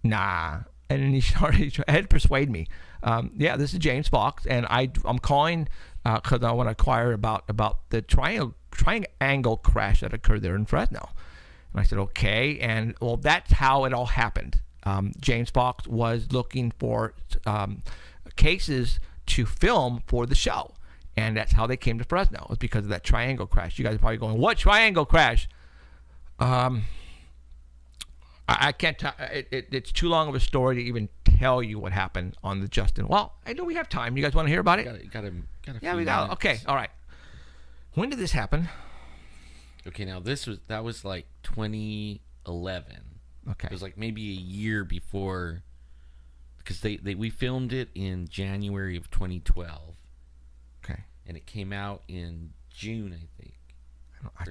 "Nah." And then he had to persuade me. Yeah, this is James Fox, and I'm calling because I want to inquire about the triangle crash that occurred there in Fresno. And I said, okay. And well, that's how it all happened. James Fox was looking for cases to film for the show, and that's how they came to Fresno. It was because of that triangle crash. You guys are probably going, "What triangle crash?" I can't. It's too long of a story to even tell you what happened on the Justin. Well, I know we have time. You guys want to hear about it? Got a yeah, we got. Okay, all right. When did this happen? Okay, now that was like 2011. Okay, it was like maybe a year before, because we filmed it in January of 2012. Okay, and it came out in June, I think.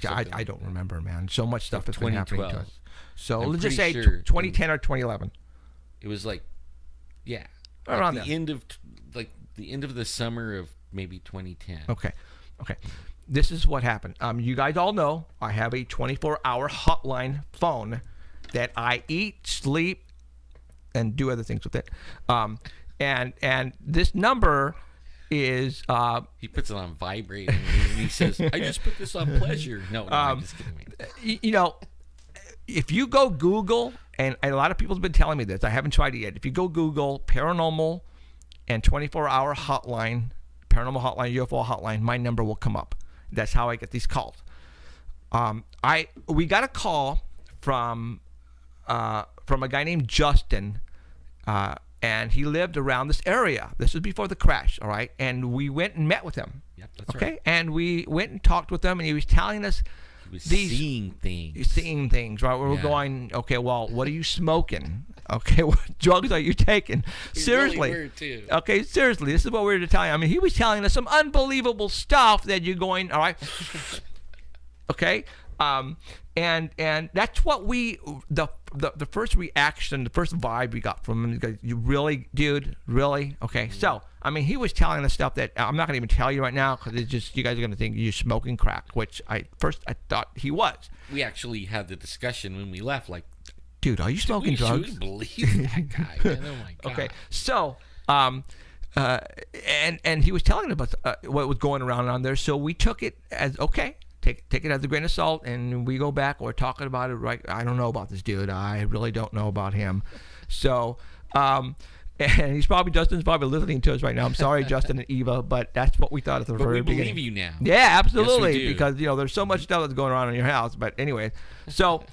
I don't remember, man. So much stuff has been happening to us. So let's just say sure 2010 or 2011. It was like, yeah, around the end of the summer of maybe 2010. Okay. This is what happened. You guys all know I have a 24-hour hotline phone that I eat, sleep, and do other things with it. And this number is he puts it on vibrate, and he says, "I just put this on pleasure." No, I'm just kidding, man. You know, if you go Google, and a lot of people have been telling me this, I haven't tried it yet. If you go Google paranormal and 24-hour hotline, paranormal hotline, UFO hotline, my number will come up. That's how I get these calls. We got a call from a guy named Justin, and he lived around this area. This was before the crash, all right? And we went and met with him. Yep, that's okay? right. And we went and talked with him, and he was telling us seeing things, right? We're going, okay, well, what are you smoking? Okay, what drugs are you taking? Seriously. Really weird too. Okay, seriously, this is what we were telling him. I mean, he was telling us some unbelievable stuff that you're going, all right? Okay? And that's what the first reaction, the first vibe we got from him. You really, dude, really? Okay. So, I mean, he was telling us stuff that I'm not gonna even tell you right now because it's just you guys are gonna think you're smoking crack, which I thought he was. We actually had the discussion when we left, like, dude, are you smoking drugs? Should we believe that guy? Man, oh my god. Okay. So, and he was telling us about what was going around there. So we took it as okay. take it as a grain of salt, and we go back. We're talking about it, right? I don't know about this dude. I really don't know about him. So, and Justin's probably listening to us right now. I'm sorry, Justin and Eva, but that's what we thought at the very beginning. But we believe you now. Yeah, absolutely, Yes, we do. because there's so much stuff that's going on in your house. But anyway, so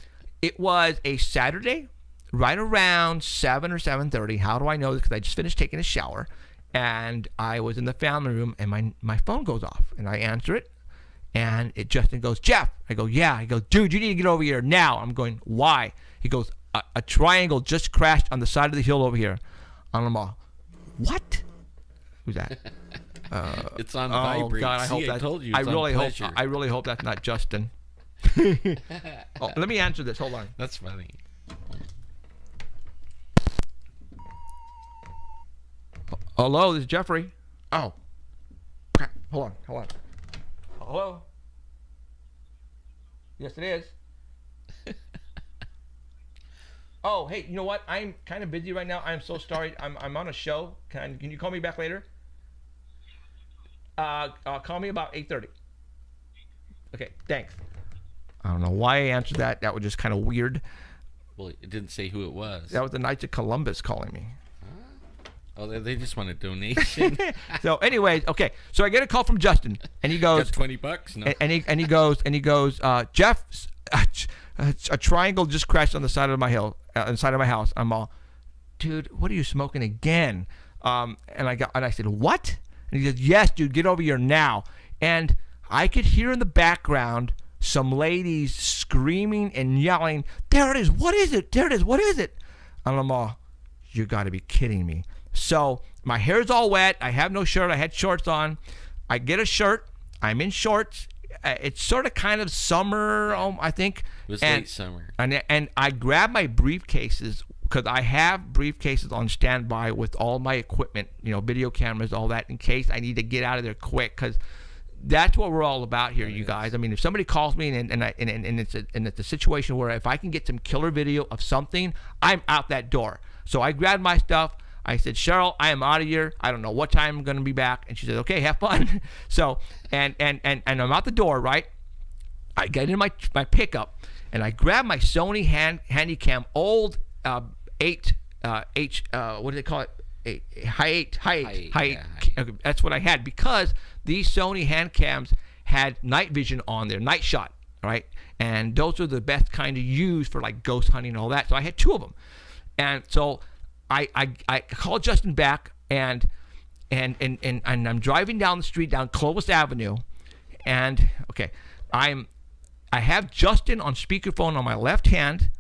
it was a Saturday, right around 7 or 7:30. How do I know this? Because I just finished taking a shower, and I was in the family room, and my phone goes off, and I answer it, and Justin goes, Jeff. I go, yeah. He goes, dude, you need to get over here now. I'm going, why? He goes, a triangle just crashed on the side of the hill over here. And I'm all, what? Who's that? It's on Oh vibrate. God, I See, hope that. I told you. I It's on really hope. pleasure. I really hope that's not Justin. Let me answer this. Hold on. That's funny. Hello, this is Jeffrey. Oh, crap. Hold on. Hello. Yes, it is. Oh, hey, you know what? I'm kind of busy right now. I'm so sorry. I'm on a show. Can you call me back later? Call me about 8:30. Okay, thanks. I don't know why I answered that. That was just kind of weird. Well, it didn't say who it was. That was the Knights of Columbus calling me. Oh, they just want a donation. So, anyways, okay. So I get a call from Justin, and he goes, Got $20? No. and he goes, Jeff, a triangle just crashed on the side of my hill, on the side of my house. I'm all, dude, what are you smoking again? And I said, what? And he says, yes, dude, get over here now. And I could hear in the background some ladies screaming and yelling, there it is, what is it? There it is, what is it? And I'm all, you got to be kidding me. So my hair's all wet. I have no shirt. I had shorts on. I get a shirt. I'm in shorts. It's sort of kind of summer, I think. It was late summer. And I grab my briefcases because I have briefcases on standby with all my equipment, video cameras, all that, in case I need to get out of there quick, because that's what we're all about here, you guys. I mean, if somebody calls me and it's a situation where if I can get some killer video of something, I'm out that door. So I grabbed my stuff. I said, Cheryl, I am out of here. I don't know what time I'm going to be back. And she said, okay, have fun. So, and I'm out the door, right? I get in my pickup, and I grab my Sony Handycam old 8 what do they call it? High 8. That's what I had, because these Sony Handcams had night vision on there, night shot, right? And those are the best kind to use for like ghost hunting and all that. So I had 2 of them, and so I called Justin back, and I'm driving down the street down Clovis Avenue, and okay, I have Justin on speakerphone on my left hand,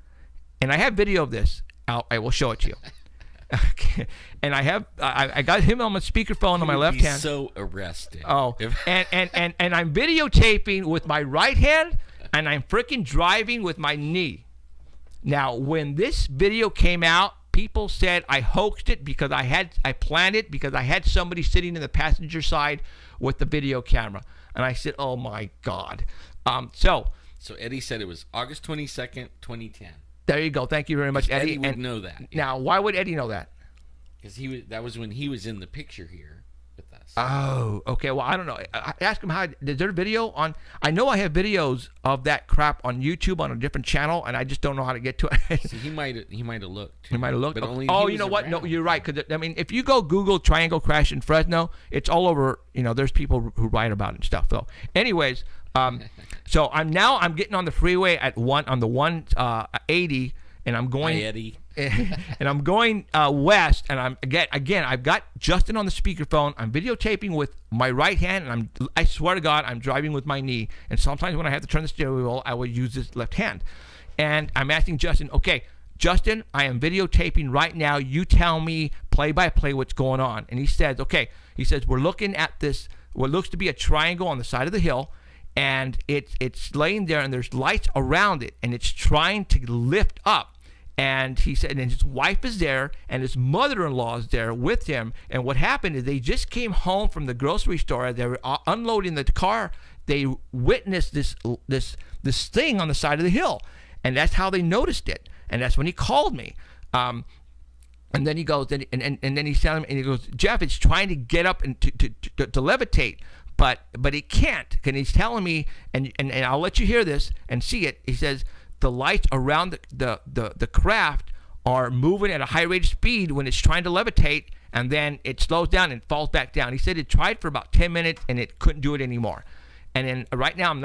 and I have video of this. I will show it to you. Okay. And I got him on my speakerphone on my left hand. So arrested. Oh, and I'm videotaping with my right hand, and I'm freaking driving with my knee. Now, when this video came out, people said I hoaxed it because I planned it because I had somebody sitting in the passenger side with the video camera, and I said, "Oh my God!" So Eddie said it was August 22nd, 2010. There you go. Thank you very much, Eddie. Eddie would know that. Now, why would Eddie know that? Because that was when he was in the picture here with us. Oh, okay. Well, I don't know. Ask him how. Is there a video on? I know I have videos of that crap on YouTube on a different channel, and I just don't know how to get to it. See, he might have looked. He might have looked. But only oh, he you know was what? No, around. you're right. Because I mean, if you go Google triangle crash in Fresno, it's all over. There's people who write about it and stuff. So, anyways, so I'm getting on the freeway at 180. And I'm going, Hi, Eddie. and I'm going west, and I'm again. I've got Justin on the speakerphone. I'm videotaping with my right hand, and I swear to God, I'm driving with my knee. And sometimes when I have to turn the steering wheel, I will use this left hand. And I'm asking Justin, okay, Justin, I am videotaping right now. You tell me play by play what's going on. And he says, okay. He says we're looking at this, what looks to be a triangle on the side of the hill. And it's laying there, and there's lights around it, and it's trying to lift up. And he said, and his wife is there, and his mother-in-law is there with him. And what happened is they just came home from the grocery store. They were unloading the car. They witnessed this thing on the side of the hill, and that's how they noticed it. And that's when he called me. And then he goes, and then he's telling me, and he goes, Jeff, it's trying to get up and to levitate. but it can't. And he's telling me, and I'll let you hear this and see it. He says the lights around the craft are moving at a high rate of speed when it's trying to levitate, and then it slows down and falls back down. He said it tried for about 10 minutes and it couldn't do it anymore. And then right now I'm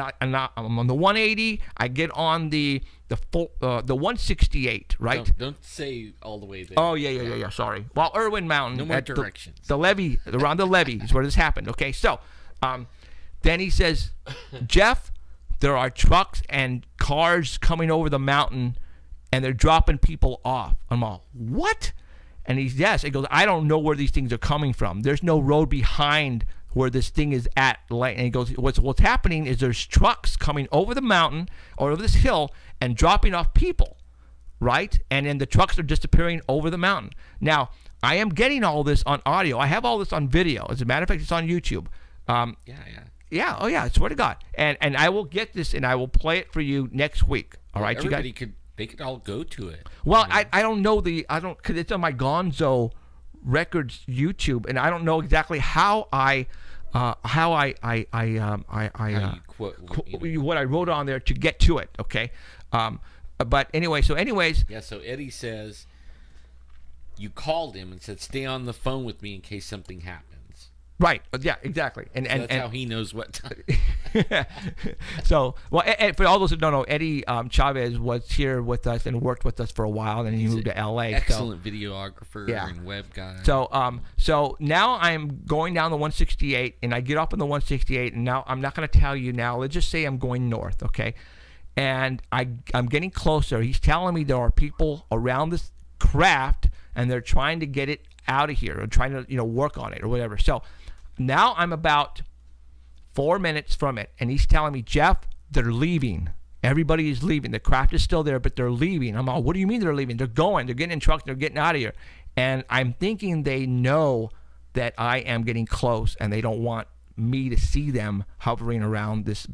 on the 180. I get on the 168, right? Don't say all the way there. Oh yeah. Sorry. Well, Irwin Mountain. No more at directions. The levee, around the levee is where this happened. Okay, so then he says, Jeff, there are trucks and cars coming over the mountain, and they're dropping people off. I'm all, what? And he goes, I don't know where these things are coming from. There's no road behind where this thing is at. And he goes, what's happening is there's trucks coming over the mountain or over this hill and dropping off people, right? And then the trucks are disappearing over the mountain. Now, I am getting all this on audio. I have all this on video. As a matter of fact, it's on YouTube. Yeah. Oh yeah. I swear to God. And I will get this and I will play it for you next week. All right, you guys. They could all go to it. Well, I don't know because it's on my Gonzo Records YouTube, and I don't know exactly how what I wrote on there to get to it. Okay, but anyway, yeah. So Eddie says you called him and said, "Stay on the phone with me in case something happens." Right. Yeah. Exactly. And that's how he knows what time. So, well, and for all those who don't know, Eddie Chavez was here with us and worked with us for a while, and he moved to L.A. Excellent videographer and web guy. So now I'm going down the 168, and I get up on the 168, and now I'm not going to tell you now. Let's just say I'm going north, okay? And I'm getting closer. He's telling me there are people around this craft, and they're trying to get it out of here or trying to work on it or whatever. So now I'm about 4 minutes from it, and he's telling me, Jeff, they're leaving. Everybody is leaving. The craft is still there, but they're leaving. I'm all, what do you mean they're leaving? They're going. They're getting in trucks. They're getting out of here. And I'm thinking they know that I am getting close, and they don't want me to see them hovering around this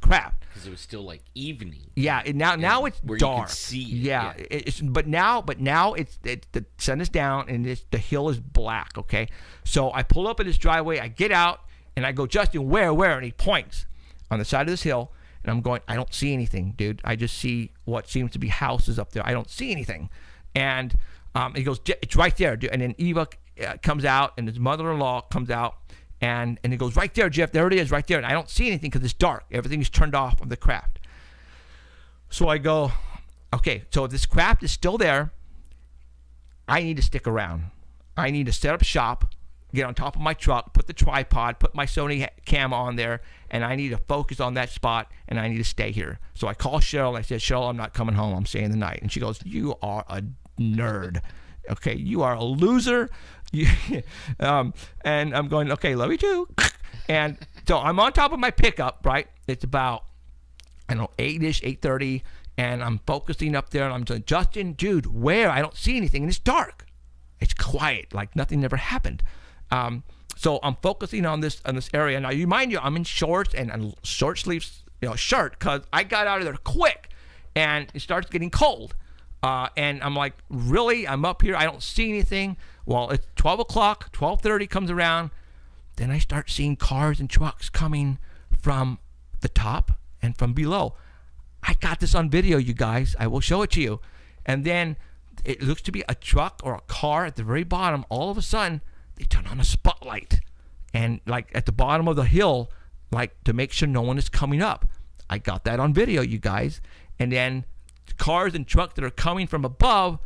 craft. Because it was still like evening. Yeah. Now it's where dark. You could see it. Yeah. But now the sun is down and the hill is black. Okay. So I pull up in his driveway. I get out and I go, Justin, where? And he points on the side of this hill, and I'm going, I don't see anything, dude. I just see what seems to be houses up there. I don't see anything. And he goes, it's right there, dude. And then Eva comes out, and his mother-in-law comes out. And he goes, right there, Jeff, there it is, right there. And I don't see anything because it's dark. Everything is turned off on the craft. So I go, okay, so if this craft is still there, I need to stick around. I need to set up shop, get on top of my truck, put the tripod, put my Sony cam on there, and I need to focus on that spot, and I need to stay here. So I call Cheryl, and I said, Cheryl, I'm not coming home. I'm staying the night. And she goes, you are a nerd. Okay, you are a loser. And I'm going, okay, love you too. And so I'm on top of my pickup, right? It's about, 8-ish, 8:30, and I'm focusing up there, and I'm saying, Justin, dude, where? I don't see anything, and it's dark. It's quiet, like nothing ever happened. So I'm focusing on this area. Now, you mind you, I'm in shorts and short sleeves, shirt, because I got out of there quick, and it starts getting cold. And I'm like, really? I'm up here. I don't see anything. Well, it's 12 o'clock, 12:30 comes around. Then I start seeing cars and trucks coming from the top and from below. I got this on video, you guys. I will show it to you. And then it looks to be a truck or a car at the very bottom. All of a sudden, they turn on a spotlight. And like at the bottom of the hill, like to make sure no one is coming up. I got that on video, you guys. And then cars and trucks that are coming from above,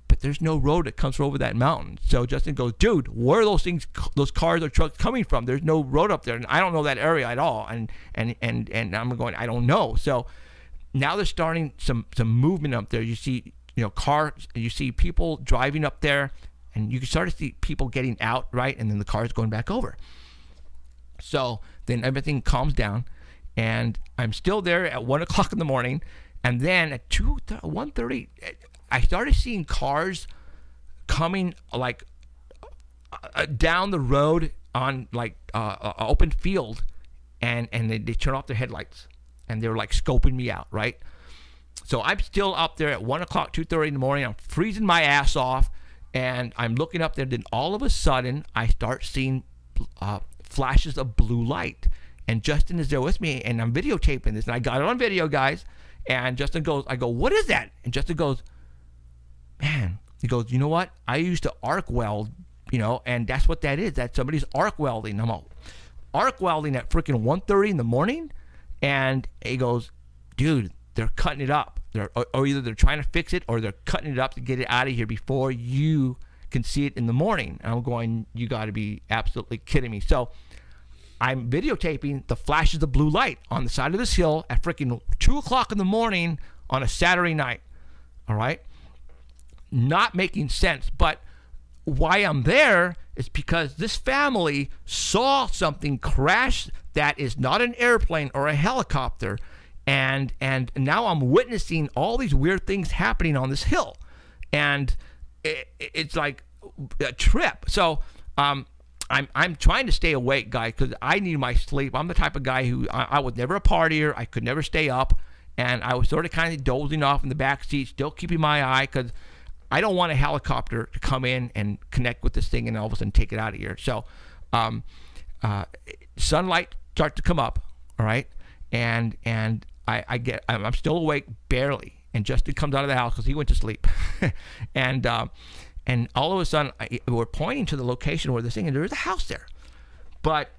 but there's no road that comes over that mountain. So Justin goes, dude, where are those cars or trucks coming from? There's no road up there, and I don't know that area at all. And I'm going, I don't know. So now they're starting some movement up there. You see, cars. You see people driving up there, and you can start to see people getting out, right, and then the cars going back over. So then everything calms down, and I'm still there at 1 o'clock in the morning. And then at 1:30, I started seeing cars coming like down the road on like an open field, and they turn off their headlights, and they're like scoping me out, right? So I'm still up there at 1 o'clock, 2:30 in the morning. I'm freezing my ass off, and I'm looking up there. Then all of a sudden, I start seeing flashes of blue light. And Justin is there with me, and I'm videotaping this, and I got it on video, guys. And Justin goes, I go, what is that? And Justin goes, man, he goes, you know what? I used to arc weld, and that's what that is. That's somebody's arc welding. I'm all, arc welding at freaking 1:30 in the morning? And he goes, dude, they're cutting it up. Or either they're trying to fix it or they're cutting it up to get it out of here before you can see it in the morning. And I'm going, you got to be absolutely kidding me. So I'm videotaping the flashes of blue light on the side of this hill at freaking 2 o'clock in the morning on a Saturday night. All right? Not making sense. But why I'm there is because this family saw something crash that is not an airplane or a helicopter. And now I'm witnessing all these weird things happening on this hill. And it's like a trip. So I'm trying to stay awake, guys, because I need my sleep. I'm the type of guy who I was never a partier. I could never stay up. And I was sort of kind of dozing off in the back seat, still keeping my eye, because I don't want a helicopter to come in and connect with this thing and all of a sudden take it out of here. So sunlight starts to come up, all right? And I'm still awake barely, and Justin comes out of the house because he went to sleep, and all of a sudden we're pointing to the location where this thing, and there is a house there, but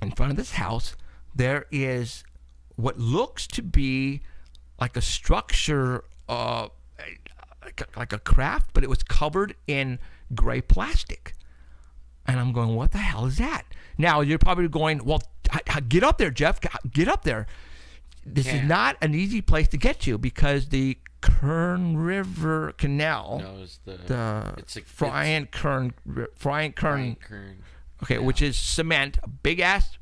in front of this house there is what looks to be like a structure, like a craft, but it was covered in gray plastic, and I'm going, what the hell is that? Now you're probably going, well, get up there, Jeff, get up there. This is not an easy place to get to because the Kern River Canal, it's Bryant Kern, okay, which is cement, a big ass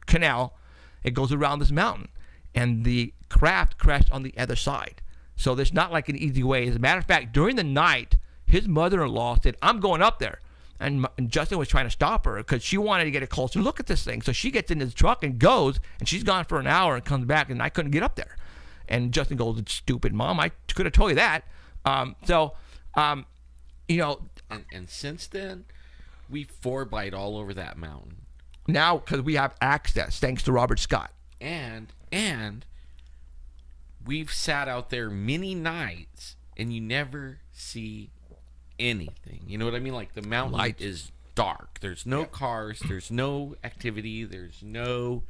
canal. It goes around this mountain, and the craft crashed on the other side. So there's not like an easy way. As a matter of fact, during the night, his mother-in-law said, "I'm going up there." And Justin was trying to stop her because she wanted to get a closer look at this thing. So she gets into the truck and goes, and she's gone for an hour and comes back, and I couldn't get up there. And Justin goes, "It's stupid, Mom. I could have told you that." And since then, we 4-bite all over that mountain. Now, because we have access, thanks to Robert Scott. And we've sat out there many nights, and you never see anything. You know what I mean? Like, the mountain is dark. There's no cars. There's no activity. There's no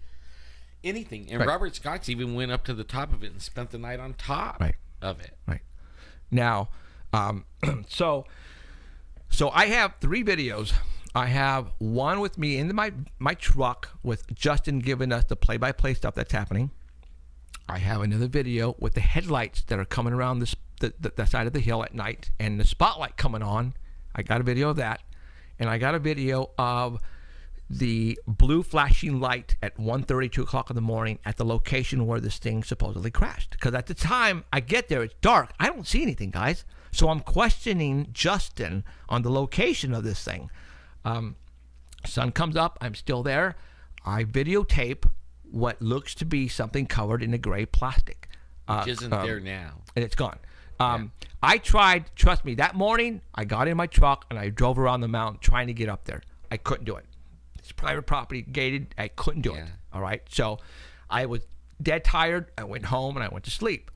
anything. And Robert Scott's even went up to the top of it and spent the night on top of it. Right. Now, so I have 3 videos. I have one with me in my truck with Justin giving us the play-by-play stuff that's happening. I have another video with the headlights that are coming around the side of the hill at night and the spotlight coming on. I got a video of that. And I got a video of the blue flashing light at 1:30, 2 o'clock in the morning at the location where this thing supposedly crashed. Because at the time I get there, it's dark. I don't see anything, guys. So I'm questioning Justin on the location of this thing. Sun comes up. I'm still there. I videotape what looks to be something covered in a gray plastic. Which isn't there now. And it's gone. I tried, trust me, that morning I got in my truck and I drove around the mountain trying to get up there. I couldn't do it. It's private property, gated. I couldn't do it. All right. So I was dead tired. I went home and I went to sleep.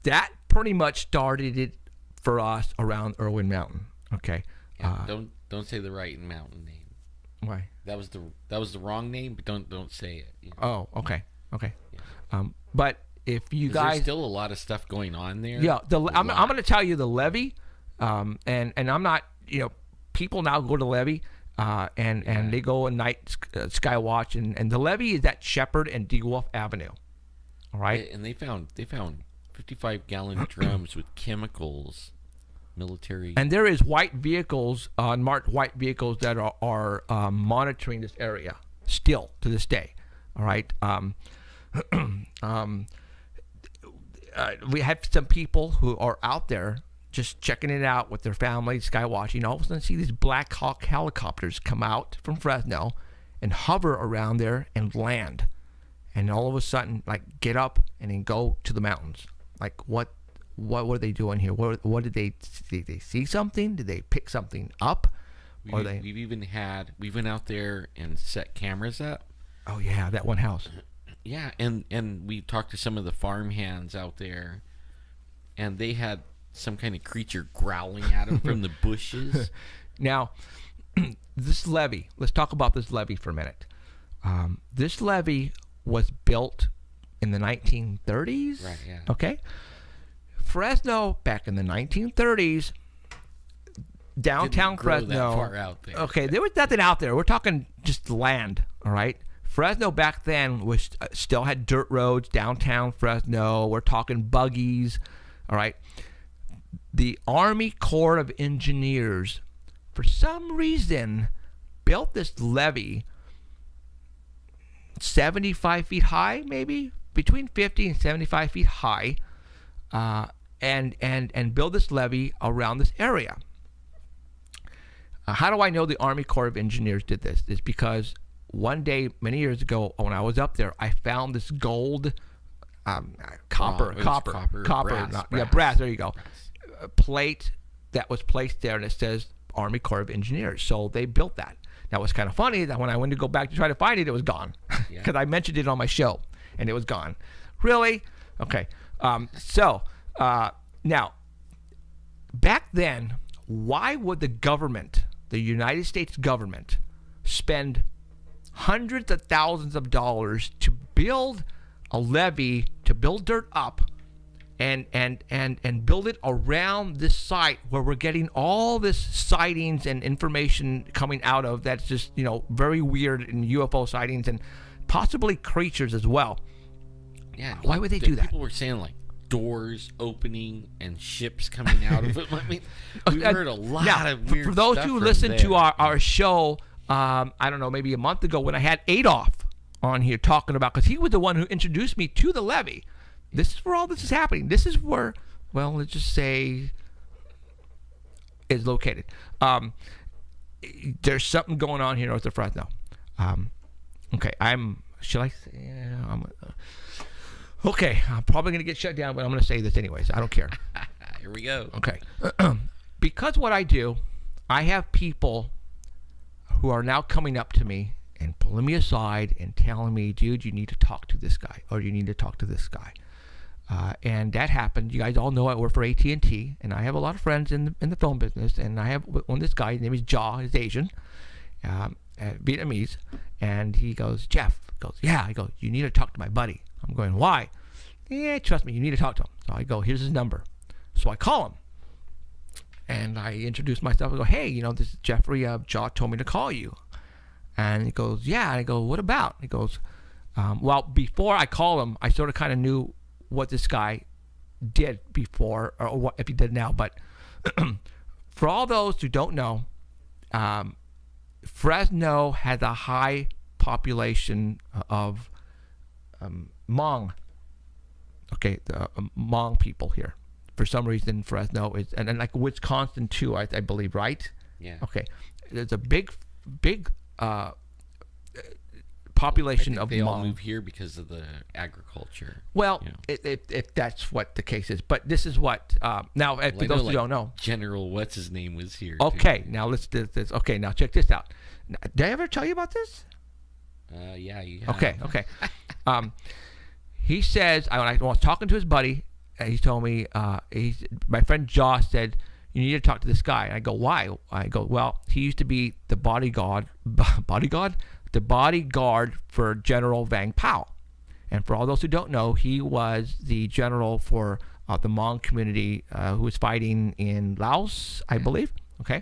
That pretty much started it for us around Irwin Mountain. Okay. Don't say the right mountain name. Why? That was the wrong name, but don't say it. You know? Oh, okay. Okay. Yeah. But if you guys, there's still a lot of stuff going on there. Yeah, I'm going to tell you the levee, and I'm not, people now go to levee, and they go at night sky watch, and the levee is at Shepherd and DeWolf Avenue. All right, and they found 55-gallon drums with chemicals, military, and there is white vehicles, unmarked white vehicles that are monitoring this area still to this day. All right. We have some people who are out there just checking it out with their families, sky watching. All of a sudden, see these Black Hawk helicopters come out from Fresno and hover around there and land. And all of a sudden, like, get up and then go to the mountains. Like, what were they doing here? What did they see something? Did they pick something up? Or they? We went out there and set cameras up. Oh yeah, that one house. Yeah, and we talked to some of the farm hands out there, and they had some kind of creature growling at them from the bushes. Now, this levee. Let's talk about this levee for a minute. This levee was built in the 1930s. Right. Yeah. Okay. Fresno, back in the 1930s, downtown Didn't grow Fresno. that far out there. Okay, there was nothing out there. We're talking just land. All right. Fresno back then was still had dirt roads downtown Fresno. We're talking buggies. All right. The Army Corps of Engineers, for some reason, built this levee 75 feet high, maybe between 50 and 75 feet high, and build this levee around this area. How do I know the Army Corps of Engineers did this? It's because one day, many years ago, when I was up there, I found this gold, copper, brass. There you go. A plate that was placed there, and it says Army Corps of Engineers. So they built that. Now, what's kind of funny that when I went to go back to try to find it, it was gone because I mentioned it on my show, and it was gone. Really? Okay. Now, back then, why would the government, the United States government, spend hundreds of thousands of dollars to build a levee, to build dirt up, and build it around this site where we're getting all this sightings and information coming out of that's just, very weird, and UFO sightings and possibly creatures as well? Yeah. Why would they do that? People were saying like doors opening and ships coming out of it. I mean, we've heard a lot of weird for those stuff who from listened there. to our show, I don't know, maybe a month ago when I had Adolf on here talking about, because he was the one who introduced me to the levee. This is where all this is happening. This is where, well, let's just say, is located. There's something going on here north of Fresno. Okay, should I say, okay, I'm probably going to get shut down, but I'm going to say this anyways. I don't care. Here we go. Okay. Because what I do, I have people who are now coming up to me and pulling me aside and telling me, dude, you need to talk to this guy, or you need to talk to this guy. And that happened. You guys all know I work for AT&T, and I have a lot of friends in the phone business, and I have one, this guy, his name is Jaw, he's Asian, Vietnamese, and he goes, Jeff, yeah, I go, you need to talk to my buddy. I'm going, why? Yeah, trust me, you need to talk to him. So I go, here's his number. So I call him, and I introduce myself. I go, hey, this is Jeffrey. Jaw told me to call you. And he goes, yeah. And I go, what about? He goes, well, before I call him, I sort of kind of knew what this guy did before, or what if he did now. But for all those who don't know, Fresno has a high population of Hmong. Okay, the Hmong people here. For some reason, Fresno is, and like Wisconsin too, I believe, right? Yeah. Okay, there's a big population of they Hmong. all move here because of the agriculture. Well, if that's what the case is, but this is what now. For those who don't know, General what's his name was here. Okay, now let's do this. Okay, now check this out. Did I ever tell you about this? Yeah, you have. Okay. He says, when I was talking to his buddy, he told me, my friend Jaw said, you need to talk to this guy. And I go, why? I go, well, he used to be the bodyguard for General Vang Pao. And for all those who don't know, he was the general for the Hmong community who was fighting in Laos, I believe. Okay.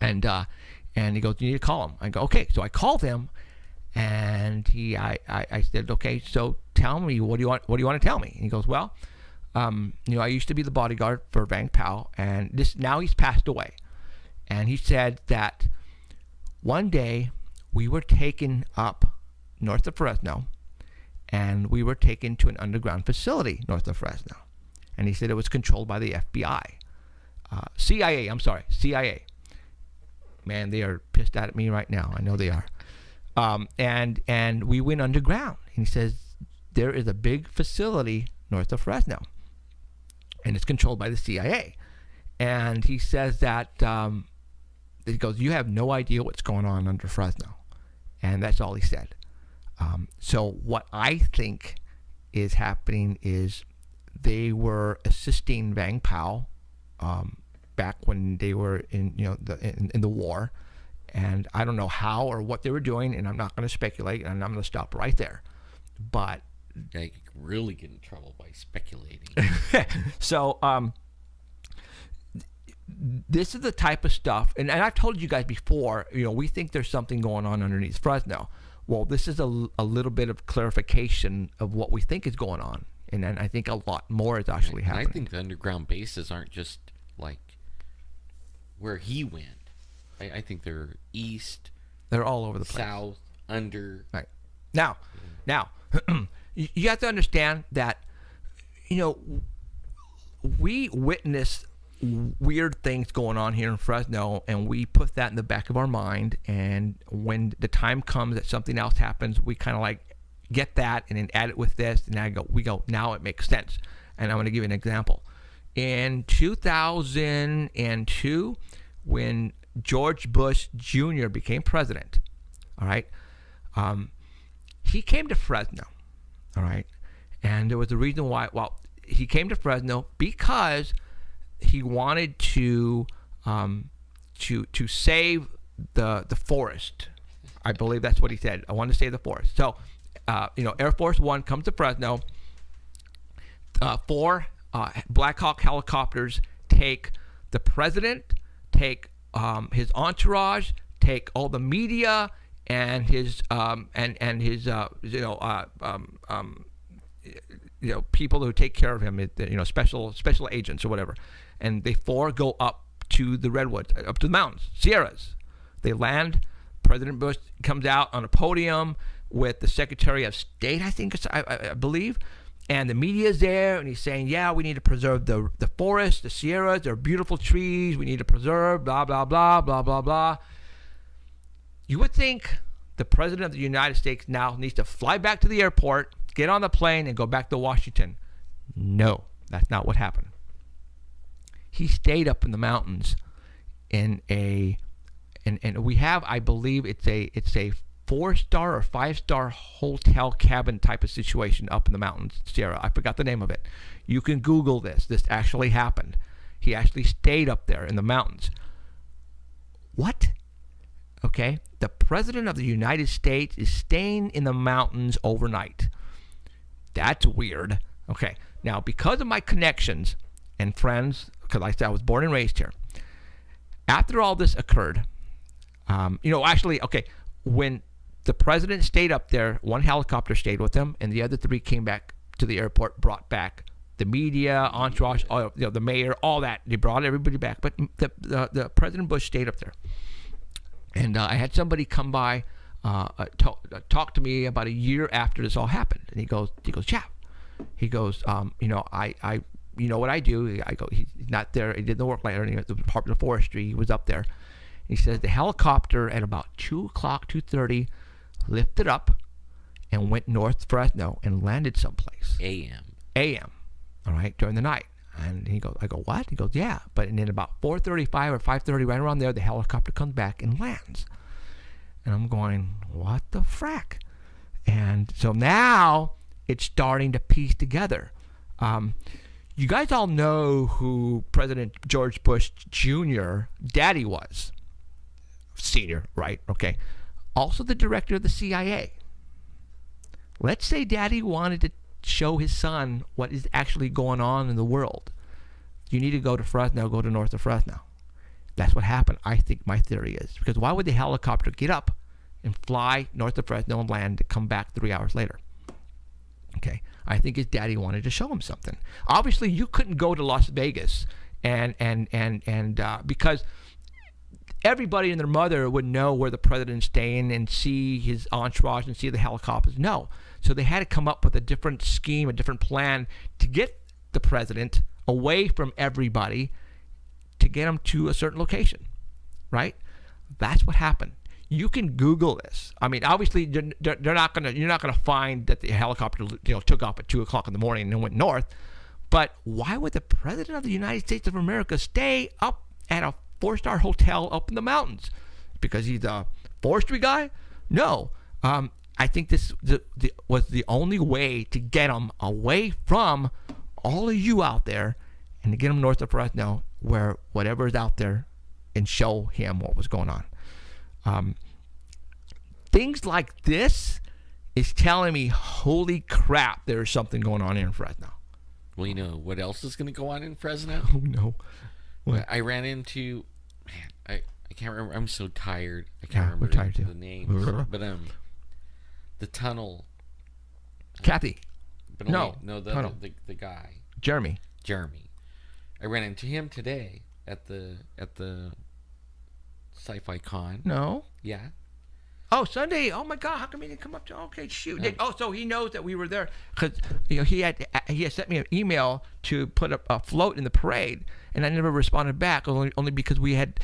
And he goes, you need to call him. I go, okay. So I called him, and I said, okay, so tell me, what do you want to tell me? And he goes, well, I used to be the bodyguard for Vang Pao, and now he's passed away. And he said that one day we were taken up north of Fresno, and we were taken to an underground facility north of Fresno. And he said it was controlled by the FBI. CIA. Man, they are pissed at me right now. I know they are. And we went underground. And he says there is a big facility north of Fresno, and it's controlled by the CIA. And he says that he goes, you have no idea what's going on under Fresno. And that's all he said. So what I think is happening is they were assisting Vang Pao back when they were in in the war, and I don't know how or what they were doing, and I'm not going to speculate, and I'm going to stop right there. But I could really get in trouble by speculating. so this is the type of stuff, and I've told you guys before, we think there's something going on underneath Fresno. Well, this is a little bit of clarification of what we think is going on. And then I think a lot more is actually happening. I think the underground bases aren't just like where he went. I think they're east. They're all over the place. South, under. Right. Now, you have to understand that, we witness weird things going on here in Fresno, and we put that in the back of our mind, and when the time comes that something else happens, we kind of like get that and then add it with this, and we go now it makes sense. And I'm going to give you an example. In 2002, when George Bush Jr. became president, all right, he came to Fresno, all right, and there was a reason why. Well, he came to Fresno because he wanted to save the forest. I believe that's what he said. I want to save the forest. So, Air Force One comes to Fresno. 4 Black Hawk helicopters take the president, take his entourage, take all the media, and his people who take care of him, special agents or whatever. And they 4 go up to the redwoods, up to the mountains, Sierras. They land. President Bush comes out on a podium with the Secretary of State, I believe, and the media is there, and he's saying, yeah, we need to preserve the forest, the Sierras, they're beautiful trees, we need to preserve, blah, blah, blah, blah, blah, blah. You would think the President of the United States now needs to fly back to the airport, get on the plane, and go back to Washington. No, that's not what happened. He stayed up in the mountains in and we have, I believe it's a 4-star or 5-star hotel cabin type of situation up in the mountains, Sierra. I forgot the name of it. You can Google this. This actually happened. He actually stayed up there in the mountains. What? Okay. The President of the United States is staying in the mountains overnight. That's weird. Okay. Now, because of my connections and friends, because like I said, I was born and raised here. After all this occurred, when the president stayed up there, 1 helicopter stayed with him, and the other 3 came back to the airport, brought back the media, entourage, the mayor, all that. They brought everybody back, but the President Bush stayed up there. And I had somebody come by, talk to me about a year after this all happened, and he goes, yeah. He goes, you know what I do? I go, he's not there. He didn't work later. At the Department of Forestry, he was up there. He says the helicopter at about 2 o'clock, 2:30, lifted up and went north Fresno and landed someplace. A.M. All right, during the night. And he goes, I go, what? He goes, yeah. But and then about 4:35 or 5:30, right around there, the helicopter comes back and lands. And I'm going, what the frack? And so now it's starting to piece together. You guys all know who President George Bush Jr. daddy was. Senior, right? Okay. Also the director of the CIA. Let's say daddy wanted to show his son what is actually going on in the world. You need to go to Fresno, go to north of Fresno. That's what happened. I think my theory is. Because why would the helicopter get up and fly north of Fresno and land to come back 3 hours later? Okay. I think his daddy wanted to show him something. Obviously, you couldn't go to Las Vegas and because everybody and their mother would know where the president's staying and see his entourage and see the helicopters. No. So they had to come up with a different scheme, a different plan to get the president away from everybody to get him to a certain location, right? That's what happened. You can Google this. I mean, obviously, you're not gonna find that the helicopter took off at 2 o'clock in the morning and went north. But why would the president of the United States of America stay up at a 4-star hotel up in the mountains because he's a forestry guy? No. I think this was the only way to get him away from all of you out there and to get him north of Fresno where whatever is out there and show him what was going on. Things like this is telling me, holy crap, there's something going on here in Fresno. Well, you know what else is going to go on in Fresno? Oh, no. What? I ran into, man, I can't remember. I'm so tired. I can't remember we're tired too. the names. But the tunnel. Kathy. But No, the guy. Jeremy. I ran into him today at the Sci-Fi Con. No. Yeah. Oh, Sunday. Oh my God! How come he didn't come up to? Okay, shoot. So he knows that we were there because he had sent me an email to put a float in the parade, and I never responded back only because we had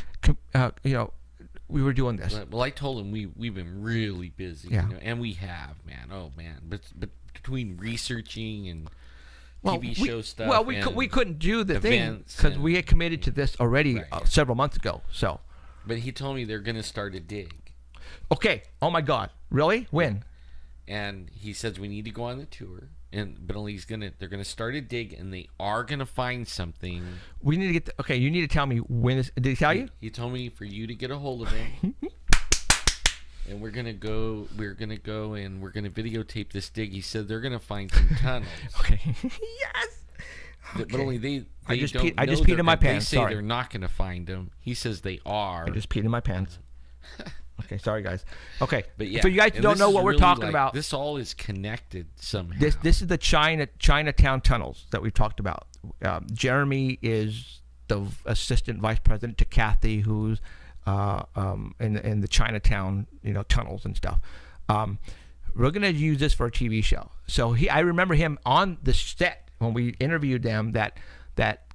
we were doing this. Well, I told him we've been really busy, Yeah. And we have, man. Oh man, but between researching and Well, TV show stuff. Well, and we couldn't do the thing events because and- we had committed to this already Right. several months ago. So, But he told me they're going to start a dig. okay. Oh my God! Really? When? And he says we need to go on the tour, but only they're gonna start a dig, and they are gonna find something. We need to get. Okay, you need to tell me when. Did he tell you? He told me for you to get a hold of him, and we're gonna go, and we're gonna videotape this dig. He said they're gonna find some tunnels. Okay. Yes. But only they I just don't peed- I know just peed they're in my gonna- pants, They say sorry. they're not gonna find them. He says they are. I just peed in my pants. Okay, sorry guys. Okay, But yeah, so you guys and don't this know is what we're really talking like- about. This all is connected somehow. This is the Chinatown tunnels that we've talked about. Jeremy is the assistant vice president to Kathy, who's in the Chinatown tunnels and stuff. We're gonna use this for a TV show. So I remember him on the set when we interviewed them that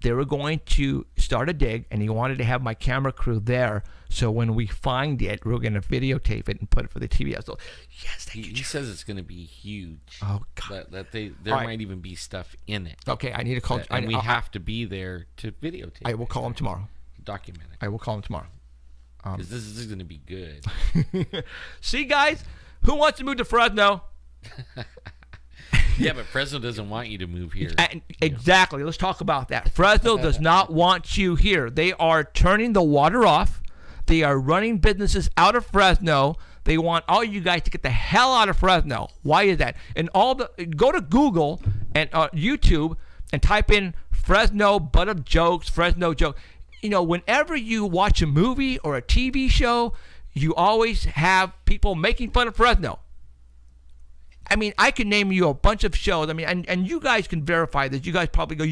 they were going to start a dig, and he wanted to have my camera crew there. So when we find it, we're going to videotape it and put it for the TV. So yes, He says it's going to be huge. Oh God! That there All right. might even be stuff in it. Okay, I need to call. And we have to be there to videotape. I will call him tomorrow. Document it. I will call him tomorrow. Because this is going to be good. See, guys, who wants to move to Fresno? Yeah, but Fresno doesn't want you to move here. Exactly. Let's talk about that. Fresno does not want you here. They are turning the water off. They are running businesses out of Fresno. They want all you guys to get the hell out of Fresno. Why is that? And go to Google and YouTube and type in Fresno butt of jokes, Fresno joke. Whenever you watch a movie or a TV show, you always have people making fun of Fresno. I mean, I can name you a bunch of shows. I mean, and you guys can verify this. You guys probably go,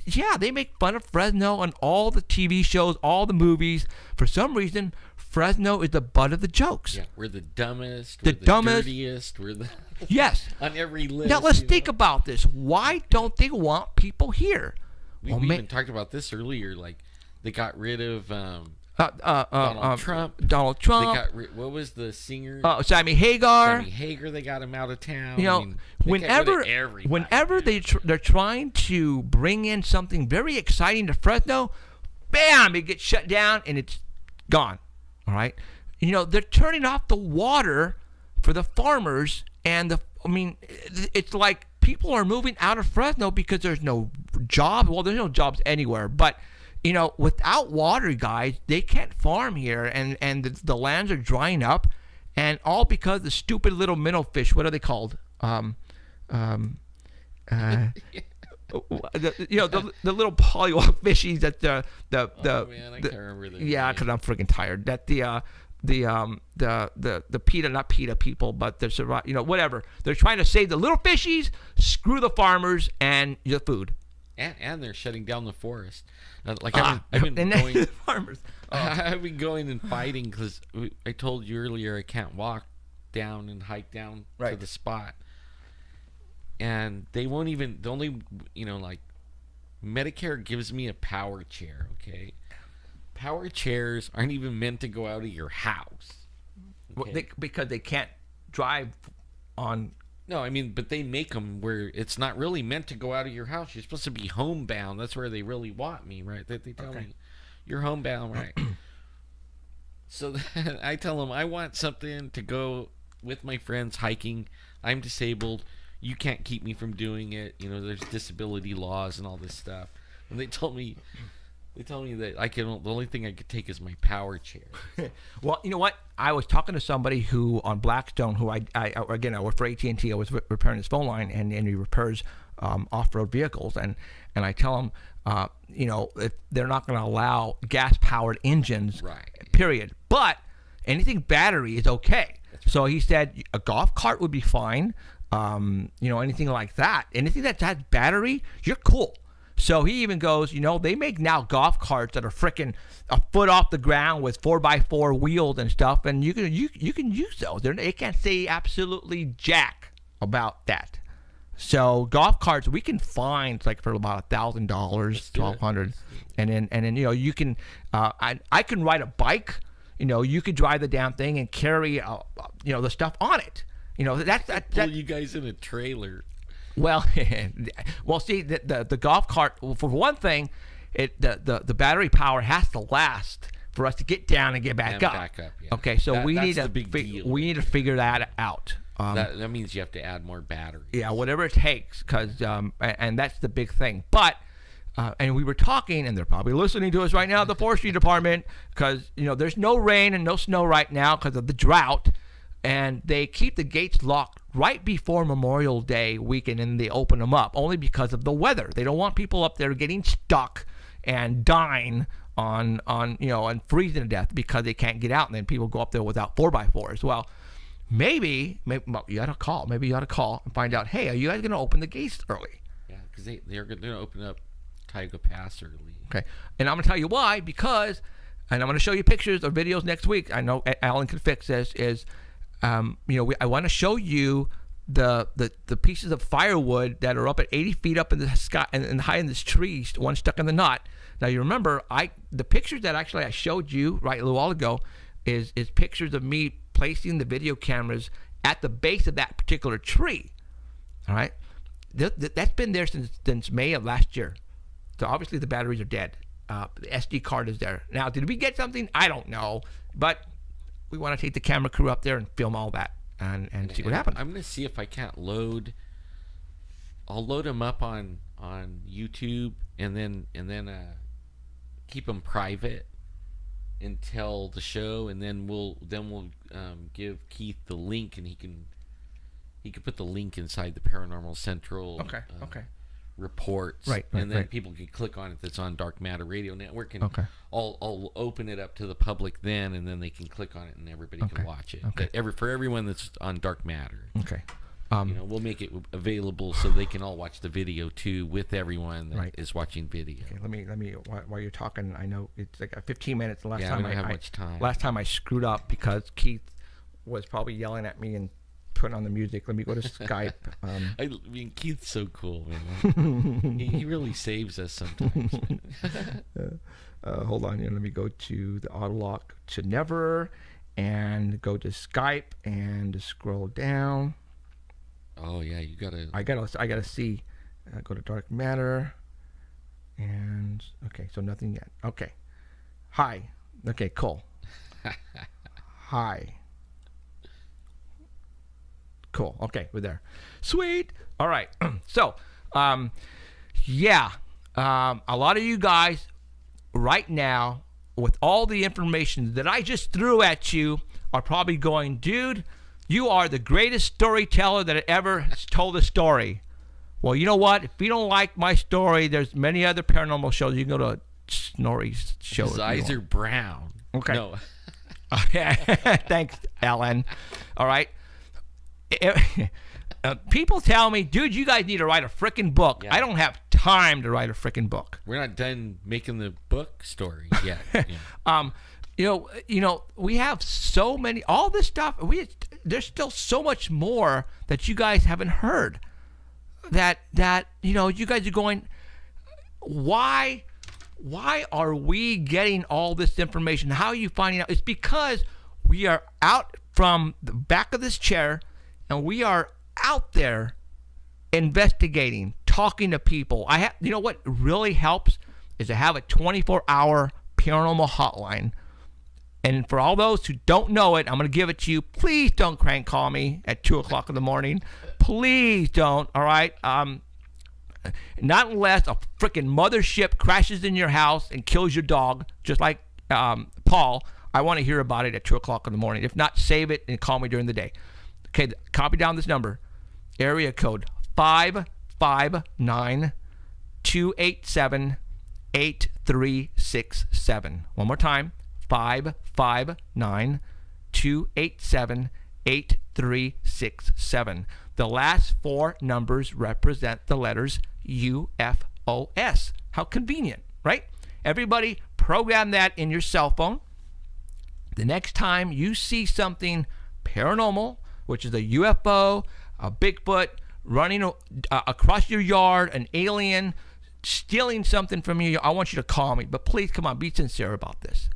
yeah, they make fun of Fresno on all the TV shows, all the movies. For some reason, Fresno is the butt of the jokes. Yeah, we're the dumbest. The we're the dumbest. dirtiest. We're the Yes. on every list. Now let's think about this. Why don't they want people here? We even talked about this earlier. Like they got rid of Donald Trump. They got what was the singer? Sammy Hagar. Sammy Hagar. They got him out of town. You know, I mean, they got rid of everybody. whenever they're trying to bring in something very exciting to Fresno, bam, it gets shut down and it's gone. All right, they're turning off the water for the farmers, and it's like people are moving out of Fresno because there's no job. Well, there's no jobs anywhere, but without water, guys, they can't farm here, and the lands are drying up, and all because the stupid little minnow fish. What are they called? The little pollywog fishies that the Oh man, I can't remember the yeah, because I'm freaking tired. That the PETA, not PETA people, but the whatever. They're trying to save the little fishies, screw the farmers and the food. And they're shutting down the forest. I've been and going. the farmers. I've been going and fighting because I told you earlier I can't walk down and hike down to the spot, and they won't even. The only Medicare gives me a power chair. Okay, power chairs aren't even meant to go out of your house. Okay? Because they can't drive on. No, I mean, but they make them where it's not really meant to go out of your house. You're supposed to be homebound. That's where they really want me, right? They tell me You're homebound, right? So I tell him I want something to go with my friends hiking. I'm disabled. You can't keep me from doing it. You know, there's disability laws and all this stuff. And they told me that the only thing I could take is my power chair. Well, you know what? I was talking to somebody who on Blackstone, who I work for AT&T. I was repairing his phone line, and he repairs off-road vehicles, and I tell him, you know, if they're not going to allow gas-powered engines, right? Period. But anything battery is okay. So he said a golf cart would be fine. You know, anything like that, anything that has battery, you're cool. So he even goes, you know, they make now golf carts that are freaking a foot off the ground with 4x4 wheels and stuff, and you can use those. They can't say absolutely jack about that. So golf carts we can find like for about $1,000, $1,200, and then you know you can I can ride a bike. You know, you could drive the damn thing and carry you know the stuff on it. You know that's pull you guys in a trailer. Well, see, the golf cart. Well, for one thing, the battery power has to last for us to get down and get back up. Yeah. Okay, so we need to figure that out. That means you have to add more batteries. Yeah, whatever it takes, because and that's the big thing. But and we were talking, and they're probably listening to us right now at the forestry department, because you know there's no rain and no snow right now because of the drought, and they keep the gates locked right before Memorial Day weekend, and they open them up only because of the weather. They don't want people up there getting stuck and dying on you know and freezing to death because they can't get out, and then people go up there without 4x4s. Well, maybe well, you ought to call. Maybe you ought to call and find out. Hey, are you guys going to open the gates early? Yeah, because they're going to open up Tioga Pass early. Okay, and I'm going to tell you why, because, and I'm going to show you pictures or videos next week. I know Alan can fix this. Is you know, I want to show you the pieces of firewood that are up at 80 feet up in the sky and high in this tree, one stuck in the knot. Now you remember, the pictures that actually I showed you right a little while ago is pictures of me placing the video cameras at the base of that particular tree. All right, that's been there since May of last year. So obviously the batteries are dead. The SD card is there. Now, did we get something? I don't know, but we want to take the camera crew up there and film all that and see what happens. I'm going to see if I can't I'll load them up on YouTube and then keep them private until the show, and then we'll give Keith the link, and he can put the link inside the Paranormal Central. Okay. Reports, right, and then right. people can click on it. That's on Dark Matter Radio Network, and okay. I'll open it up to the public then, and then they can click on it, and everybody can watch it. Okay. For everyone that's on Dark Matter. Okay. You know, we'll make it available so they can all watch the video too with everyone that is watching video. Okay, let me while you're talking, I know it's like 15 minutes. Last time we don't have much time. Last time I screwed up because Keith was probably yelling at me and putting on the music. Let me go to Skype. I mean, Keith's so cool, man. he really saves us sometimes. Hold on here. Let me go to the auto lock to never and go to Skype and scroll down. Oh yeah, you gotta. I gotta see. Go to Dark Matter, and okay, so nothing yet. Okay, hi. Okay, cool. Hi. Cool. Okay, we're there. Sweet. All right. So, yeah, a lot of you guys right now, with all the information that I just threw at you, are probably going, dude, you are the greatest storyteller that ever told a story. Well, you know what? If you don't like my story, there's many other paranormal shows. You can go to Snorri's show. His eyes are brown. Okay. No. Thanks, Alan. All right. People tell me, dude, you guys need to write a freaking book. Yeah. I don't have time to write a freaking book. We're not done making the book story yet. Yeah. You know, we have so many, all this stuff. There's still so much more that you guys haven't heard. That you know, you guys are going, why are we getting all this information? How are you finding out? It's because we are out from the back of this chair, and we are out there investigating, talking to people. You know what really helps is to have a 24-hour paranormal hotline. And for all those who don't know it, I'm going to give it to you. Please don't crank call me at 2 o'clock in the morning. Please don't, all right? Not unless a freaking mothership crashes in your house and kills your dog, just like Paul. I want to hear about it at 2 o'clock in the morning. If not, save it and call me during the day. Okay, copy down this number. Area code 559-287-8367. One more time. 559-287-8367. The last 4 numbers represent the letters UFOS. How convenient, right? Everybody program that in your cell phone. The next time you see something paranormal, which is a UFO, a Bigfoot running across your yard, an alien stealing something from you, I want you to call me. But please, come on, be sincere about this.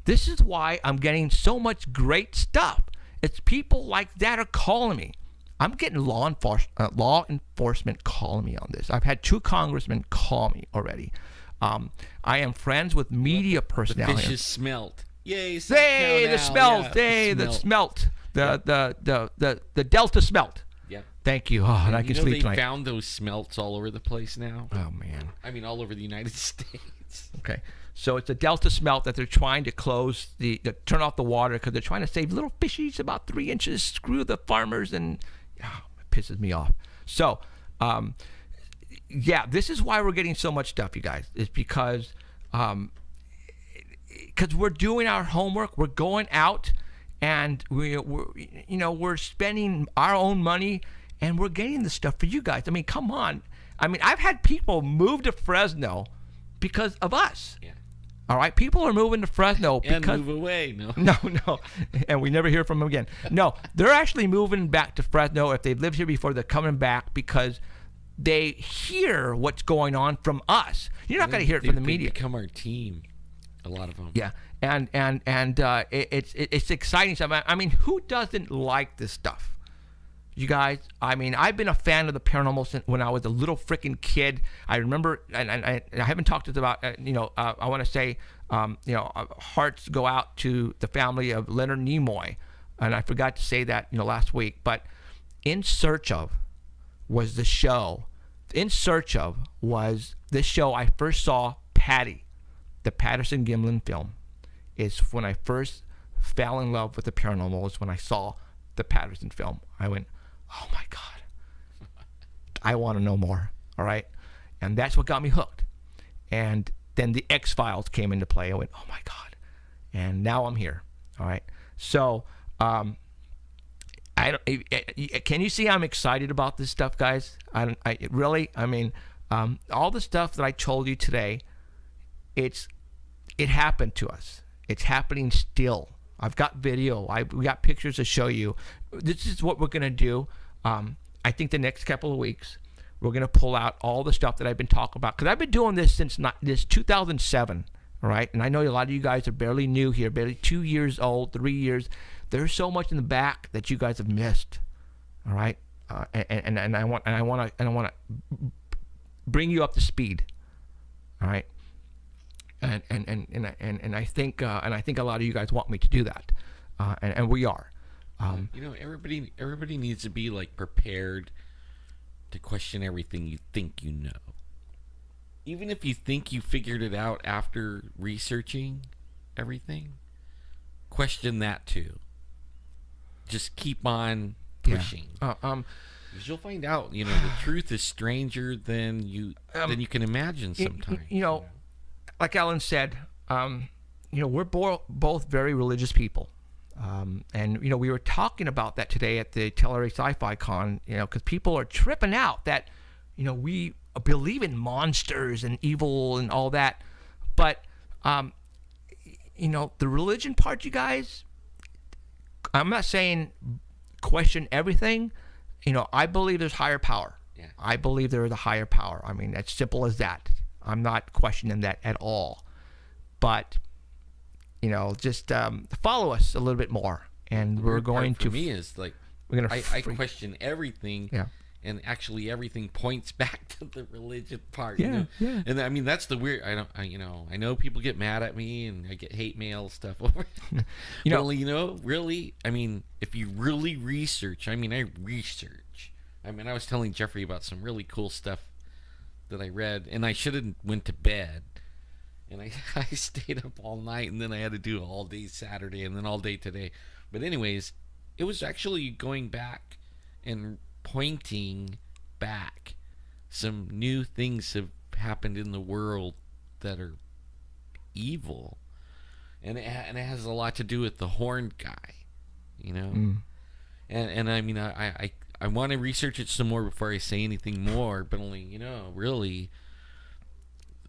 This is why I'm getting so much great stuff. It's people like that are calling me. I'm getting law enforcement calling me on this. I've had 2 congressmen call me already. I am friends with media personnel. The fish is smelt. Yay! Hey, the smelt. Yeah, Hey, the smelt. The Delta smelt. Yep. Thank you. Oh, and I can sleep tonight. They found those smelts all over the place now. Oh man. I mean, all over the United States. Okay. So it's a Delta smelt that they're trying to close turn off the water because they're trying to save little fishies about 3 inches. Screw the farmers, and it pisses me off. So, yeah, this is why we're getting so much stuff, you guys. It's because we're doing our homework. We're going out, and we're spending our own money, and we're getting the stuff for you guys. I mean, come on. I mean, I've had people move to Fresno because of us. Yeah. All right, people are moving to Fresno because and move away. No, and we never hear from them again. No, they're actually moving back to Fresno. If they've lived here before, they're coming back because they hear what's going on from us. You're not going to hear it from the media. They become our team. A lot of them. Yeah, and it's exciting stuff. I mean, who doesn't like this stuff? You guys, I mean, I've been a fan of the paranormal since when I was a little freaking kid. I remember, and I haven't talked to about, I want to say, hearts go out to the family of Leonard Nimoy, and I forgot to say that, last week. But In Search Of was the show. In Search Of was this show I first saw. Patty, the Patterson Gimlin film, is when I first fell in love with the paranormal. Is when I saw the Patterson film. I went, oh my God, I want to know more. All right. And that's what got me hooked. And then the X-Files came into play. I went, oh my God. And now I'm here. All right. So, can you see I'm excited about this stuff, guys? I mean, all the stuff that I told you today, it happened to us. It's happening still. I've got video. We got pictures to show you. This is what we're going to do. I think the next couple of weeks, we're going to pull out all the stuff that I've been talking about. Because I've been doing this since 2007, all right? And I know a lot of you guys are barely new here, barely 2 years old, 3 years. There's so much in the back that you guys have missed, all right? And I want to bring you up to speed, all right? And I think a lot of you guys want me to do that, and we are. Everybody needs to be like prepared to question everything you think you know. Even if you think you figured it out after researching everything, question that too. Just keep on pushing. Yeah. Because you'll find out, the truth is stranger than you can imagine sometimes. Like Alan said, we're both very religious people. And we were talking about that today at the Telluride Sci-Fi Con, because people are tripping out that, we believe in monsters and evil and all that. But, the religion part, you guys, I'm not saying question everything. I believe there's higher power. Yeah. I believe there is a higher power. I mean, it's simple as that. I'm not questioning that at all. But, just follow us a little bit more. And we're going to... For me is like, I question everything. Yeah. and actually everything points back to the religion part. Yeah, yeah. And I mean, that's the weird. I know people get mad at me and I get hate mail stuff over. Really, I mean, if you really research, I research. I mean, I was telling Jeffrey about some really cool stuff that I read, and I should have went to bed. And I stayed up all night, and then I had to do all day Saturday and then all day today. But anyways, it was actually going back and pointing back. Some new things have happened in the world that are evil. And it has a lot to do with the horned guy, you know? And I mean, I want to research it some more before I say anything more, but only, really...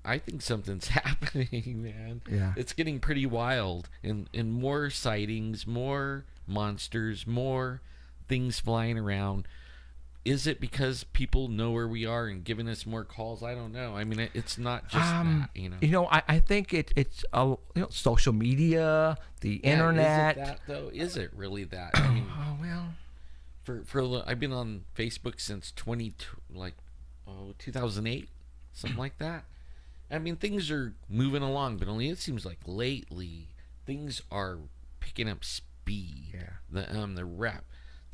I think something's happening, man. Yeah. It's getting pretty wild. And more sightings, more monsters, more things flying around. Is it because people know where we are and giving us more calls? I don't know. I mean, it's not just that, I think it's social media, the internet. Is it that, though? Is it really that? I mean, oh, well. For I've been on Facebook since 2008, something like that. I mean, things are moving along, but only it seems like lately things are picking up speed. Yeah. The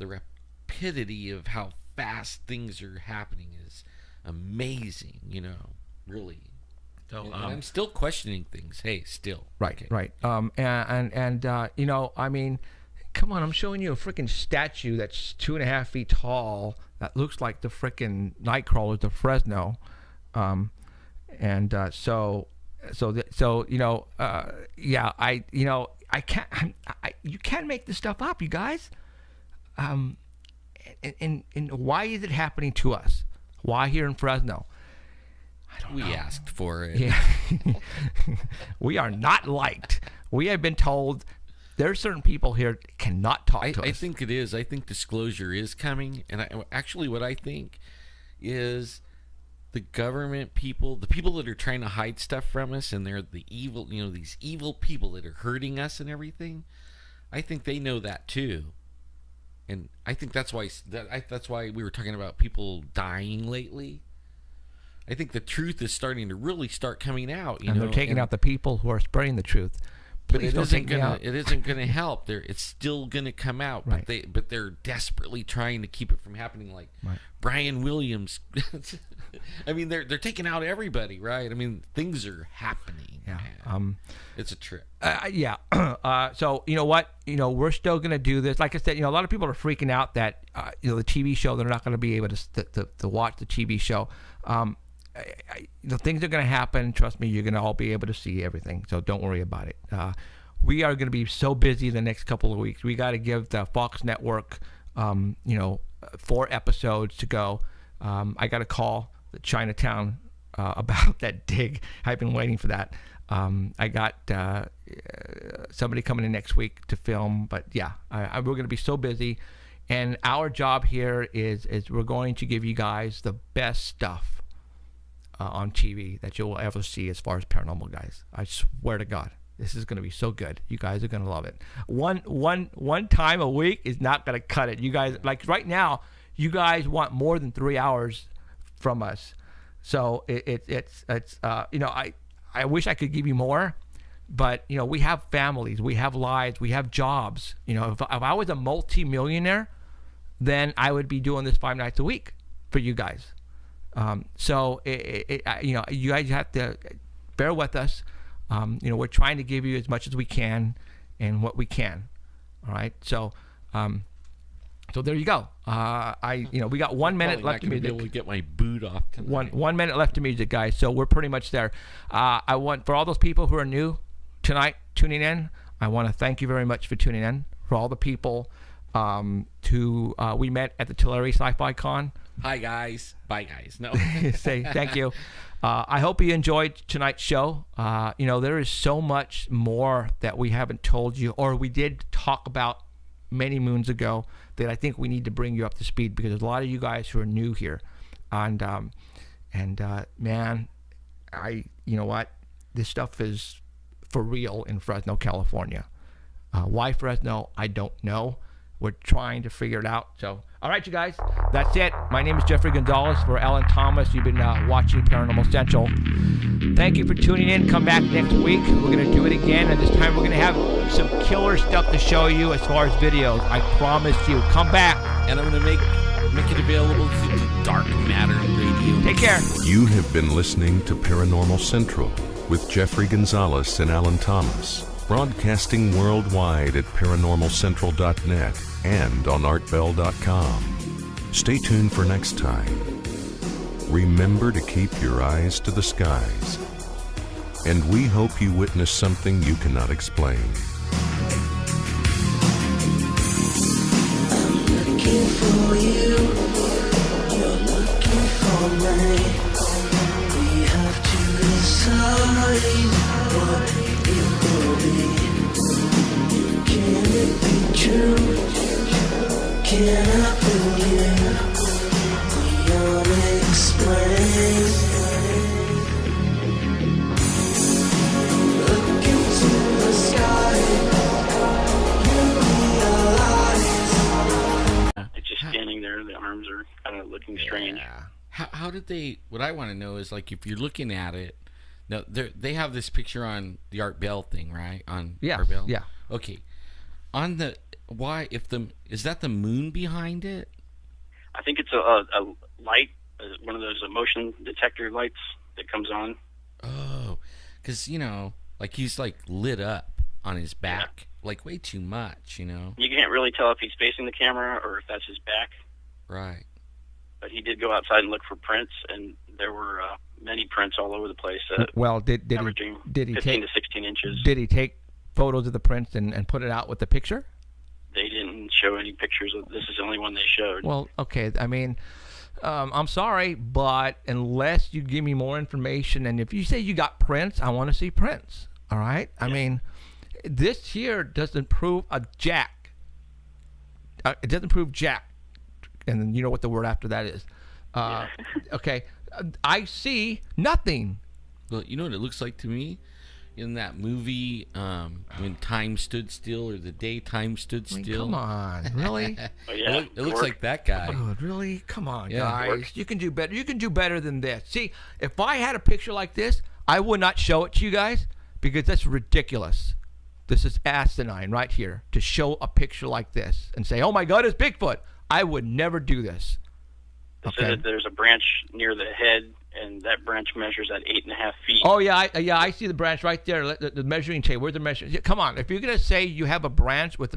rapidity of how fast things are happening is amazing. Really. So and I'm still questioning things. Hey, still. Right. Okay. Right. I mean, come on! I'm showing you a freaking statue that's 2.5 feet tall that looks like the freaking night crawlers of Fresno. You can't make this stuff up, you guys. And why is it happening to us? Why here in Fresno? I don't know. We asked for it. Yeah. We are not liked. We have been told there are certain people here that cannot talk to us. I think it is. I think disclosure is coming. And actually what I think is the government people, the people that are trying to hide stuff from us, and they're the evil, these evil people that are hurting us and everything, I think they know that too. And I think that's why we were talking about people dying lately. I think the truth is starting to really start coming out. And they're taking out the people who are spreading the truth. But it isn't gonna help. It's still gonna come out. Right. But they're desperately trying to keep it from happening. Like Brian Williams. I mean, they're taking out everybody, right? I mean, things are happening. Yeah. Man. It's a trip. Yeah. So you know what? We're still gonna do this. Like I said, a lot of people are freaking out that the TV show, they're not gonna be able to watch the TV show. Things are going to happen. Trust me, you're going to all be able to see everything. So don't worry about it. We are going to be so busy the next couple of weeks. We got to give the Fox Network, 4 episodes to go. I got to call the Chinatown about that dig. I've been waiting for that. I got somebody coming in next week to film. But yeah, we're going to be so busy. And our job here is we're going to give you guys the best stuff on TV that you'll ever see as far as paranormal, guys. I swear to God, this is going to be so good. You guys are going to love it. One time a week is not going to cut it. You guys, like right now, you guys want more than 3 hours from us. So I wish I could give you more, but we have families, we have lives, we have jobs. If I was a multi-millionaire, then I would be doing this 5 nights a week for you guys. So you guys have to bear with us. We're trying to give you as much as we can and what we can. All right. So there you go. We got 1 minute left to music. Be able to get my boot off tonight. One minute left to music, guys. So we're pretty much there. I want, for all those people who are new tonight tuning in, I want to thank you very much for tuning in. For all the people who we met at the Tulare Sci-Fi Con. Hi guys. Bye guys. No. Say thank you. I hope you enjoyed tonight's show. There is so much more that we haven't told you, or we did talk about many moons ago, that I think we need to bring you up to speed, because there's a lot of you guys who are new here. And man, you know what? This stuff is for real in Fresno, California. Why Fresno? I don't know. we're trying to figure it out. So, all right, you guys, that's it. My name is Jeffrey Gonzalez. For Alan Thomas, you've been watching Paranormal Central. Thank you for tuning in. Come back next week. We're going to do it again, and this time we're going to have some killer stuff to show you as far as videos. I promise you. Come back. And I'm going to make it available to Dark Matter Radio. Take care. You have been listening to Paranormal Central with Jeffrey Gonzalez and Alan Thomas, broadcasting worldwide at paranormalcentral.net and on artbell.com. Stay tuned for next time. Remember to keep your eyes to the skies, and we hope you witness something you cannot explain. Looking for you, you're looking for me. We have to decide what it will be. Can it be true? Can I believe the unexplained? Look into the sky, you realize. It's just standing there. The arms are kind of looking strange. Yeah. How did they? What I want to know is, like, if you're looking at it, now they have this picture on the Art Bell thing, right? On Art Bell. Yeah. Okay. On the is that the moon behind it? I think it's a light, one of those motion detector lights that comes on. Oh, because like he's like lit up on his back, like way too much, You can't really tell if he's facing the camera or if that's his back. Right. But he did go outside and look for prints, and there were many prints all over the place. Well, did he 15 take to 16 inches? Did he take photos of the prints and put it out with the picture? They didn't show any pictures. This is the only one they showed. Well, okay. I mean, I'm sorry, but unless you give me more information, and if you say you got prints, I want to see prints. All right? I mean, this here doesn't prove a jack. It doesn't prove jack. And then you know what the word after that is. Okay. I see nothing. Well, you know what it looks like to me? In that movie, when time stood still, or the day time stood still. Come on, really? Oh, yeah. It looks like that guy. Oh, really? Come on, Yeah. guys. You can do better. You can do better than this. See, if I had a picture like this, I would not show it to you guys because that's ridiculous. This is asinine right here to show a picture like this and say, "Oh my God, it's Bigfoot." I would never do this. They said that there's a branch near the head, and that branch measures at 8.5 feet. Oh yeah, I see the branch right there. The measuring tape. Where's the measuring? Come on, if you're gonna say you have a branch with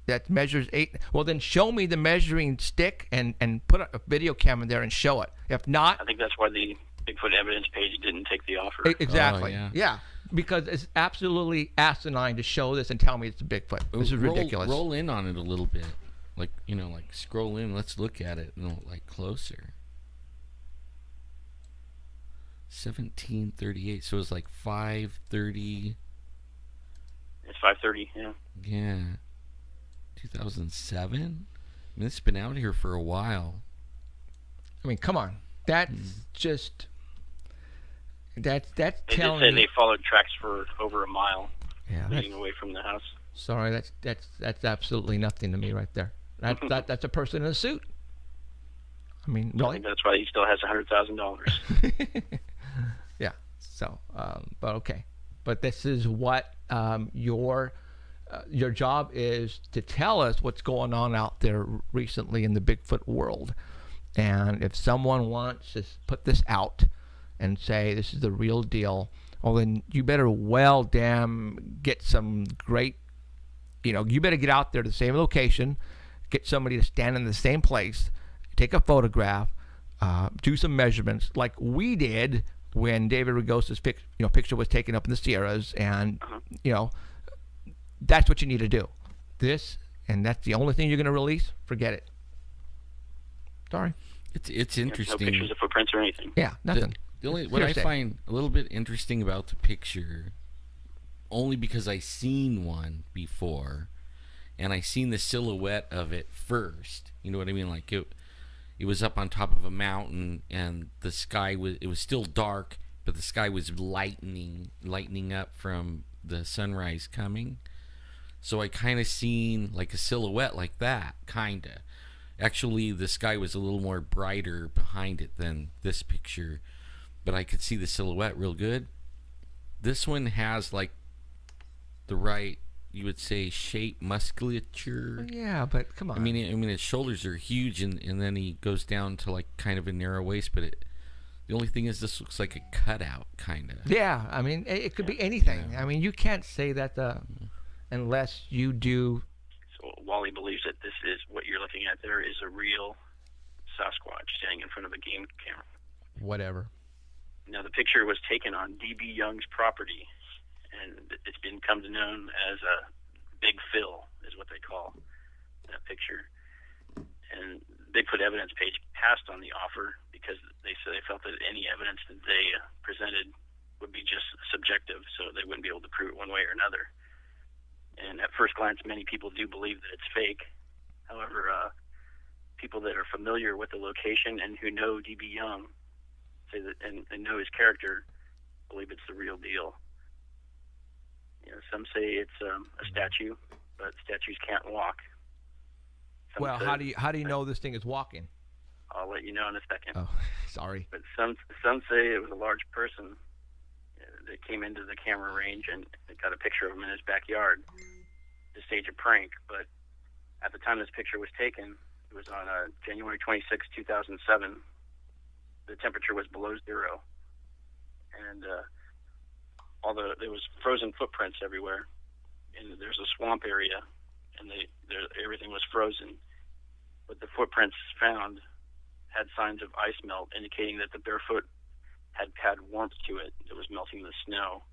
that measures 8, well then show me the measuring stick and put a video camera there and show it. If not, I think that's why the Bigfoot evidence page didn't take the offer. Exactly. Oh, yeah, because it's absolutely asinine to show this and tell me it's a Bigfoot. This is ridiculous. Roll in on it a little bit. Like, like scroll in, let's look at it, like closer. 1738, so it's like 530. It's 5:30, yeah. Yeah. 2007? I mean, it's been out here for a while. I mean, come on. That's just... That's They telling did say me... they followed tracks for over a mile, Yeah, leading away from the house. sorry, that's absolutely nothing to me right there. That's a person in a suit. I mean, I really? think that's why he still has $100,000. Yeah. So, but okay. But this is what your job is, to tell us what's going on out there recently in the Bigfoot world. And if someone wants to put this out and say this is the real deal, well, then you better damn get some great, you better get out there to the same location, get somebody to stand in the same place, take a photograph, do some measurements like we did when David Rugosa's picture was taken up in the Sierras, and that's what you need to do. And that's the only thing you're going to release. Forget it. Sorry. It's interesting. No pictures of footprints or anything. Yeah, nothing. The only what I find a little bit interesting about the picture, only because I seen one before, and I seen the silhouette of it first. You know what I mean? Like it was up on top of a mountain, and the sky was still dark, but the sky was lightening up from the sunrise coming. So I kind of seen like a silhouette like that, kind of. Actually, the sky was a little more brighter behind it than this picture, but I could see the silhouette real good. This one has like the right, you would say, shape, musculature. Yeah, but come on. I mean, his shoulders are huge, and then he goes down to like kind of a narrow waist. But the only thing is, this looks like a cutout, kind of. Yeah, I mean, it could be anything. Yeah. I mean, you can't say that unless you do. So Wally believes that this is what you're looking at there is a real Sasquatch standing in front of a game camera. Whatever. Now, the picture was taken on D.B. Young's property, and it's been come to known as a Big Phil, is what they call that picture. And Bigfoot evidence page passed on the offer because they said they felt that any evidence that they presented would be just subjective, so they wouldn't be able to prove it one way or another. And at first glance, many people do believe that it's fake. However, people that are familiar with the location and who know D.B. Young say that, and know his character, believe it's the real deal. You know, some say it's a statue, but statues can't walk. Some Well, say- how do you know this thing is walking? I'll let you know in a second. Oh, sorry. But some say it was a large person that came into the camera range and got a picture of him in his backyard to stage a prank. But at the time this picture was taken, it was on January 26, 2007. The temperature was below zero, and there was frozen footprints everywhere. And there's a swamp area, and everything was frozen. But the footprints found had signs of ice melt, indicating that the barefoot had warmth to it. It was melting the snow.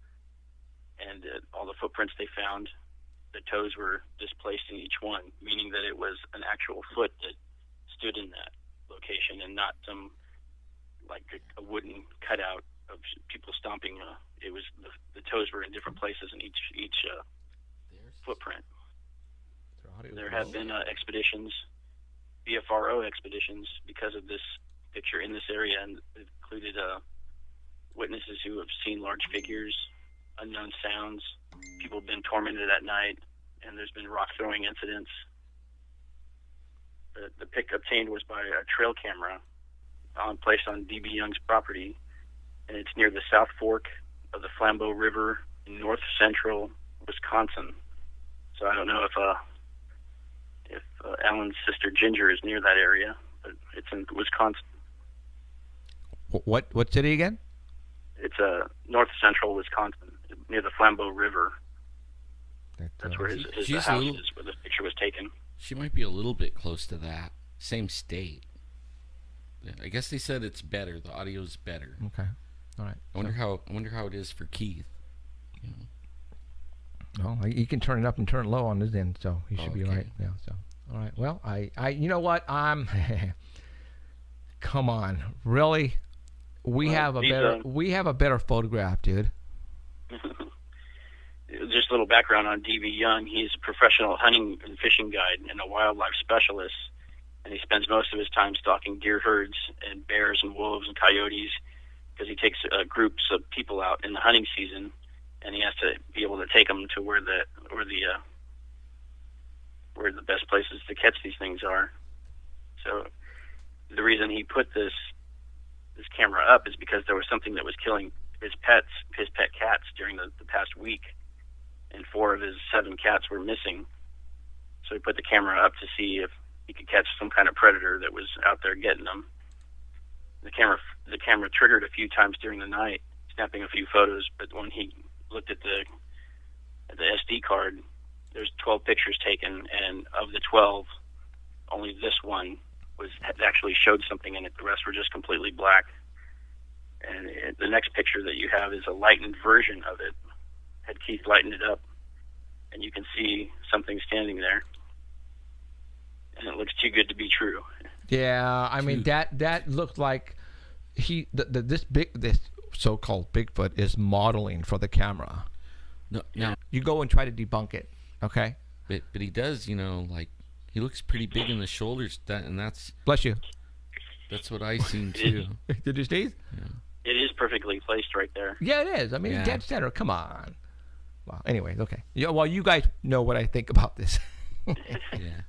And all the footprints they found, the toes were displaced in each one, meaning that it was an actual foot that stood in that location and not some, like a wooden cutout of people stomping. It was the toes were in different places in each footprint. There have been expeditions, BFRO expeditions, because of this picture in this area, and it included witnesses who have seen large figures, unknown sounds. People have been tormented at night, and there's been rock throwing incidents. The pic obtained was by a trail camera placed on D.B. Young's property, and it's near the South Fork of the Flambeau River in north central Wisconsin. So I don't know if Alan's sister Ginger is near that area, but it's in Wisconsin. What city again? It's north central Wisconsin, near the Flambeau River. That's where his house is, where the picture was taken. She might be a little bit close to that. Same state. Yeah, I guess they said it's better. The audio's better. Okay. All right. I wonder how it is for Keith. You know. Well, you can turn it up and turn it low on this end, so he should be Okay. right. Yeah. So, all right. Well, I you know what? Come on, really? We have a better photograph, dude. Just a little background on D.B. Young. He's a professional hunting and fishing guide and a wildlife specialist, and he spends most of his time stalking deer herds and bears and wolves and coyotes because he takes groups of people out in the hunting season, and he has to be able to take them to where the best places to catch these things are. So the reason he put this camera up is because there was something that was killing his pet cats during the past week, and 4 of his 7 cats were missing. So he put the camera up to see if he could catch some kind of predator that was out there getting them. The camera triggered a few times during the night, snapping a few photos, but when he looked at the SD card, there's 12 pictures taken, and of the 12, only this one had actually showed something in it. The rest were just completely black. And the next picture that you have is a lightened version of it. Had Keith lightened it up, and you can see something standing there, and it looks too good to be true. Yeah, I mean that looked like this so-called Bigfoot is modeling for the camera. No, you go and try to debunk it, okay? but he does, like he looks pretty big in the shoulders. That's Bless you. That's what I seen too. Did you sneeze? It is perfectly placed right there. Yeah, it is. I mean, Yeah. dead center. Come on. Well, anyways, okay. Yeah, well, you guys know what I think about this. Yeah.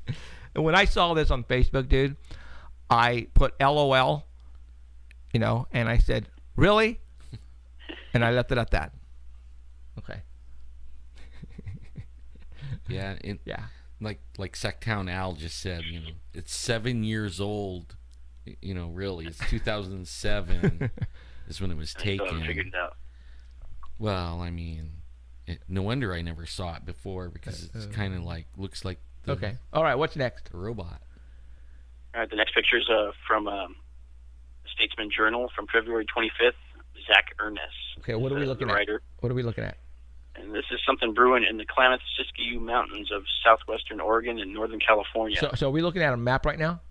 And when I saw this on Facebook, dude, I put LOL, and I said, really? And I left it at that. Okay. Yeah. Yeah. Like Sacktown Al just said, it's 7 years old. Really, it's 2007 is when it was taken. I figured it out. Well, I mean, no wonder I never saw it before, because it's kind of looks like the, Okay. All right. What's next? the robot. All right, the next picture is from Statesman Journal from February 25th. Zach Ernest. Okay. What are we looking the at? writer. What are we looking at? And this is something brewing in the Klamath-Siskiyou Mountains of southwestern Oregon and northern California. So are we looking at a map right now?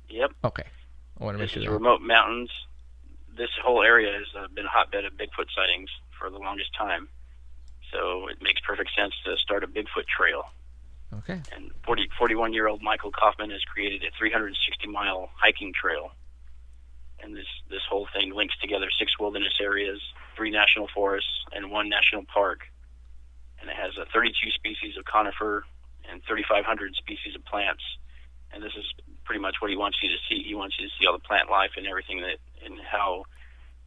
Yep. Okay. I want to make This sure. is remote mountains. This whole area has been a hotbed of Bigfoot sightings for the longest time. So it makes perfect sense to start a Bigfoot trail. Okay. And 41-year-old Michael Kaufman has created a 360-mile hiking trail. And this whole thing links together 6 wilderness areas, 3 national forests, and 1 national park. And it has 32 species of conifer and 3,500 species of plants. And this is pretty much what he wants you to see. He wants you to see all the plant life and everything and how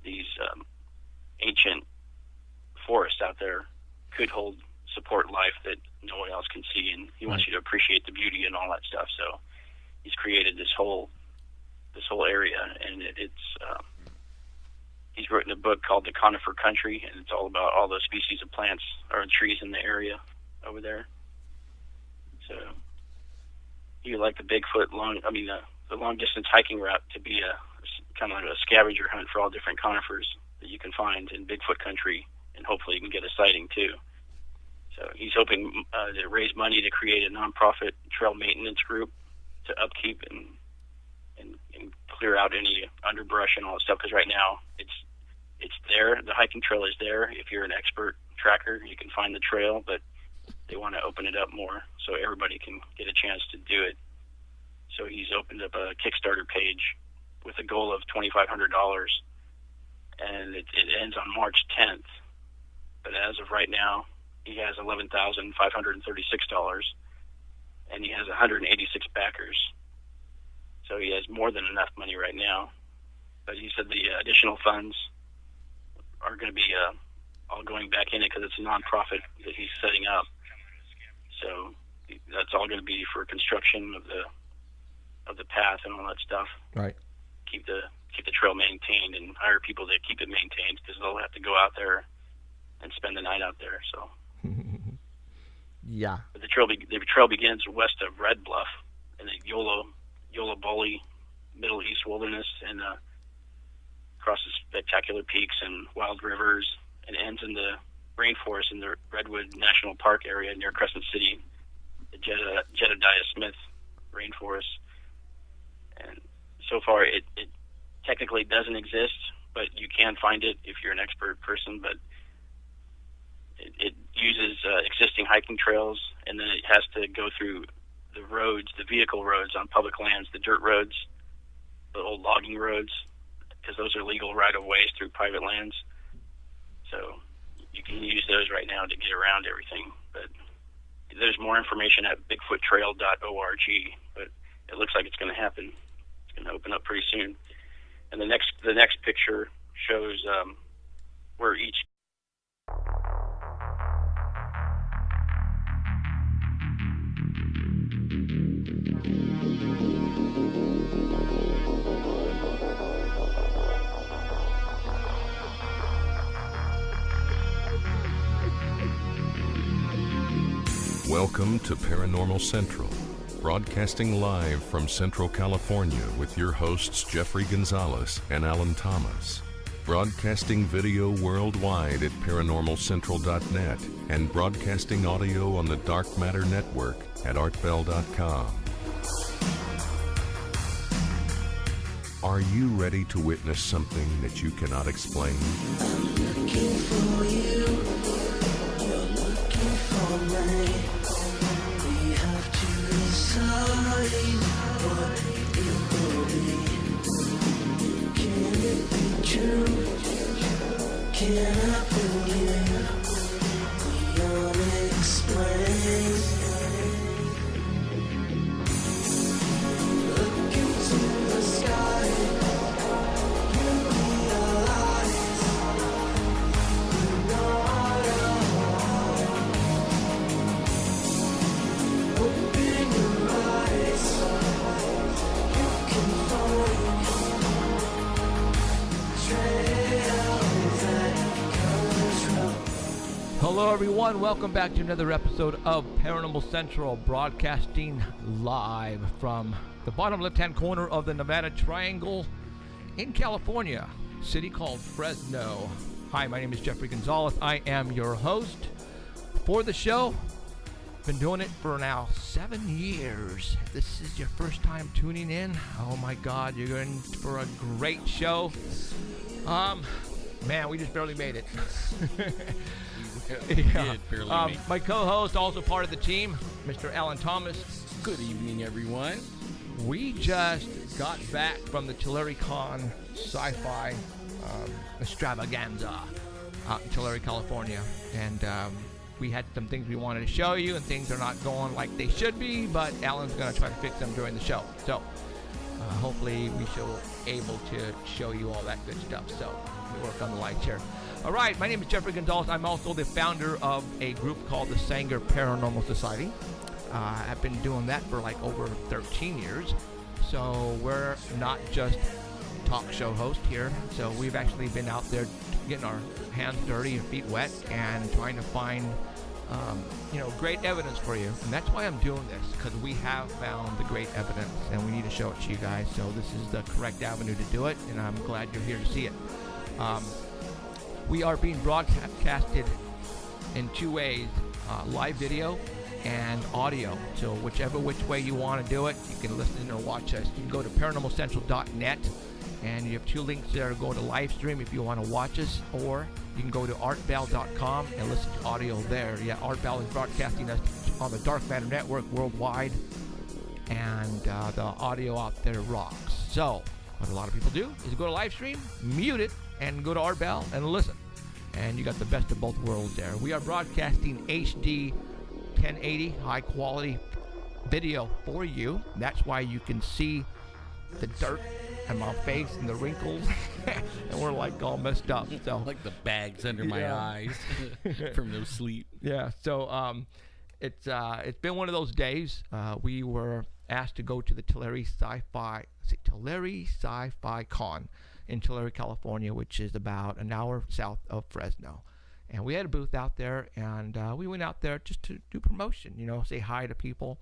these ancient forests out there could support life that no one else can see. And he wants you to appreciate the beauty and all that stuff. So he's created this whole area, and he's written a book called The Conifer Country, and it's all about all the species of plants or trees in the area over there. So you like the Bigfoot the long distance hiking route to be a kind of like a scavenger hunt for all different conifers that you can find in Bigfoot country, and hopefully you can get a sighting too. So he's hoping to raise money to create a nonprofit trail maintenance group to upkeep and clear out any underbrush and all that stuff, because right now it's there. The hiking trail is there. If you're an expert tracker, you can find the trail, but they want to open it up more so everybody can get a chance to do it. So he's opened up a Kickstarter page with a goal of $2,500, and it ends on March 10th. But as of right now, he has $11,536, and he has 186 backers. So he has more than enough money right now. But he said the additional funds are going to be all going back in it because it's a nonprofit that he's setting up. So that's all going to be for construction of the path and all that stuff. Right. Keep the trail maintained and hire people to keep it maintained, because they'll have to go out there and spend the night out there. So. Yeah. But the trail begins west of Red Bluff in the Yola Bully Middle East Wilderness, and crosses spectacular peaks and wild rivers, and ends in the rainforest in the Redwood National Park area near Crescent City, the Jedediah Smith rainforest. And so far, it technically doesn't exist, but you can find it if you're an expert person. But it uses existing hiking trails, and then it has to go through the roads, the vehicle roads on public lands, the dirt roads, the old logging roads, because those are legal right-of-ways through private lands. So you can use those right now to get around everything. But there's more information at bigfoottrail.org, but it looks like it's going to happen. It's going to open up pretty soon. And the next picture shows where each Welcome to Paranormal Central, broadcasting live from Central California with your hosts Jeffrey Gonzalez and Alan Thomas. Broadcasting video worldwide at paranormalcentral.net and broadcasting audio on the Dark Matter Network at artbell.com. Are you ready to witness something that you cannot explain? I'm looking for you. You're looking for me. We have to decide what it will be. Can it be true? Can I believe we are Hello, everyone. Welcome back to another episode of Paranormal Central, broadcasting live from the bottom left-hand corner of the Nevada Triangle in California, city called Fresno. Hi, my name is Jeffrey Gonzalez. I am your host for the show. Been doing it for now 7 years. If this is your first time tuning in, oh my God, you're in for a great show. Man, we just barely made it. Yeah. My co-host, also part of the team, Mr. Alan Thomas. Good evening, everyone. We just got back from the Tulare sci-fi extravaganza out in Tulare, California, and we had some things we wanted to show you, and things are not going like they should be, but Alan's going to try to fix them during the show. So hopefully we shall able to show you all that good stuff. So we work on the lights here. All right, my name is Jeffrey Gonzalez. I'm also the founder of a group called the Sanger Paranormal Society. I've been doing that for like over 13 years. So we're not just talk show host here. So we've actually been out there getting our hands dirty and feet wet and trying to find great evidence for you. And that's why I'm doing this, because we have found the great evidence and we need to show it to you guys. So this is the correct avenue to do it, and I'm glad you're here to see it. We are being broadcasted in two ways, live video and audio. So whichever which way you want to do it, you can listen or watch us. You can go to paranormalcentral.net, and you have two links there. Go to live stream if you want to watch us, or you can go to artbell.com and listen to audio there. Yeah, Artbell is broadcasting us on the Dark Matter Network worldwide, and the audio out there rocks. So what a lot of people do is go to live stream, mute it, and go to Artbell and listen. And you got the best of both worlds there. We are broadcasting HD 1080 high quality video for you. That's why you can see the dirt and my face and the wrinkles and we're like all messed up. So like the bags under my eyes from no sleep. Yeah. So it's been one of those days. We were asked to go to the Tulare Sci-Fi Con in Tulare, California, which is about an hour south of Fresno. And we had a booth out there, and we went out there just to do promotion, say hi to people.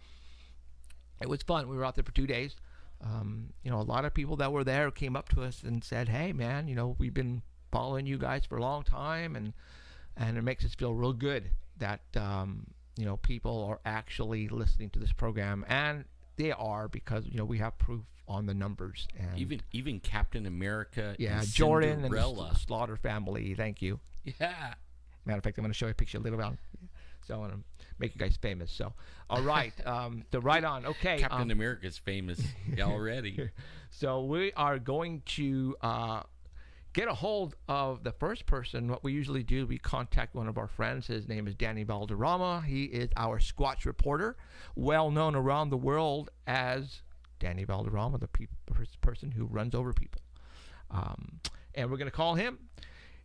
It was fun. We were out there for 2 days. A lot of people that were there came up to us and said, hey, man, we've been following you guys for a long time, and it makes us feel real good that, people are actually listening to this program. And they are, because, we have proof on the numbers. And even Captain America, yeah, and Jordan Cinderella. And the Slaughter family. Thank you. Yeah. Matter of fact, I'm going to show you a picture later on. So I want to make you guys famous. So, all right. So right on. Okay. Captain America's famous already. So we are going to get a hold of the first person. What we usually do, we contact one of our friends. His name is Danny Valderrama. He is our Squatch reporter, well known around the world as Danny Valderrama, the person who runs over people. And we're going to call him.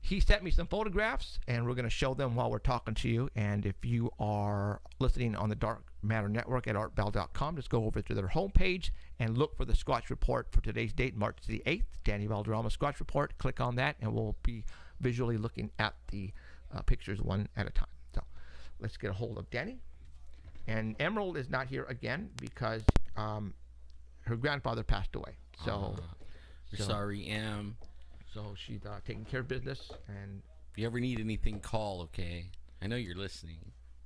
He sent me some photographs, and we're going to show them while we're talking to you. And if you are listening on the Dark Matter Network at artbell.com, just go over to their homepage and look for the Squatch Report for today's date, March the 8th, Danny Valderrama Squatch Report. Click on that, and we'll be visually looking at the pictures one at a time. So let's get a hold of Danny. And Emerald is not here again because her grandfather passed away. So, sorry, Em. So she's taking care of business, and if you ever need anything, call, okay? I know you're listening.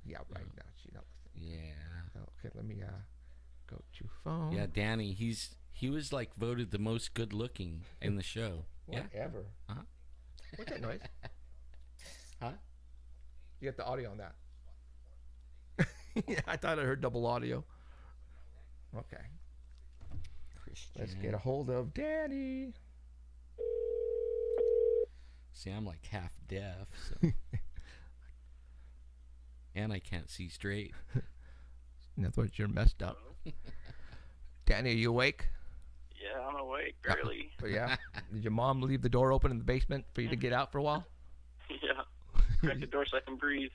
Yeah, right now she's not listening. Yeah. Okay, let me go to phone. Yeah, Danny, he was like voted the most good looking in the show. Whatever. Yeah. What's that noise? Huh? You got the audio on that. Yeah, I thought I heard double audio. Okay. Christian. Let's get a hold of Danny. See, I'm like half deaf, so. And I can't see straight. That's what you're messed up. Danny, are you awake? Yeah, I'm awake, barely. Yeah. Did your mom leave the door open in the basement for you to get out for a while? Yeah. Crack the door so I can breathe.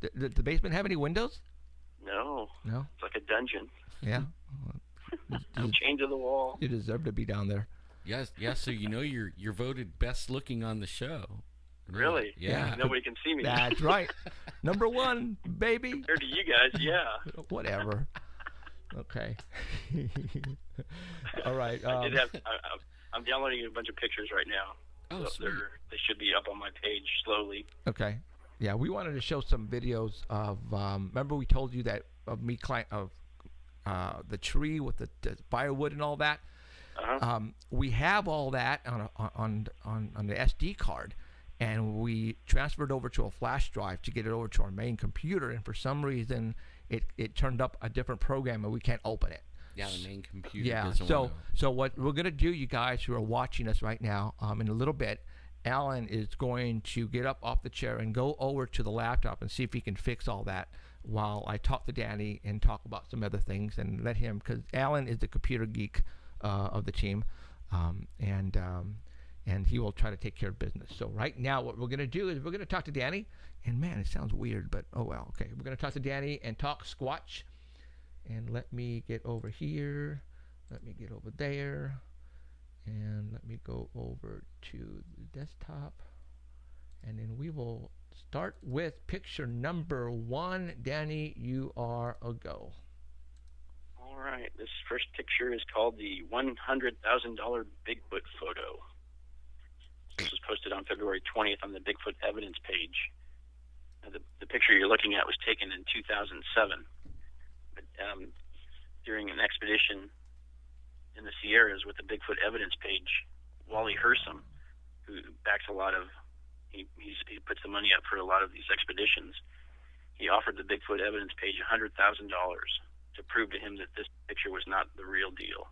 Did the basement have any windows? No. No? It's like a dungeon. Yeah. I'm chained to the wall. You deserve to be down there. Yes, yeah. So you're voted best looking on the show. Really? Yeah. Nobody can see me. That's right. Number 1, baby. Compared to you guys, yeah. Whatever. Okay. All right. I'm downloading a bunch of pictures right now. Oh, So sweet. they should be up on my page slowly. Okay. Yeah, we wanted to show some videos of. Remember, we told you that of me of the tree with the firewood and all that. Uh-huh. We have all that on the SD card, and we transferred over to a flash drive to get it over to our main computer. And for some reason, it turned up a different program, and we can't open it. Yeah, the main computer. Yeah. doesn't wanna- So what we're gonna do, you guys who are watching us right now, in a little bit, Alan is going to get up off the chair and go over to the laptop and see if he can fix all that while I talk to Danny and talk about some other things and let him, because Alan is the computer geek of the team, and he will try to take care of business. So right now, what we're gonna do is we're gonna talk to Danny, and man, it sounds weird, but oh well. Okay, we're gonna talk to Danny and talk Squatch. And let me get over here. Let me get over there. And let me go over to the desktop. And then we will start with picture number 1. Danny, you are a go. All right. This first picture is called the $100,000 Bigfoot photo. This was posted on February 20th on the Bigfoot evidence page. Now, the picture you're looking at was taken in 2007. During an expedition in the Sierras with the Bigfoot evidence page, Wally Hersom, who backs a lot of, he puts the money up for a lot of these expeditions, he offered the Bigfoot evidence page $100,000 to prove to him that this picture was not the real deal.